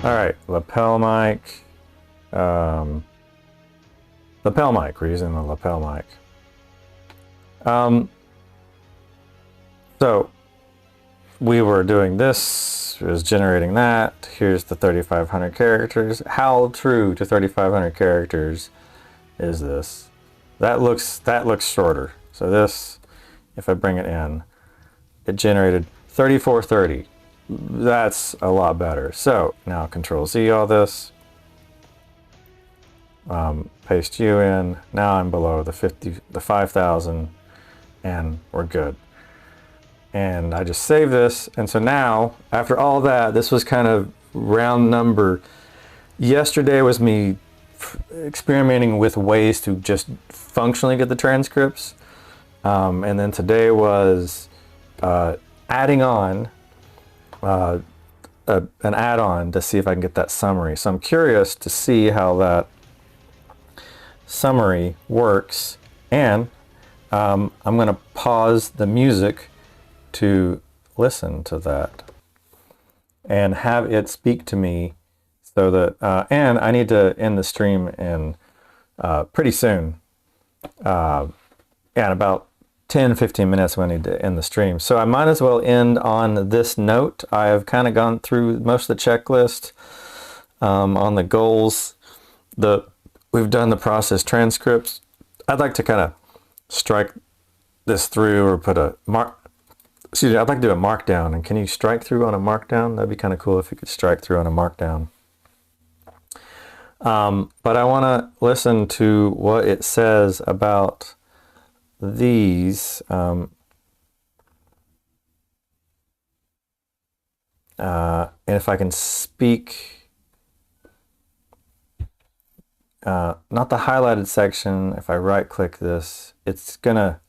All right, lapel mic. Lapel mic. We're using the lapel mic. So we were doing this. It was generating that. Here's the 3,500 characters. How true to 3,500 characters is this? That looks shorter. So this, if I bring it in, it generated 3,430. That's a lot better. So now Control Z all this. Paste you in. Now I'm below the 5,000, and we're good. And I just save this. And so now, after all that, this was kind of round number. Yesterday was me experimenting with ways to just functionally get the transcripts. And then today was adding on an add-on to see if I can get that summary. So I'm curious to see how that summary works. And I'm going to pause the music to listen to that and have it speak to me, so that and I need to end the stream in pretty soon. In about 10-15 minutes when I need to end the stream. So I might as well end on this note. I have kind of gone through most of the checklist on the goals. We've done the process transcripts. I'd like to kind of strike this through or put a mark. Excuse me, I'd like to do a markdown. And can you strike through on a markdown? That'd be kind of cool if you could strike through on a markdown. But I want to listen to what it says about these. And if I can speak, not the highlighted section. If I right-click this, it's gonna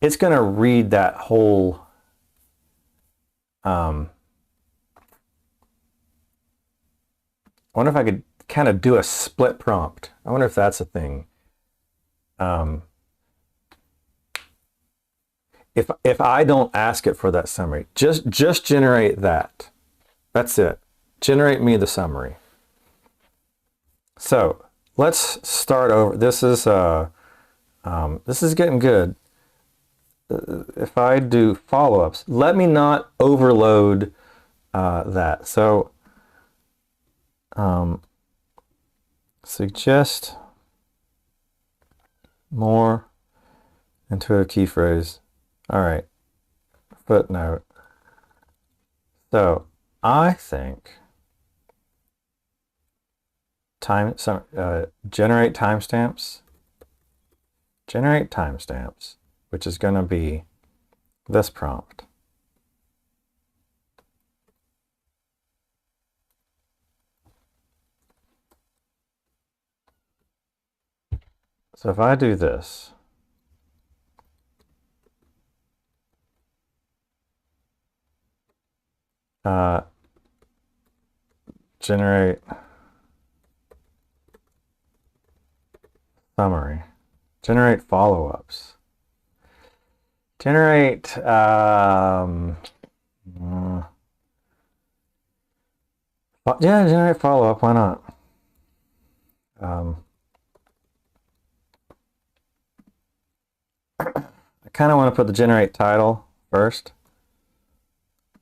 read that whole. I wonder if I could kind of do a split prompt. I wonder if that's a thing. If I don't ask it for that summary, just generate that. That's it. Generate me the summary. So let's start over. This is getting good. If I do follow-ups, let me not overload that. So suggest more into a key phrase. All right, footnote. So I think generate timestamps. Generate timestamps, which is going to be this prompt. So if I do this, generate summary, generate follow-ups, generate generate follow-up, why not? I kind of want to put the generate title first,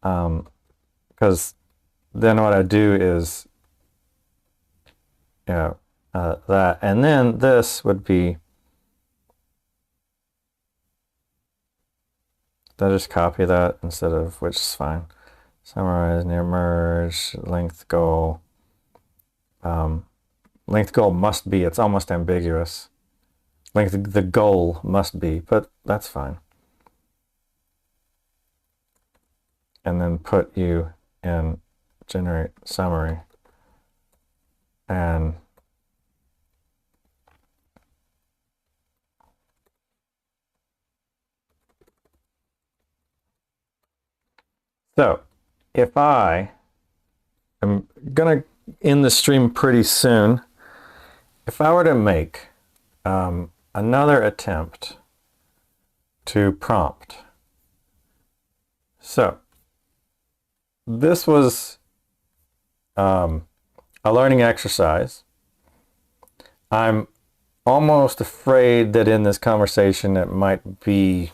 because then what I do is, that, and then this would be, I'll just copy that instead of, which is fine. Summarize, near merge, length goal. Length goal must be, it's almost ambiguous. Length, the goal must be, but that's fine. And then put you in generate summary. And so if I am gonna end the stream pretty soon, if I were to make another attempt to prompt. So this was a learning exercise. I'm almost afraid that in this conversation it might be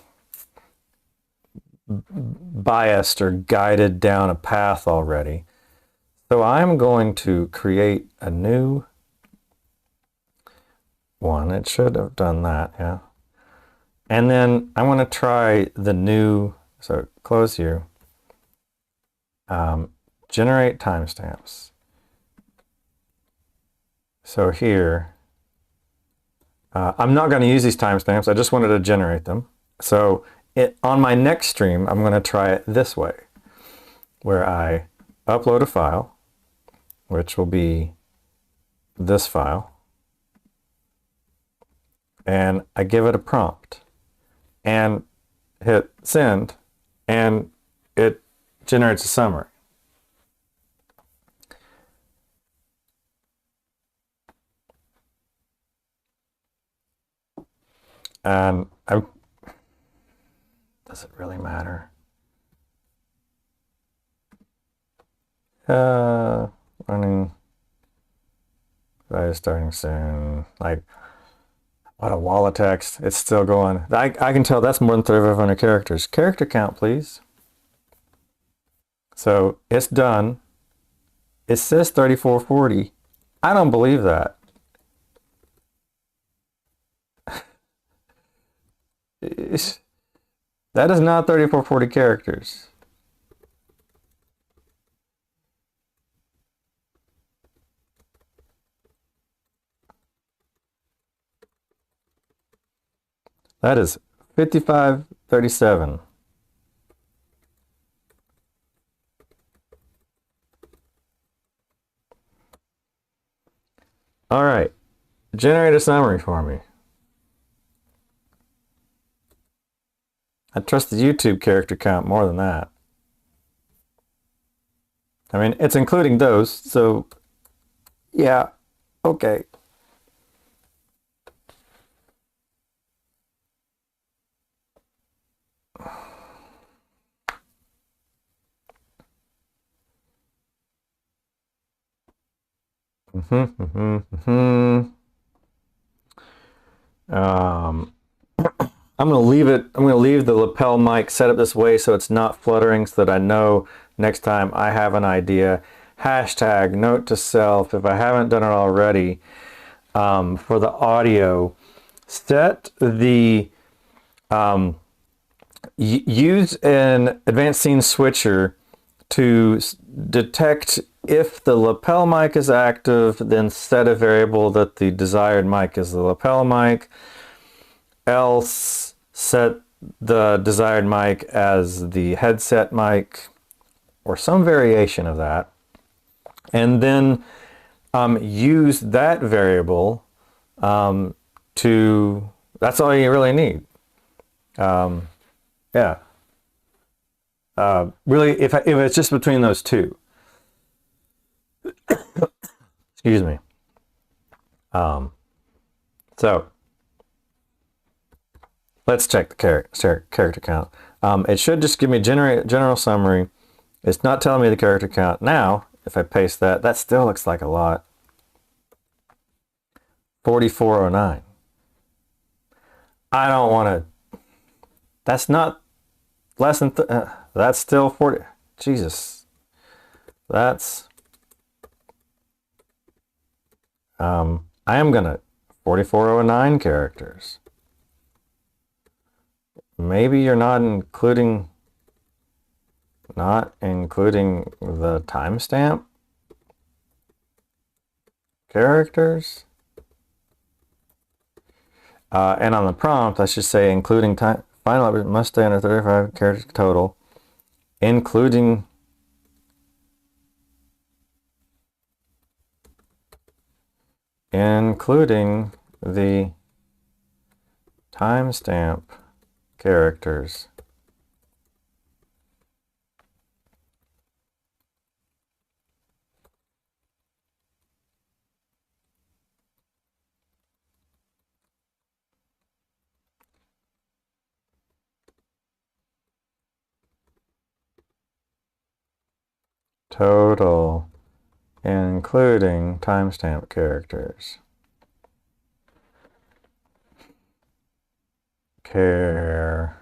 biased or guided down a path already. So I'm going to create a new one. It should have done that, yeah. And then I'm going to try the new, so close here, generate timestamps. So here, I'm not going to use these timestamps. I just wanted to generate them. So on my next stream, I'm going to try it this way, where I upload a file, which will be this file, and I give it a prompt and hit send, and it generates a summary. And does it really matter? Running, starting soon. Like, what a wall of text. It's still going. I can tell that's more than 3,500 characters. Character count, please. So it's done. It says 3440. I don't believe that. That is not 3440 characters. That is 5537. All right, generate a summary for me. I trust the YouTube character count more than that. I mean, it's including those, so yeah, okay. I'm going to leave it. I'm going to leave the lapel mic set up this way so it's not fluttering, so that I know next time I have an idea. Hashtag note to self, if I haven't done it already, for the audio, set the use an advanced scene switcher to detect if the lapel mic is active, then set a variable that the desired mic is the lapel mic, else set the desired mic as the headset mic, or some variation of that, and then use that variable to, that's all you really need. Yeah. Really, if it's just between those two. Excuse me. So let's check the character count. It should just give me general summary. It's not telling me the character count. Now, if I paste that, that still looks like a lot. 4409. I don't want to. That's not less than. That's still 40. Jesus. That's. I am gonna 4409 characters. Maybe you're not including the timestamp characters. And on the prompt, I should say including time. Final must stay under 35 characters total, including the timestamp characters. Total including timestamp characters. Characters.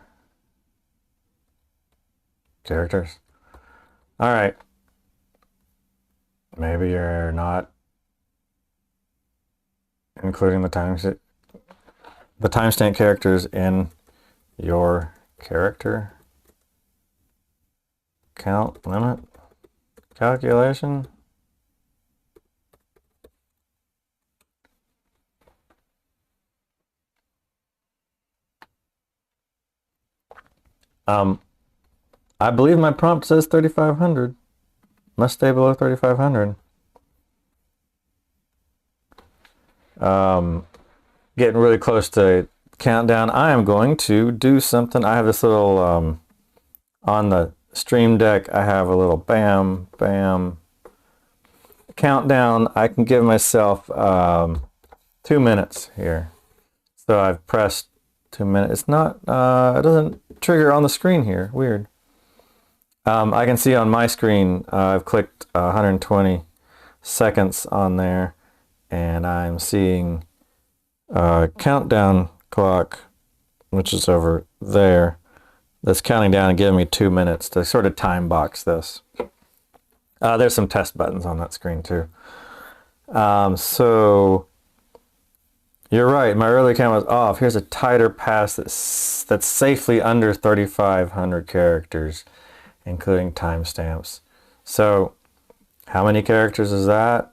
All right. Maybe you're not including the timestamp characters in your character count limit calculation. I believe my prompt says 3,500. Must stay below 3,500. Getting really close to countdown. I am going to do something. I have this little, on the Stream Deck, I have a little bam, bam countdown. I can give myself 2 minutes here. So I've pressed 2 minutes. It's not, it doesn't trigger on the screen here. Weird. I can see on my screen, I've clicked 120 seconds on there, and I'm seeing a countdown clock, which is over there, that's counting down and giving me 2 minutes to sort of time box this. There's some test buttons on that screen too. So you're right, my early count was off. Here's a tighter pass that's safely under 3,500 characters, including timestamps. So how many characters is that?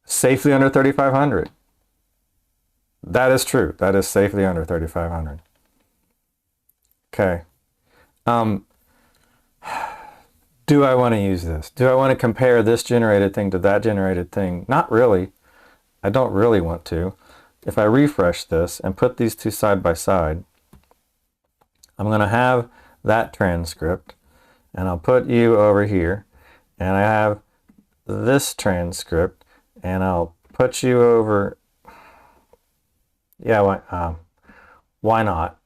Safely under 3,500. That is true. That is safely under 3,500. Okay. Do I want to use this? Do I want to compare this generated thing to that generated thing? Not really. I don't really want to. If I refresh this and put these two side by side, I'm going to have that transcript, and I'll put you over here, and I have this transcript, and I'll put you over. Yeah, why not?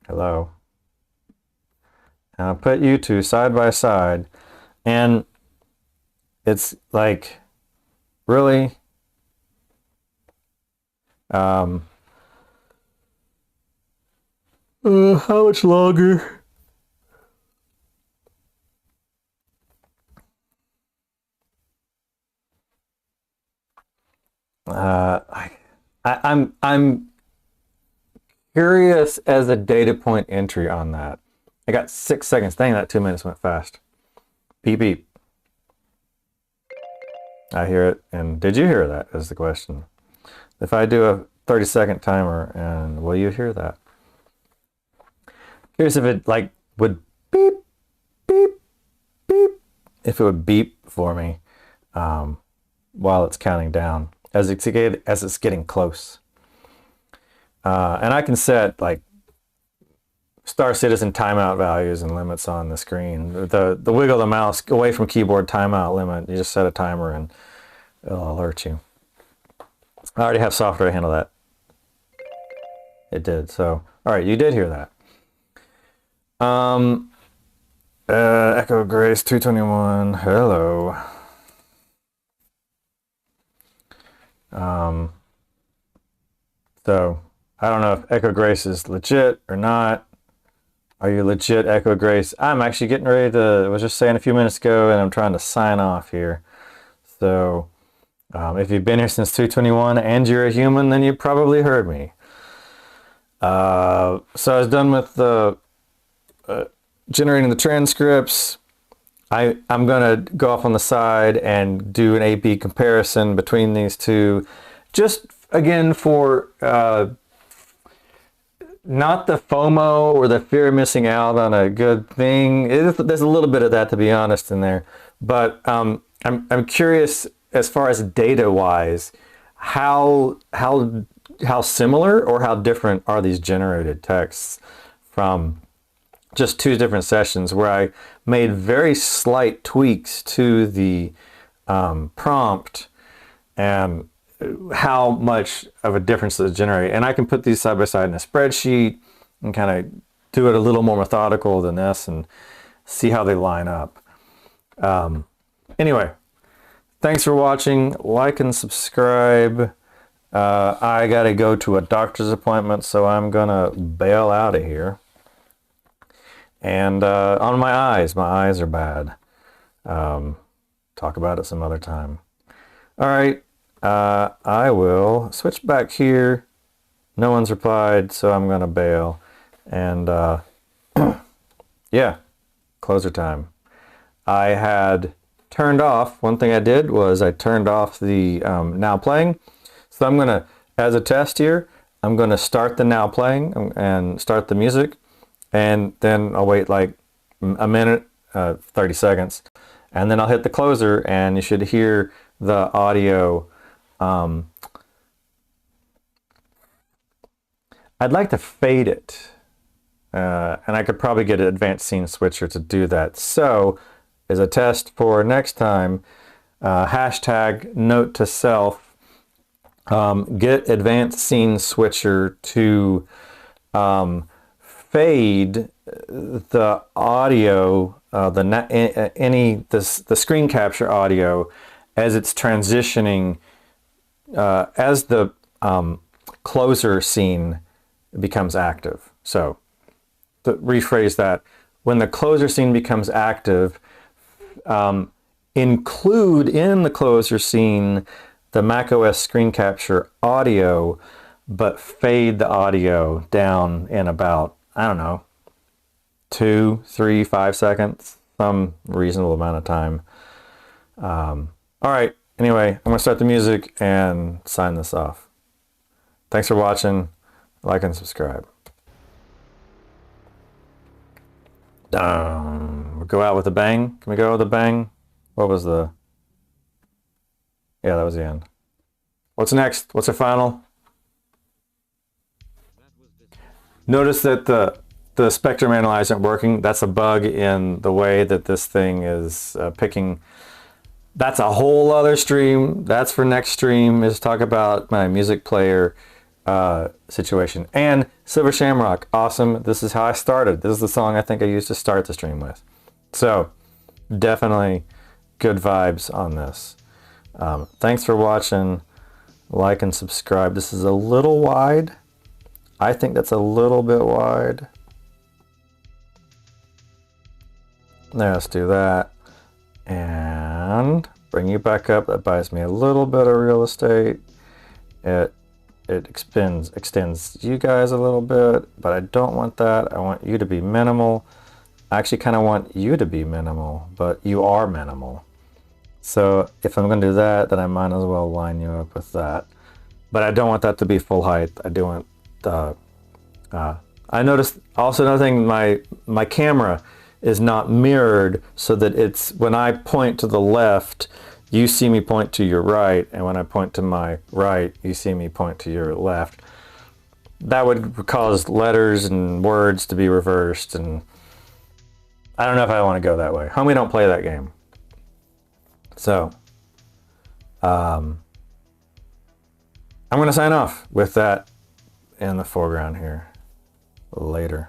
Hello. And I'll put you two side by side, and it's like, really? How much longer? I'm curious as a data point entry on that. I got 6 seconds. Dang, that 2 minutes went fast. Beep beep. I hear it. And did you hear that is the question. If I do a 30-second timer, and will you hear that? Curious if it like would beep, beep, beep. If it would beep for me while it's counting down as it's getting close. And I can set like Star Citizen timeout values and limits on the screen. The wiggle the mouse away from keyboard timeout limit. You just set a timer and it'll alert you. I already have software to handle that. It did. So, all right, you did hear that. Echo Grace 221. Hello. So I don't know if Echo Grace is legit or not. Are you legit, Echo Grace? I'm actually getting ready to, I was just saying a few minutes ago, and I'm trying to sign off here. So if you've been here since 221 and you're a human, then you probably heard me. So I was done with the generating the transcripts. I'm going to go off on the side and do an A/B comparison between these two. Just, again, for not the FOMO or the fear of missing out on a good thing. There's a little bit of that, to be honest, in there. But I'm curious, as far as data-wise, how similar or how different are these generated texts from just two different sessions where I made very slight tweaks to the prompt, and how much of a difference does it generate. And I can put these side by side in a spreadsheet and kind of do it a little more methodical than this, and see how they line up. Anyway, thanks for watching. Like and subscribe. I gotta go to a doctor's appointment, so I'm gonna bail out of here. And on my eyes are bad. Talk about it some other time. All right, I will switch back here. No one's replied, so I'm gonna bail. And yeah, closer time. I had turned off, one thing I did was I turned off the now playing. So I'm gonna, as a test here, I'm gonna start the now playing and start the music, and then I'll wait like a minute, 30 seconds, and then I'll hit the closer, and you should hear the audio. I'd like to fade it, and I could probably get an advanced scene switcher to do that. So as a test for next time, hashtag notetoself, get advanced scene switcher to fade the audio, the screen capture audio as it's transitioning, as the closer scene becomes active. So to rephrase that, when the closer scene becomes active, include in the closer scene the macOS screen capture audio, but fade the audio down in about, I don't know, 2, 3, 5 seconds, some reasonable amount of time. All right, anyway, I'm gonna start the music and sign this off. Thanks for watching. Like and subscribe. We'll go out with a bang. Can we go with a bang? What was the... Yeah, that was the end. What's next? What's our final? Notice that the spectrum analyzer isn't working. That's a bug in the way that this thing is picking. That's a whole other stream. That's for next stream, is talk about my music player situation. And Silver Shamrock, awesome. This is how I started. This is the song I think I used to start the stream with. So definitely good vibes on this. Thanks for watching. Like and subscribe. This is a little wide. I think that's a little bit wide. Now let's do that. And bring you back up. That buys me a little bit of real estate. It extends you guys a little bit, but I don't want that. I want you to be minimal. I actually kind of want you to be minimal, but you are minimal. So if I'm going to do that, then I might as well line you up with that. But I don't want that to be full height. I do want I noticed also another thing, my camera is not mirrored, so that it's, when I point to the left, you see me point to your right, and when I point to my right, you see me point to your left. That would cause letters and words to be reversed, and I don't know if I want to go that way. Homie, don't play that game. So, I'm going to sign off with that in the foreground here. Later.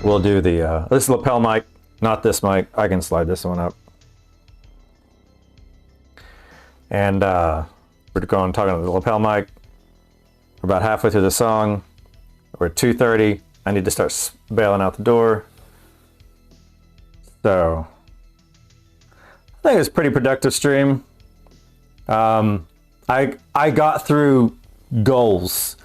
We'll do the, this lapel mic, not this mic. I can slide this one up. And we're going talking to the lapel mic. We're about halfway through the song. We're at 2:30. I need to start bailing out the door. So I think it's a pretty productive stream. I got through goals,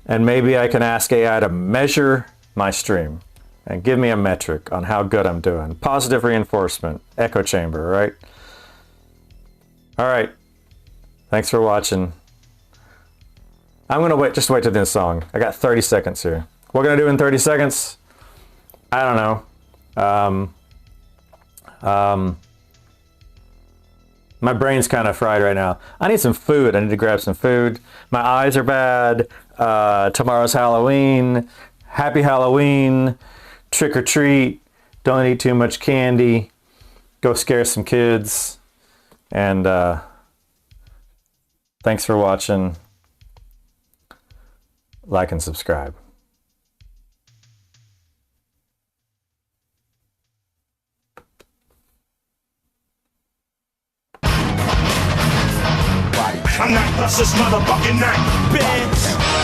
and maybe I can ask AI to measure my stream and give me a metric on how good I'm doing. Positive reinforcement, echo chamber, right? All right. Thanks for watching. I'm gonna just wait to the song. I got 30 seconds here. What can I do in 30 seconds? I don't know. My brain's kind of fried right now. I need some food. I need to grab some food. My eyes are bad. Tomorrow's Halloween. Happy Halloween. Trick or treat. Don't eat too much candy. Go scare some kids. And thanks for watching. Like and subscribe. I'm not this motherfucking night, bitch.